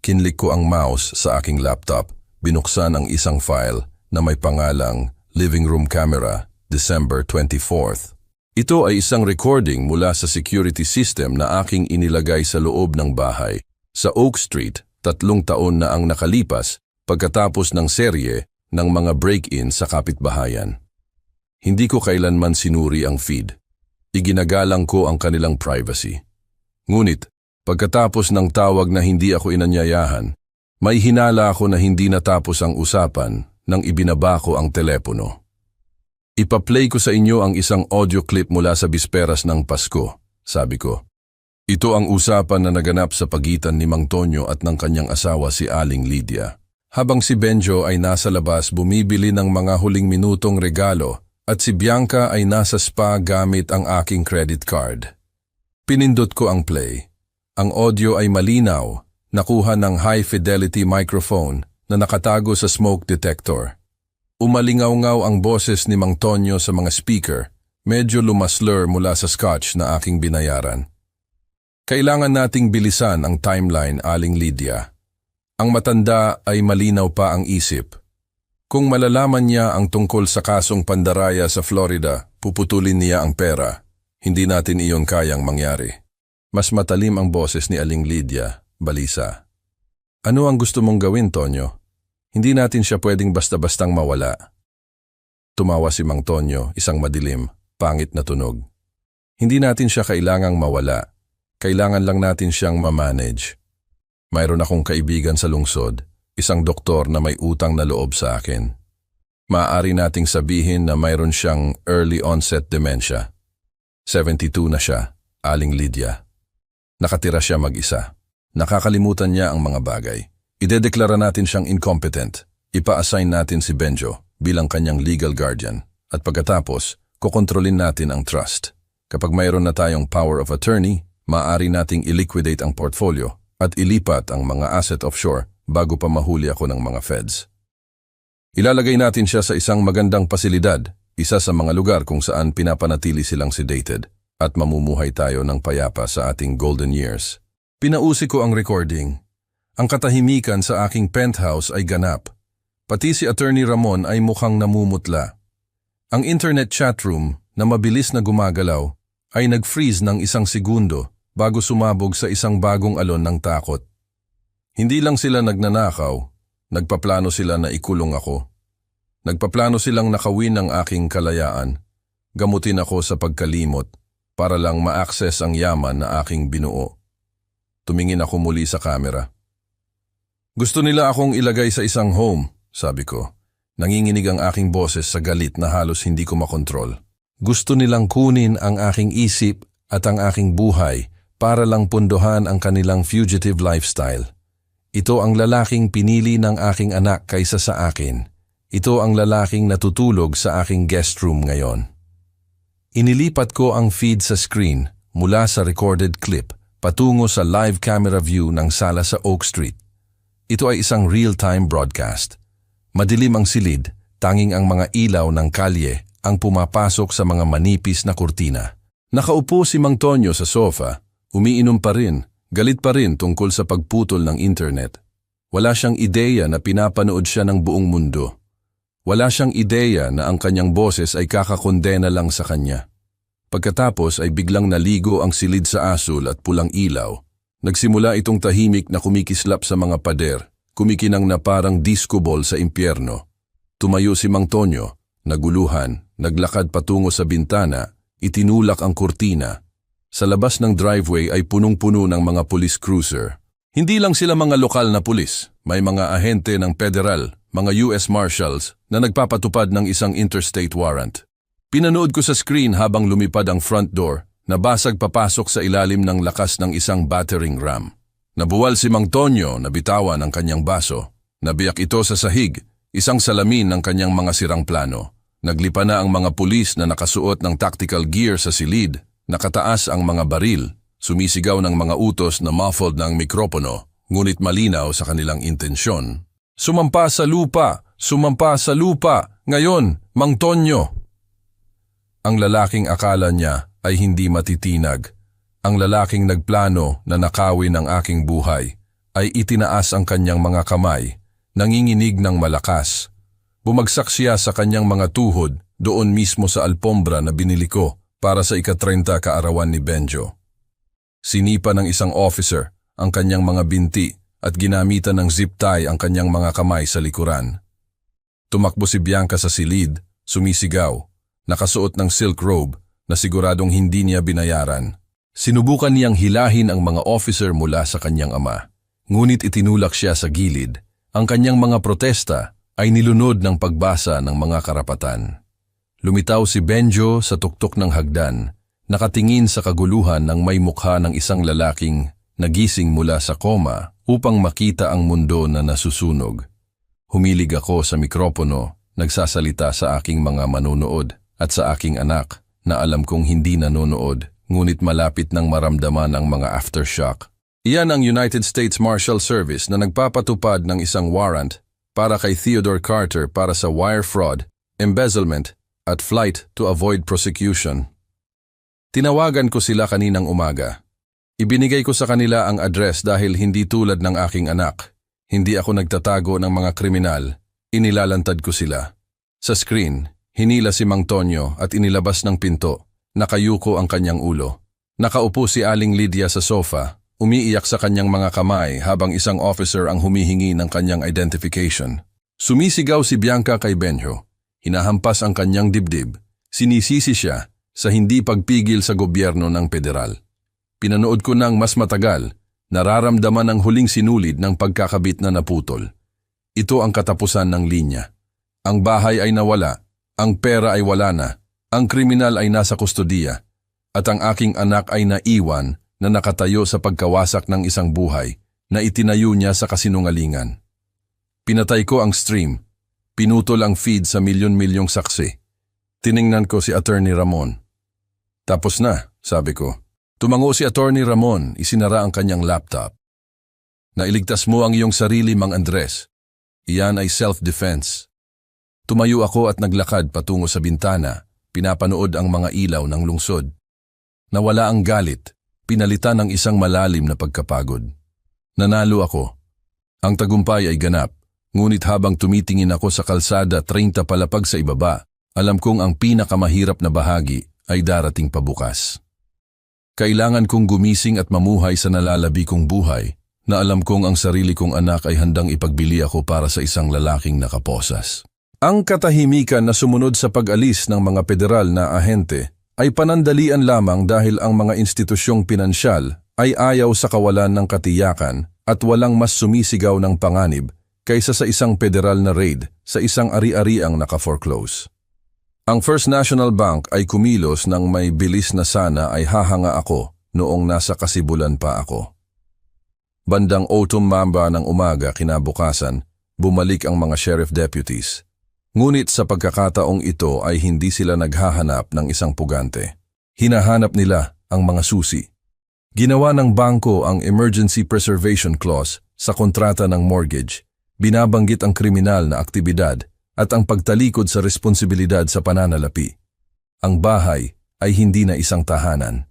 [SPEAKER 1] Kinlik ko ang mouse sa aking laptop, binuksan ang isang file na may pangalang Living Room Camera, December 24th. Ito ay isang recording mula sa security system na aking inilagay sa loob ng bahay. Sa Oak Street, 3 taon na ang nakalipas pagkatapos ng serye ng mga break-in sa kapitbahayan. Hindi ko kailanman sinuri ang feed. Iginagalang ko ang kanilang privacy. Ngunit, pagkatapos ng tawag na hindi ako inanyayahan, may hinala ako na hindi natapos ang usapan nang ibinaba ko ang telepono. Ipa-play ko sa inyo ang isang audio clip mula sa bisperas ng Pasko, sabi ko. Ito ang usapan na naganap sa pagitan ni Mang Tonyo at ng kanyang asawa si Aling Lydia. Habang si Benjo ay nasa labas bumibili ng mga huling minutong regalo at si Bianca ay nasa spa gamit ang aking credit card. Pinindot ko ang play. Ang audio ay malinaw, nakuha ng high-fidelity microphone na nakatago sa smoke detector. Umalingaw-ngaw ang boses ni Mang Tonyo sa mga speaker, medyo lumasler mula sa scotch na aking binayaran. Kailangan nating bilisan ang timeline, Aling Lydia. Ang matanda ay malinaw pa ang isip. Kung malalaman niya ang tungkol sa kasong pandaraya sa Florida, puputulin niya ang pera. Hindi natin iyon kayang mangyari. Mas matalim ang boses ni Aling Lydia, balisa. Ano ang gusto mong gawin, Tonyo? Hindi natin siya pwedeng basta-bastang mawala. Tumawa si Mang Tonyo, isang madilim, pangit na tunog. Hindi natin siya kailangang mawala. Kailangan lang natin siyang mamanage. Mayroon akong kaibigan sa lungsod, isang doktor na may utang na loob sa akin. Maaari nating sabihin na mayroon siyang early onset dementia. 72 na siya, Aling Lydia. Nakatira siya mag-isa. Nakakalimutan niya ang mga bagay. Idedeklara natin siyang incompetent. Ipa-assign natin si Benjo bilang kanyang legal guardian. At pagkatapos, kukontrolin natin ang trust. Kapag mayroon na tayong power of attorney, maaari nating i-liquidate ang portfolio at ilipat ang mga asset offshore bago pa mahuli ako ng mga feds. Ilalagay natin siya sa isang magandang pasilidad, isa sa mga lugar kung saan pinapanatili silang sedated at mamumuhay tayo ng payapa sa ating golden years. Pinausi ko ang recording. Ang katahimikan sa aking penthouse ay ganap. Pati si Attorney Ramon ay mukhang namumutla. Ang internet chatroom na mabilis na gumagalaw ay nag-freeze ng 1 segundo bago sumabog sa isang bagong alon ng takot. Hindi lang sila nagnanakaw, nagpaplano sila na ikulong ako. Nagpaplano silang nakawin ang aking kalayaan, gamutin ako sa pagkalimot para lang ma-access ang yaman na aking binuo. Tumingin ako muli sa kamera. Gusto nila akong ilagay sa isang home, sabi ko. Nanginginig ang aking boses sa galit na halos hindi ko makontrol. Gusto nilang kunin ang aking isip at ang aking buhay para lang punduhan ang kanilang fugitive lifestyle. Ito ang lalaking pinili ng aking anak kaysa sa akin. Ito ang lalaking natutulog sa aking guest room ngayon. Inilipat ko ang feed sa screen mula sa recorded clip patungo sa live camera view ng sala sa Oak Street. Ito ay isang real-time broadcast. Madilim ang silid, tanging ang mga ilaw ng kalye ang pumapasok sa mga manipis na kurtina. Nakaupo si Mang Tonyo sa sofa, umiinom pa rin, galit pa rin tungkol sa pagputol ng internet. Wala siyang ideya na pinapanood siya ng buong mundo. Wala siyang ideya na ang kanyang boses ay kakakondena lang sa kanya. Pagkatapos ay biglang naligo ang silid sa asul at pulang ilaw. Nagsimula itong tahimik na kumikislap sa mga pader, kumikinang na parang disco ball sa impyerno. Tumayo si Mang Tonyo, naguluhan, naglakad patungo sa bintana, itinulak ang kurtina. Sa labas ng driveway ay punong-puno ng mga police cruiser. Hindi lang sila mga lokal na pulis, may mga ahente ng federal, mga US Marshals na nagpapatupad ng isang interstate warrant. Pinanood ko sa screen habang lumipad ang front door, nabasag papasok sa ilalim ng lakas ng isang battering ram. Nabuwal si Mang Tonyo na bitawan ang kanyang baso. Nabiyak ito sa sahig, isang salamin ng kanyang mga sirang plano. Naglipa na ang mga pulis na nakasuot ng tactical gear sa silid, nakataas ang mga baril, sumisigaw ng mga utos na muffled ng mikropono, ngunit malinaw sa kanilang intensyon. Sumampa sa lupa! Sumampa sa lupa! Ngayon, Mang Tonyo! Ang lalaking akala niya ay hindi matitinag. Ang lalaking nagplano na nakawin ang aking buhay ay itinaas ang kanyang mga kamay, nanginginig ng malakas. Bumagsak siya sa kanyang mga tuhod doon mismo sa alpombra na binili ko para sa ika-30 kaarawan ni Benjo. Sinipa ng isang officer ang kanyang mga binti at ginamitan ng zip tie ang kanyang mga kamay sa likuran. Tumakbo si Bianca sa silid, sumisigaw, nakasuot ng silk robe na siguradong hindi niya binayaran. Sinubukan niyang hilahin ang mga officer mula sa kanyang ama. Ngunit itinulak siya sa gilid. Ang kanyang mga protesta ay nilunod ng pagbasa ng mga karapatan. Lumitaw si Benjo sa tuktok ng hagdan, nakatingin sa kaguluhan ng may mukha ng isang lalaking nagising mula sa koma upang makita ang mundo na nasusunog. Humilig ako sa mikropono, nagsasalita sa aking mga manunood at sa aking anak na alam kong hindi nanonood, ngunit malapit nang maramdaman ang mga aftershock. Iyan ang United States Marshal Service na nagpapatupad ng isang warrant para kay Theodore Carter para sa wire fraud, embezzlement at flight to avoid prosecution. Tinawagan ko sila kaninang umaga. Ibinigay ko sa kanila ang address dahil hindi tulad ng aking anak. Hindi ako nagtatago ng mga kriminal. Inilalantad ko sila. Sa screen, hinila si Mang Tonyo at inilabas ng pinto. Nakayuko ang kanyang ulo. Nakaupo si Aling Lydia sa sofa, umiiyak sa kanyang mga kamay habang isang officer ang humihingi ng kanyang identification. Sumisigaw si Bianca kay Benjo. Hinahampas ang kanyang dibdib. Sinisisi siya sa hindi pagpigil sa gobyerno ng federal. Pinanood ko ng mas matagal, nararamdaman ang huling sinulid ng pagkakabit na naputol. Ito ang katapusan ng linya. Ang bahay ay nawala, ang pera ay wala na, ang kriminal ay nasa kustodiya, at ang aking anak ay naiwan na nakatayo sa pagkawasak ng isang buhay na itinayo niya sa kasinungalingan. Pinatay ko ang stream, pinutol ang feed sa milyon-milyong saksi. Tiningnan ko si Attorney Ramon. Tapos na, sabi ko. Tumango si Attorney Ramon, isinara ang kanyang laptop. Nailigtas mo ang iyong sarili, Mang Andres. Iyan ay self-defense. Tumayo ako at naglakad patungo sa bintana, pinapanood ang mga ilaw ng lungsod. Nawala ang galit, pinalitan ng isang malalim na pagkapagod. Nanalo ako. Ang tagumpay ay ganap, ngunit habang tumitingin ako sa kalsada 30 palapag sa ibaba, alam kong ang pinakamahirap na bahagi ay darating pabukas. Kailangan kong gumising at mamuhay sa nalalabi kong buhay na alam kong ang sarili kong anak ay handang ipagbili ako para sa isang lalaking nakaposas. Ang katahimikan na sumunod sa pag-alis ng mga federal na ahente ay panandalian lamang dahil ang mga institusyong pinansyal ay ayaw sa kawalan ng katiyakan at walang mas sumisigaw ng panganib kaysa sa isang federal na raid sa isang ari-ariang naka-foreclose. Ang First National Bank ay kumilos ng may bilis na sana ay hahanga ako noong nasa kasibulan pa ako. Bandang autumn mamba ng umaga kinabukasan, bumalik ang mga sheriff deputies. Ngunit sa pagkakataong ito ay hindi sila naghahanap ng isang pugante. Hinahanap nila ang mga susi. Ginawa ng bangko ang Emergency Preservation Clause sa kontrata ng mortgage. Binabanggit ang kriminal na aktibidad at ang pagtalikod sa responsibilidad sa pananalapi. Ang bahay ay hindi na isang tahanan.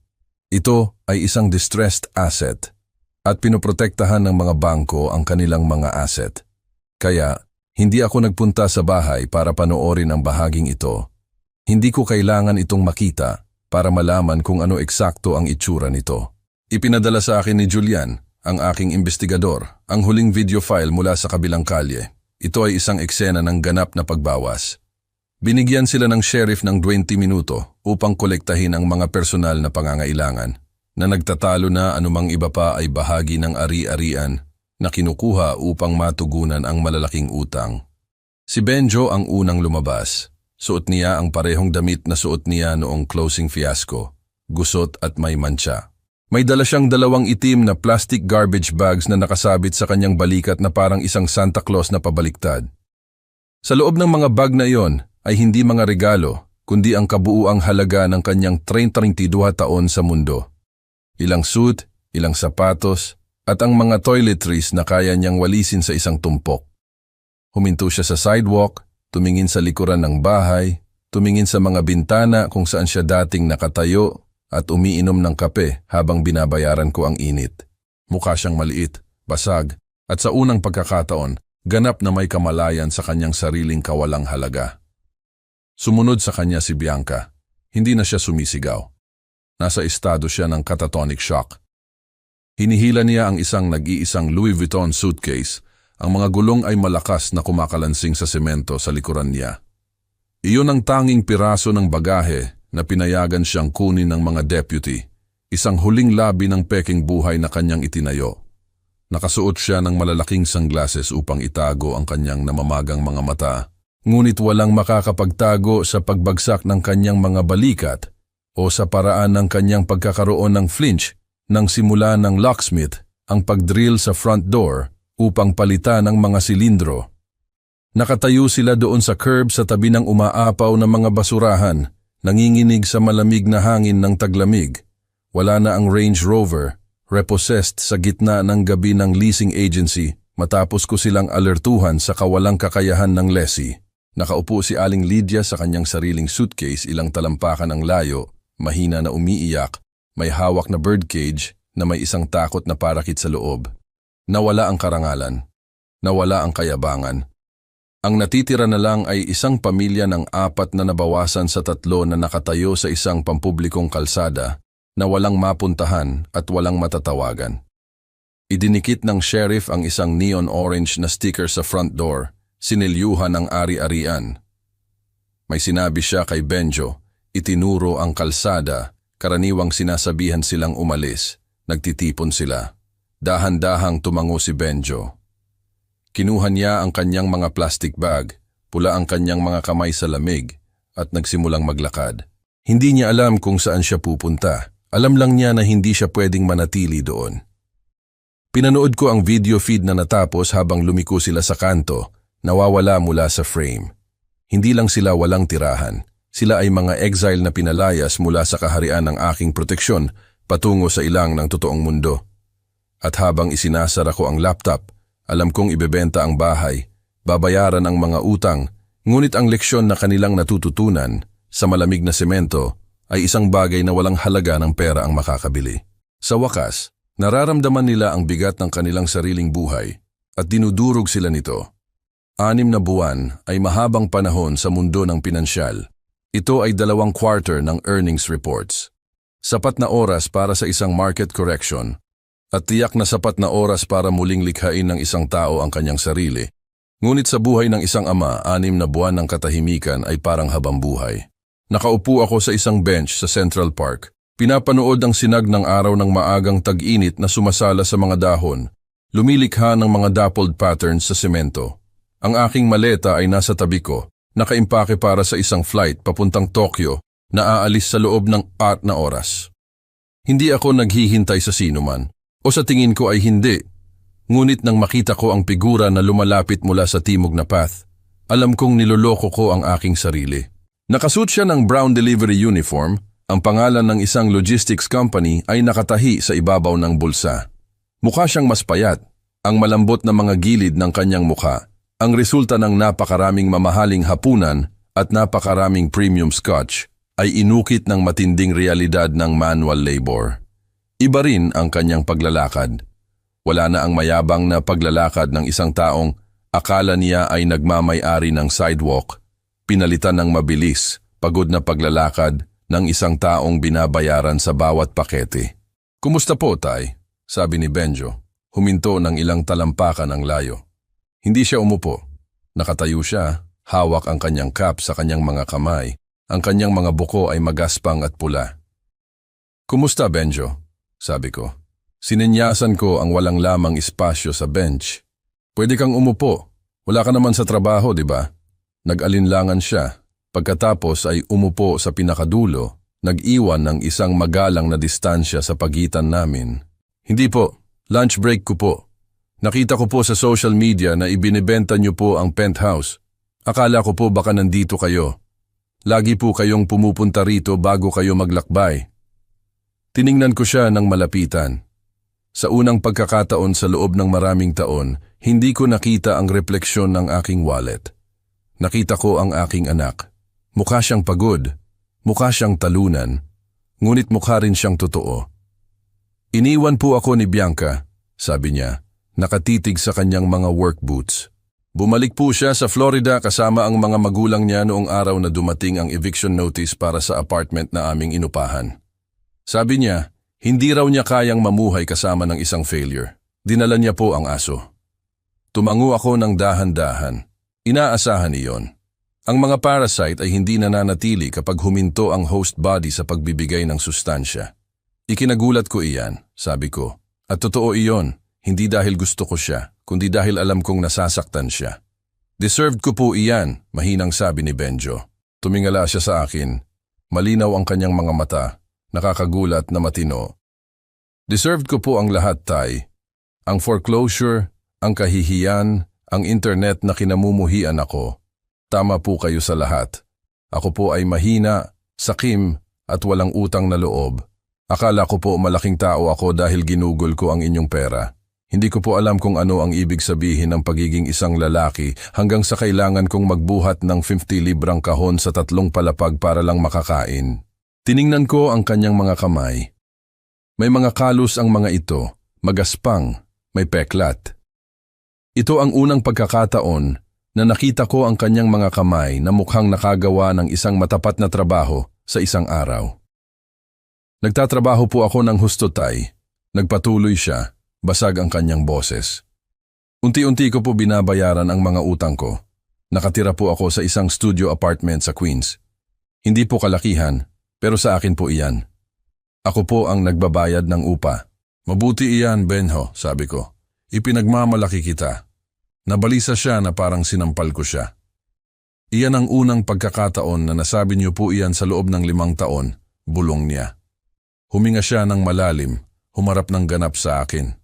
[SPEAKER 1] Ito ay isang distressed asset at pinoprotektahan ng mga bangko ang kanilang mga asset. Kaya, hindi ako nagpunta sa bahay para panoorin ang bahaging ito. Hindi ko kailangan itong makita para malaman kung ano eksakto ang itsura nito. Ipinadala sa akin ni Julian, ang aking investigador, ang huling video file mula sa kabilang kalye. Ito ay isang eksena ng ganap na pagbawas. Binigyan sila ng sheriff ng 20 minuto upang kolektahin ang mga personal na pangangailangan na nagtatalo na anumang iba pa ay bahagi ng ari-arian na kinukuha upang matugunan ang malalaking utang. Si Benjo ang unang lumabas. Suot niya ang parehong damit na suot niya noong closing fiasco, gusot at may mancha. May dala siyang 2 itim na plastic garbage bags na nakasabit sa kanyang balikat na parang isang Santa Claus na pabaliktad. Sa loob ng mga bag na iyon ay hindi mga regalo, kundi ang kabuuang halaga ng kanyang 32 taon sa mundo. Ilang suit, ilang sapatos, at ang mga toiletries na kaya niyang walisin sa isang tumpok. Huminto siya sa sidewalk, tumingin sa likuran ng bahay, tumingin sa mga bintana kung saan siya dating nakatayo, at umiinom ng kape habang binabayaran ko ang init. Mukha siyang maliit, basag, at sa unang pagkakataon, ganap na may kamalayan sa kanyang sariling kawalang halaga. Sumunod sa kanya si Bianca. Hindi na siya sumisigaw. Nasa estado siya ng catatonic shock. Hinihila niya ang isang nag-iisang Louis Vuitton suitcase. Ang mga gulong ay malakas na kumakalansing sa semento sa likuran niya. Iyon ang tanging piraso ng bagahe na pinayagan siyang kunin ng mga deputy. Isang huling labi ng peking buhay na kanyang itinayo. Nakasuot siya ng malalaking sunglasses upang itago ang kanyang namamagang mga mata. Ngunit walang makakapagtago sa pagbagsak ng kanyang mga balikat o sa paraan ng kanyang pagkakaroon ng flinch nang simula ng locksmith ang pagdrill sa front door upang palitan ang mga silindro. Nakatayo sila doon sa curb sa tabi ng umaapaw na mga basurahan, nanginginig sa malamig na hangin ng taglamig. Wala na ang Range Rover, repossessed sa gitna ng gabi ng leasing agency matapos ko silang alertuhan sa kawalang kakayahan ng lessee. Nakaupo si Aling Lydia sa kanyang sariling suitcase ilang talampakan ang layo, mahina na umiiyak, may hawak na birdcage na may isang takot na parakit sa loob. Nawala ang karangalan. Nawala ang kayabangan. Ang natitira na lang ay isang pamilya ng 4 na nabawasan sa 3 na nakatayo sa isang pampublikong kalsada na walang mapuntahan at walang matatawagan. Idinikit ng sheriff ang isang neon orange na sticker sa front door, sinilyuhan ang ari-arian. May sinabi siya kay Benjo, itinuro ang kalsada, karaniwang sinasabihan silang umalis, nagtitipon sila. Dahan-dahang tumango si Benjo. Kinuha niya ang kanyang mga plastic bag, pula ang kanyang mga kamay sa lamig, at nagsimulang maglakad. Hindi niya alam kung saan siya pupunta. Alam lang niya na hindi siya pwedeng manatili doon. Pinanood ko ang video feed na natapos habang lumiko sila sa kanto, nawawala mula sa frame. Hindi lang sila walang tirahan. Sila ay mga exile na pinalayas mula sa kaharian ng aking proteksyon patungo sa ilang ng totoong mundo. At habang isinasara ko ang laptop, alam kong ibebenta ang bahay, babayaran ang mga utang, ngunit ang leksyon na kanilang natututunan sa malamig na semento ay isang bagay na walang halaga ng pera ang makakabili. Sa wakas, nararamdaman nila ang bigat ng kanilang sariling buhay at dinudurog sila nito. 6 na buwan ay mahabang panahon sa mundo ng pinansyal. Ito ay 2 quarter ng earnings reports. Sapat na oras para sa isang market correction at tiyak na sapat na oras para muling likhain ng isang tao ang kanyang sarili. Ngunit sa buhay ng isang ama, 6 na buwan ng katahimikan ay parang habang buhay. Nakaupo ako sa isang bench sa Central Park. Pinapanood ang sinag ng araw ng maagang tag-init na sumasala sa mga dahon, lumilikha ng mga dappled patterns sa semento. Ang aking maleta ay nasa tabi ko, nakaimpake para sa isang flight papuntang Tokyo na aalis sa loob ng 4 na oras. Hindi ako naghihintay sa sinuman, o sa tingin ko ay hindi. Ngunit nang makita ko ang figura na lumalapit mula sa timog na path, alam kong niloloko ko ang aking sarili. Nakasuot siya ng brown delivery uniform, ang pangalan ng isang logistics company ay nakatahi sa ibabaw ng bulsa. Mukha siyang mas payat, ang malambot na mga gilid ng kanyang mukha, ang resulta ng napakaraming mamahaling hapunan at napakaraming premium scotch, ay inukit ng matinding realidad ng manual labor. Iba rin ang kanyang paglalakad. Wala na ang mayabang na paglalakad ng isang taong akala niya ay nagmamay-ari ng sidewalk, pinalitan ng mabilis, pagod na paglalakad ng isang taong binabayaran sa bawat pakete. "Kumusta po, Tay?" sabi ni Benjo, huminto ng ilang talampakan ang layo. Hindi siya umupo. Nakatayo siya, hawak ang kanyang cap sa kanyang mga kamay. Ang kanyang mga buko ay magaspang at pula. "Kumusta, Benjo?" sabi ko. Sinenyasan ko ang walang lamang espasyo sa bench. "Pwede kang umupo. Wala ka naman sa trabaho, di ba?" Nag-alinlangan siya. Pagkatapos ay umupo sa pinakadulo, nag-iwan ng isang magalang na distansya sa pagitan namin. "Hindi po. Lunch break ko po. Nakita ko po sa social media na ibinibenta niyo po ang penthouse. Akala ko po baka nandito kayo. Lagi po kayong pumupunta rito bago kayo maglakbay." Tiningnan ko siya ng malapitan. Sa unang pagkakataon sa loob ng maraming taon, hindi ko nakita ang refleksyon ng aking wallet. Nakita ko ang aking anak. Mukha siyang pagod, mukha siyang talunan. ngunit mukha rin siyang totoo. Iniwan po ako ni Bianca, sabi niya, nakatitig sa kanyang mga work boots. Bumalik po siya sa Florida kasama ang mga magulang niya noong araw na dumating ang eviction notice para sa apartment na aming inupahan. Sabi niya, hindi raw niya kayang mamuhay kasama ng isang failure. Dinala niya po ang aso. Tumango ako ng dahan-dahan. Inaasahan iyon. Ang mga parasite ay hindi nananatili kapag huminto ang host body sa pagbibigay ng sustansya. Ikinagulat ko iyan, sabi ko. At totoo iyon, hindi dahil gusto ko siya, kundi dahil alam kong nasasaktan siya. Deserved ko po iyan, mahinang sabi ni Benjo. Tumingala siya sa akin. Malinaw ang kanyang mga mata, nakakagulat na matino. Deserved ko po ang lahat, Tay. Ang foreclosure, ang kahihiyan, ang internet na kinamumuhian ako. Tama po kayo sa lahat. Ako po ay mahina, sakim, at walang utang na loob. Akala ko po malaking tao ako dahil ginugol ko ang inyong pera. Hindi ko po alam kung ano ang ibig sabihin ng pagiging isang lalaki hanggang sa kailangan kong magbuhat ng 50 librang kahon sa 3 palapag para lang makakain. Tiningnan ko ang kanyang mga kamay. May mga kalos ang mga ito, magaspang, may peklat. Ito ang unang pagkakataon na nakita ko ang kanyang mga kamay na mukhang nakagawa ng isang matapat na trabaho sa isang araw. Nagtatrabaho po ako ng husto, Tay. Nagpatuloy siya. Basag ang kanyang boses. Unti-unti ko po binabayaran ang mga utang ko. Nakatira po ako sa isang studio apartment sa Queens. Hindi po kalakihan, pero sa akin po iyan. Ako po ang nagbabayad ng upa. Mabuti iyan, Benjo, sabi ko. Ipinagmamalaki kita. Nabalisa siya na parang sinampal ko siya. Iyan ang unang pagkakataon na nasabi niyo po iyan sa loob ng 5 taon, bulong niya. Huminga siya ng malalim, humarap ng ganap sa akin.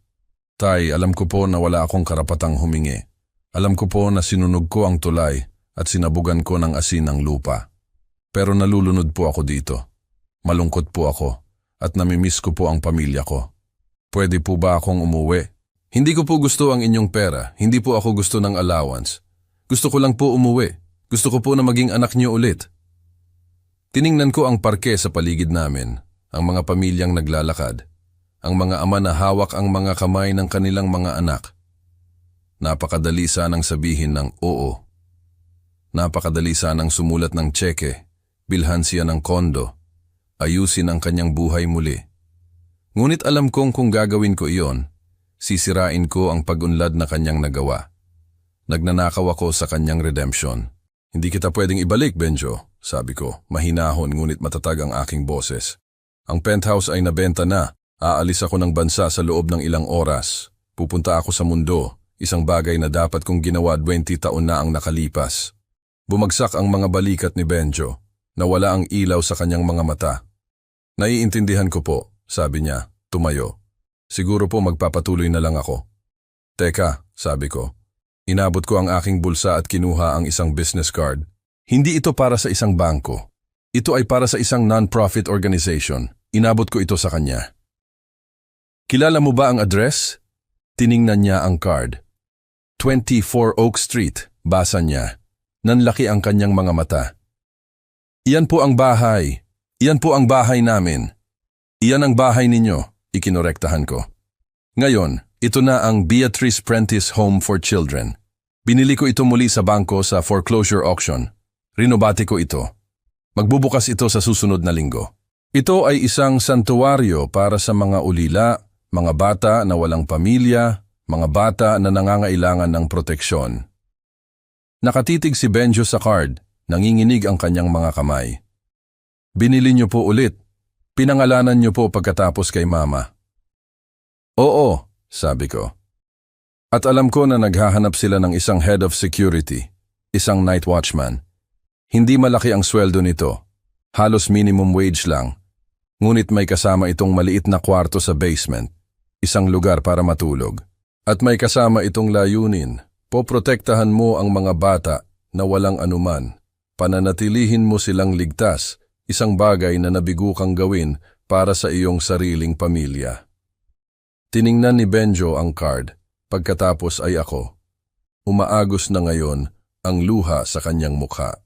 [SPEAKER 1] Tay, alam ko po na wala akong karapatang humingi. Alam ko po na sinunog ko ang tulay at sinabugan ko ng asin ang lupa. Pero nalulunod po ako dito. Malungkot po ako at namimiss ko po ang pamilya ko. Pwede po ba akong umuwi? Hindi ko po gusto ang inyong pera, hindi po ako gusto ng allowance. Gusto ko lang po umuwi. Gusto ko po na maging anak niyo ulit. Tiningnan ko ang parke sa paligid namin, ang mga pamilyang naglalakad. Ang mga ama na hawak ang mga kamay ng kanilang mga anak. Napakadali sanang sabihin ng oo. Napakadali sanang sumulat ng tseke, bilhan siya ng kondo, ayusin ang kanyang buhay muli. Ngunit alam kong kung gagawin ko iyon, sisirain ko ang pag-unlad na kanyang nagawa. Nagnanakaw ako sa kanyang redemption. Hindi kita pwedeng ibalik, Benjo, sabi ko, mahinahon ngunit matatag ang aking boses. Ang penthouse ay nabenta na. Aalis ako ng bansa sa loob ng ilang oras. Pupunta ako sa mundo, isang bagay na dapat kong ginawa 20 taon na ang nakalipas. Bumagsak ang mga balikat ni Benjo. Nawala ang ilaw sa kanyang mga mata. Naiintindihan ko po, sabi niya, tumayo. Siguro po magpapatuloy na lang ako. Teka, sabi ko. Inabot ko ang aking bulsa at kinuha ang isang business card. Hindi ito para sa isang bangko. Ito ay para sa isang non-profit organization. Inabot ko ito sa kanya. Kilala mo ba ang address? Tiningnan niya ang card. 24 Oak Street, basa niya. Nanlaki ang kanyang mga mata. Iyan po ang bahay. Iyan po ang bahay namin. Iyan ang bahay ninyo, ikinorektahan ko. Ngayon, ito na ang Beatrice Prentice Home for Children. Binili ko ito muli sa bangko sa foreclosure auction. Rinobate ko ito. Magbubukas ito sa susunod na linggo. Ito ay isang santuwaryo para sa mga ulila, mga bata na walang pamilya, mga bata na nangangailangan ng proteksyon. Nakatitig si Benjo sa card, nanginginig ang kanyang mga kamay. Binili niyo po ulit. Pinangalanan niyo po pagkatapos kay Mama. Oo, sabi ko. At alam ko na naghahanap sila ng isang head of security, isang night watchman. Hindi malaki ang sweldo nito, halos minimum wage lang. Ngunit may kasama itong maliit na kwarto sa basement. Isang lugar para matulog. At may kasama itong layunin. Poprotektahan mo ang mga bata na walang anuman. Pananatilihin mo silang ligtas, isang bagay na nabigo kang gawin para sa iyong sariling pamilya. Tiningnan ni Benjo ang card, pagkatapos ay ako. Umaagos na ngayon ang luha sa kanyang mukha.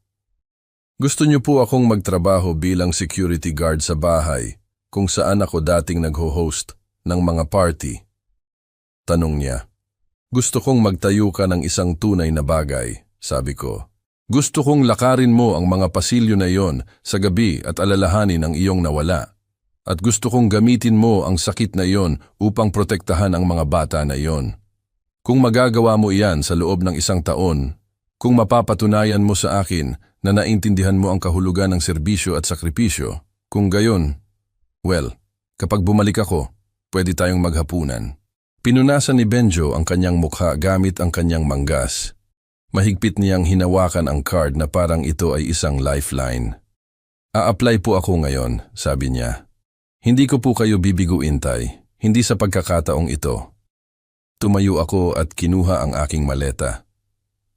[SPEAKER 1] Gusto niyo po akong magtrabaho bilang security guard sa bahay, kung saan ako dating nagho-host ng mga party. Tanong niya, gusto kong magtayo ka ng isang tunay na bagay, sabi ko. Gusto kong lakarin mo ang mga pasilyo na iyon sa gabi at alalahanin ang iyong nawala. At gusto kong gamitin mo ang sakit na iyon upang protektahan ang mga bata na iyon. Kung magagawa mo iyan sa loob ng 1 taon, kung mapapatunayan mo sa akin na naintindihan mo ang kahulugan ng serbisyo at sakripisyo, kung gayon, well, kapag bumalik ako, pwede tayong maghapunan. Pinunasan ni Benjo ang kanyang mukha gamit ang kanyang manggas. Mahigpit niyang hinawakan ang card na parang ito ay isang lifeline. A-apply po ako ngayon, sabi niya. Hindi ko po kayo bibiguin, Tay. Hindi sa pagkakataong ito. Tumayo ako at kinuha ang aking maleta.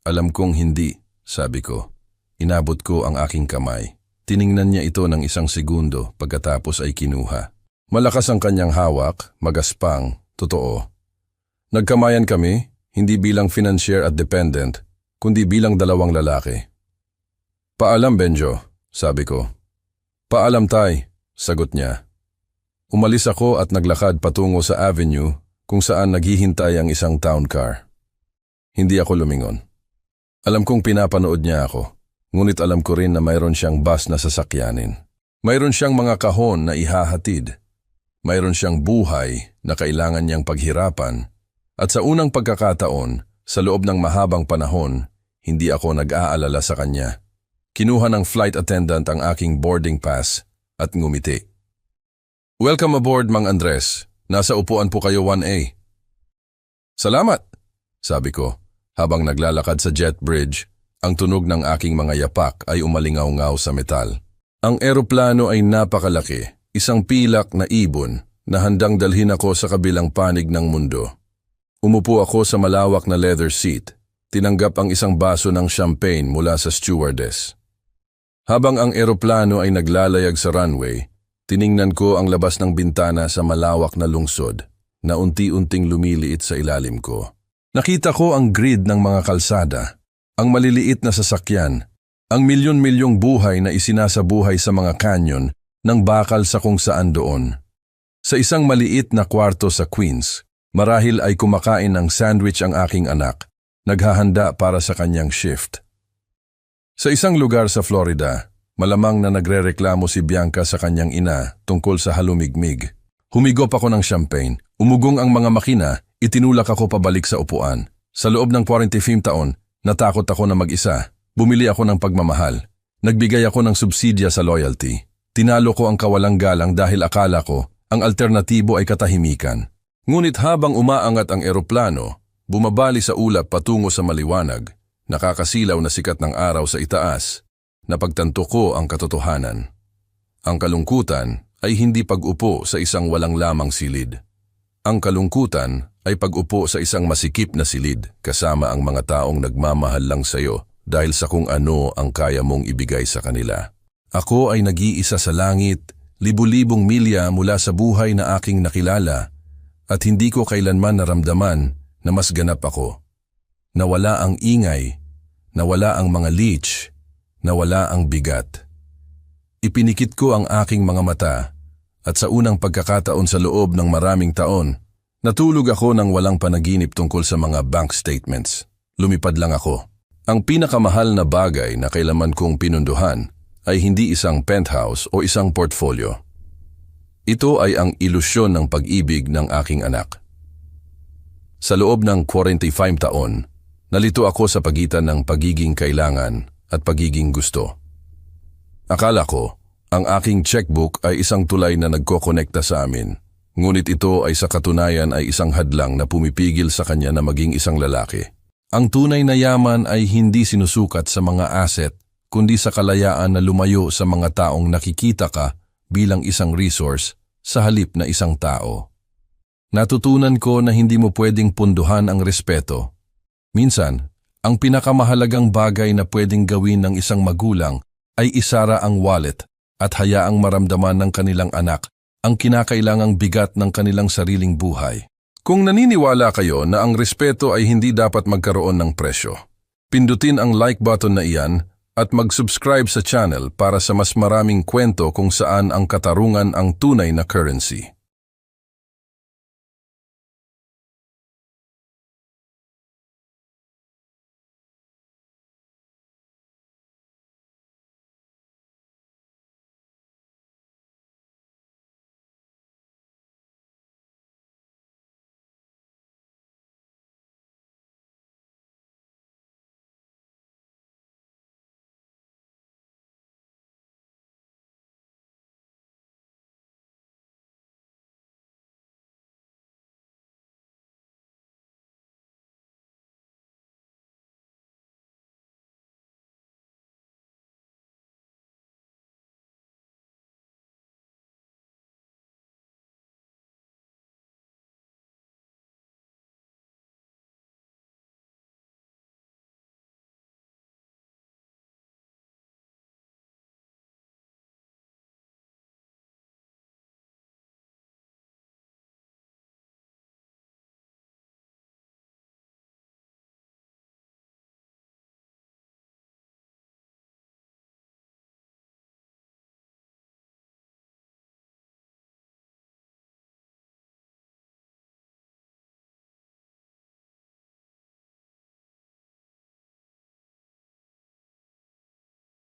[SPEAKER 1] Alam kong hindi, sabi ko. Inabot ko ang aking kamay. Tiningnan niya ito ng 1 segundo pagkatapos ay kinuha. Malakas ang kanyang hawak, magaspang, totoo. Nagkamayan kami, hindi bilang financier at dependent, kundi bilang 2 lalaki. Paalam, Benjo, sabi ko. Paalam, Tay, sagot niya. Umalis ako at naglakad patungo sa avenue kung saan naghihintay ang isang town car. Hindi ako lumingon. Alam kong pinapanood niya ako, ngunit alam ko rin na mayroon siyang bus na sasakyanin. Mayroon siyang mga kahon na ihahatid. Mayroon siyang buhay na kailangan niyang paghirapan. At sa unang pagkakataon, sa loob ng mahabang panahon, hindi ako nag-aalala sa kanya. Kinuha ng flight attendant ang aking boarding pass at ngumiti. Welcome aboard, Mang Andres. Nasa upuan po kayo 1A. Salamat, sabi ko, habang naglalakad sa jet bridge. Ang tunog ng aking mga yapak ay umalingaw-ngaw sa metal. Ang eroplano ay napakalaki, isang pilak na ibon na handang dalhin ako sa kabilang panig ng mundo. Umupo ako sa malawak na leather seat, tinanggap ang isang baso ng champagne mula sa stewardess. Habang ang eroplano ay naglalayag sa runway, tiningnan ko ang labas ng bintana sa malawak na lungsod na unti-unting lumiliit sa ilalim ko. Nakita ko ang grid ng mga kalsada, ang maliliit na sasakyan, ang milyon-milyong buhay na isinasabuhay sa mga canyon ng bakal sa kung saan doon. Sa isang maliit na kwarto sa Queens, marahil ay kumakain ng sandwich ang aking anak, naghahanda para sa kanyang shift. Sa isang lugar sa Florida, malamang na nagrereklamo si Bianca sa kanyang ina tungkol sa halumigmig. Humigop ako ng champagne, umugong ang mga makina, itinulak ako pabalik sa upuan. Sa loob ng 45 taon, natakot ako na mag-isa. Bumili ako ng pagmamahal. Nagbigay ako ng subsidya sa loyalty. Tinalo ko ang kawalang galang dahil akala ko ang alternatibo ay katahimikan. Ngunit habang umaangat ang eroplano, bumabali sa ulap patungo sa maliwanag, nakakasilaw na sikat ng araw sa itaas, napagtanto ko ang katotohanan. Ang kalungkutan ay hindi pag-upo sa isang walang lamang silid. Ang kalungkutan ay pag-upo sa isang masikip na silid kasama ang mga taong nagmamahal lang sa iyo dahil sa kung ano ang kaya mong ibigay sa kanila. Ako ay nag-iisa sa langit, libu-libong milya mula sa buhay na aking nakilala, at hindi ko kailanman naramdaman na mas ganap ako. Nawala ang ingay, nawala ang mga leech, nawala ang bigat. Ipinikit ko ang aking mga mata at sa unang pagkakataon sa loob ng maraming taon, natulog ako ng walang panaginip tungkol sa mga bank statements. Lumipad lang ako. Ang pinakamahal na bagay na kailanman kong pinunduhan ay hindi isang penthouse o isang portfolio. Ito ay ang ilusyon ng pag-ibig ng aking anak. Sa loob ng 45 taon, nalito ako sa pagitan ng pagiging kailangan at pagiging gusto. Akala ko, ang aking checkbook ay isang tulay na nagkokonekta sa amin, ngunit ito ay sa katunayan ay isang hadlang na pumipigil sa kanya na maging isang lalaki. Ang tunay na yaman ay hindi sinusukat sa mga asset, kundi sa kalayaan na lumayo sa mga taong nakikita ka bilang isang resource sa halip na isang tao. Natutunan ko na hindi mo pwedeng punduhan ang respeto. Minsan, ang pinakamahalagang bagay na pwedeng gawin ng isang magulang ay isara ang wallet at hayaang maramdaman ng kanilang anak ang kinakailangang bigat ng kanilang sariling buhay. Kung naniniwala kayo na ang respeto ay hindi dapat magkaroon ng presyo, pindutin ang like button na iyan at mag-subscribe sa channel para sa mas maraming kwento kung saan ang katarungan ang tunay na currency.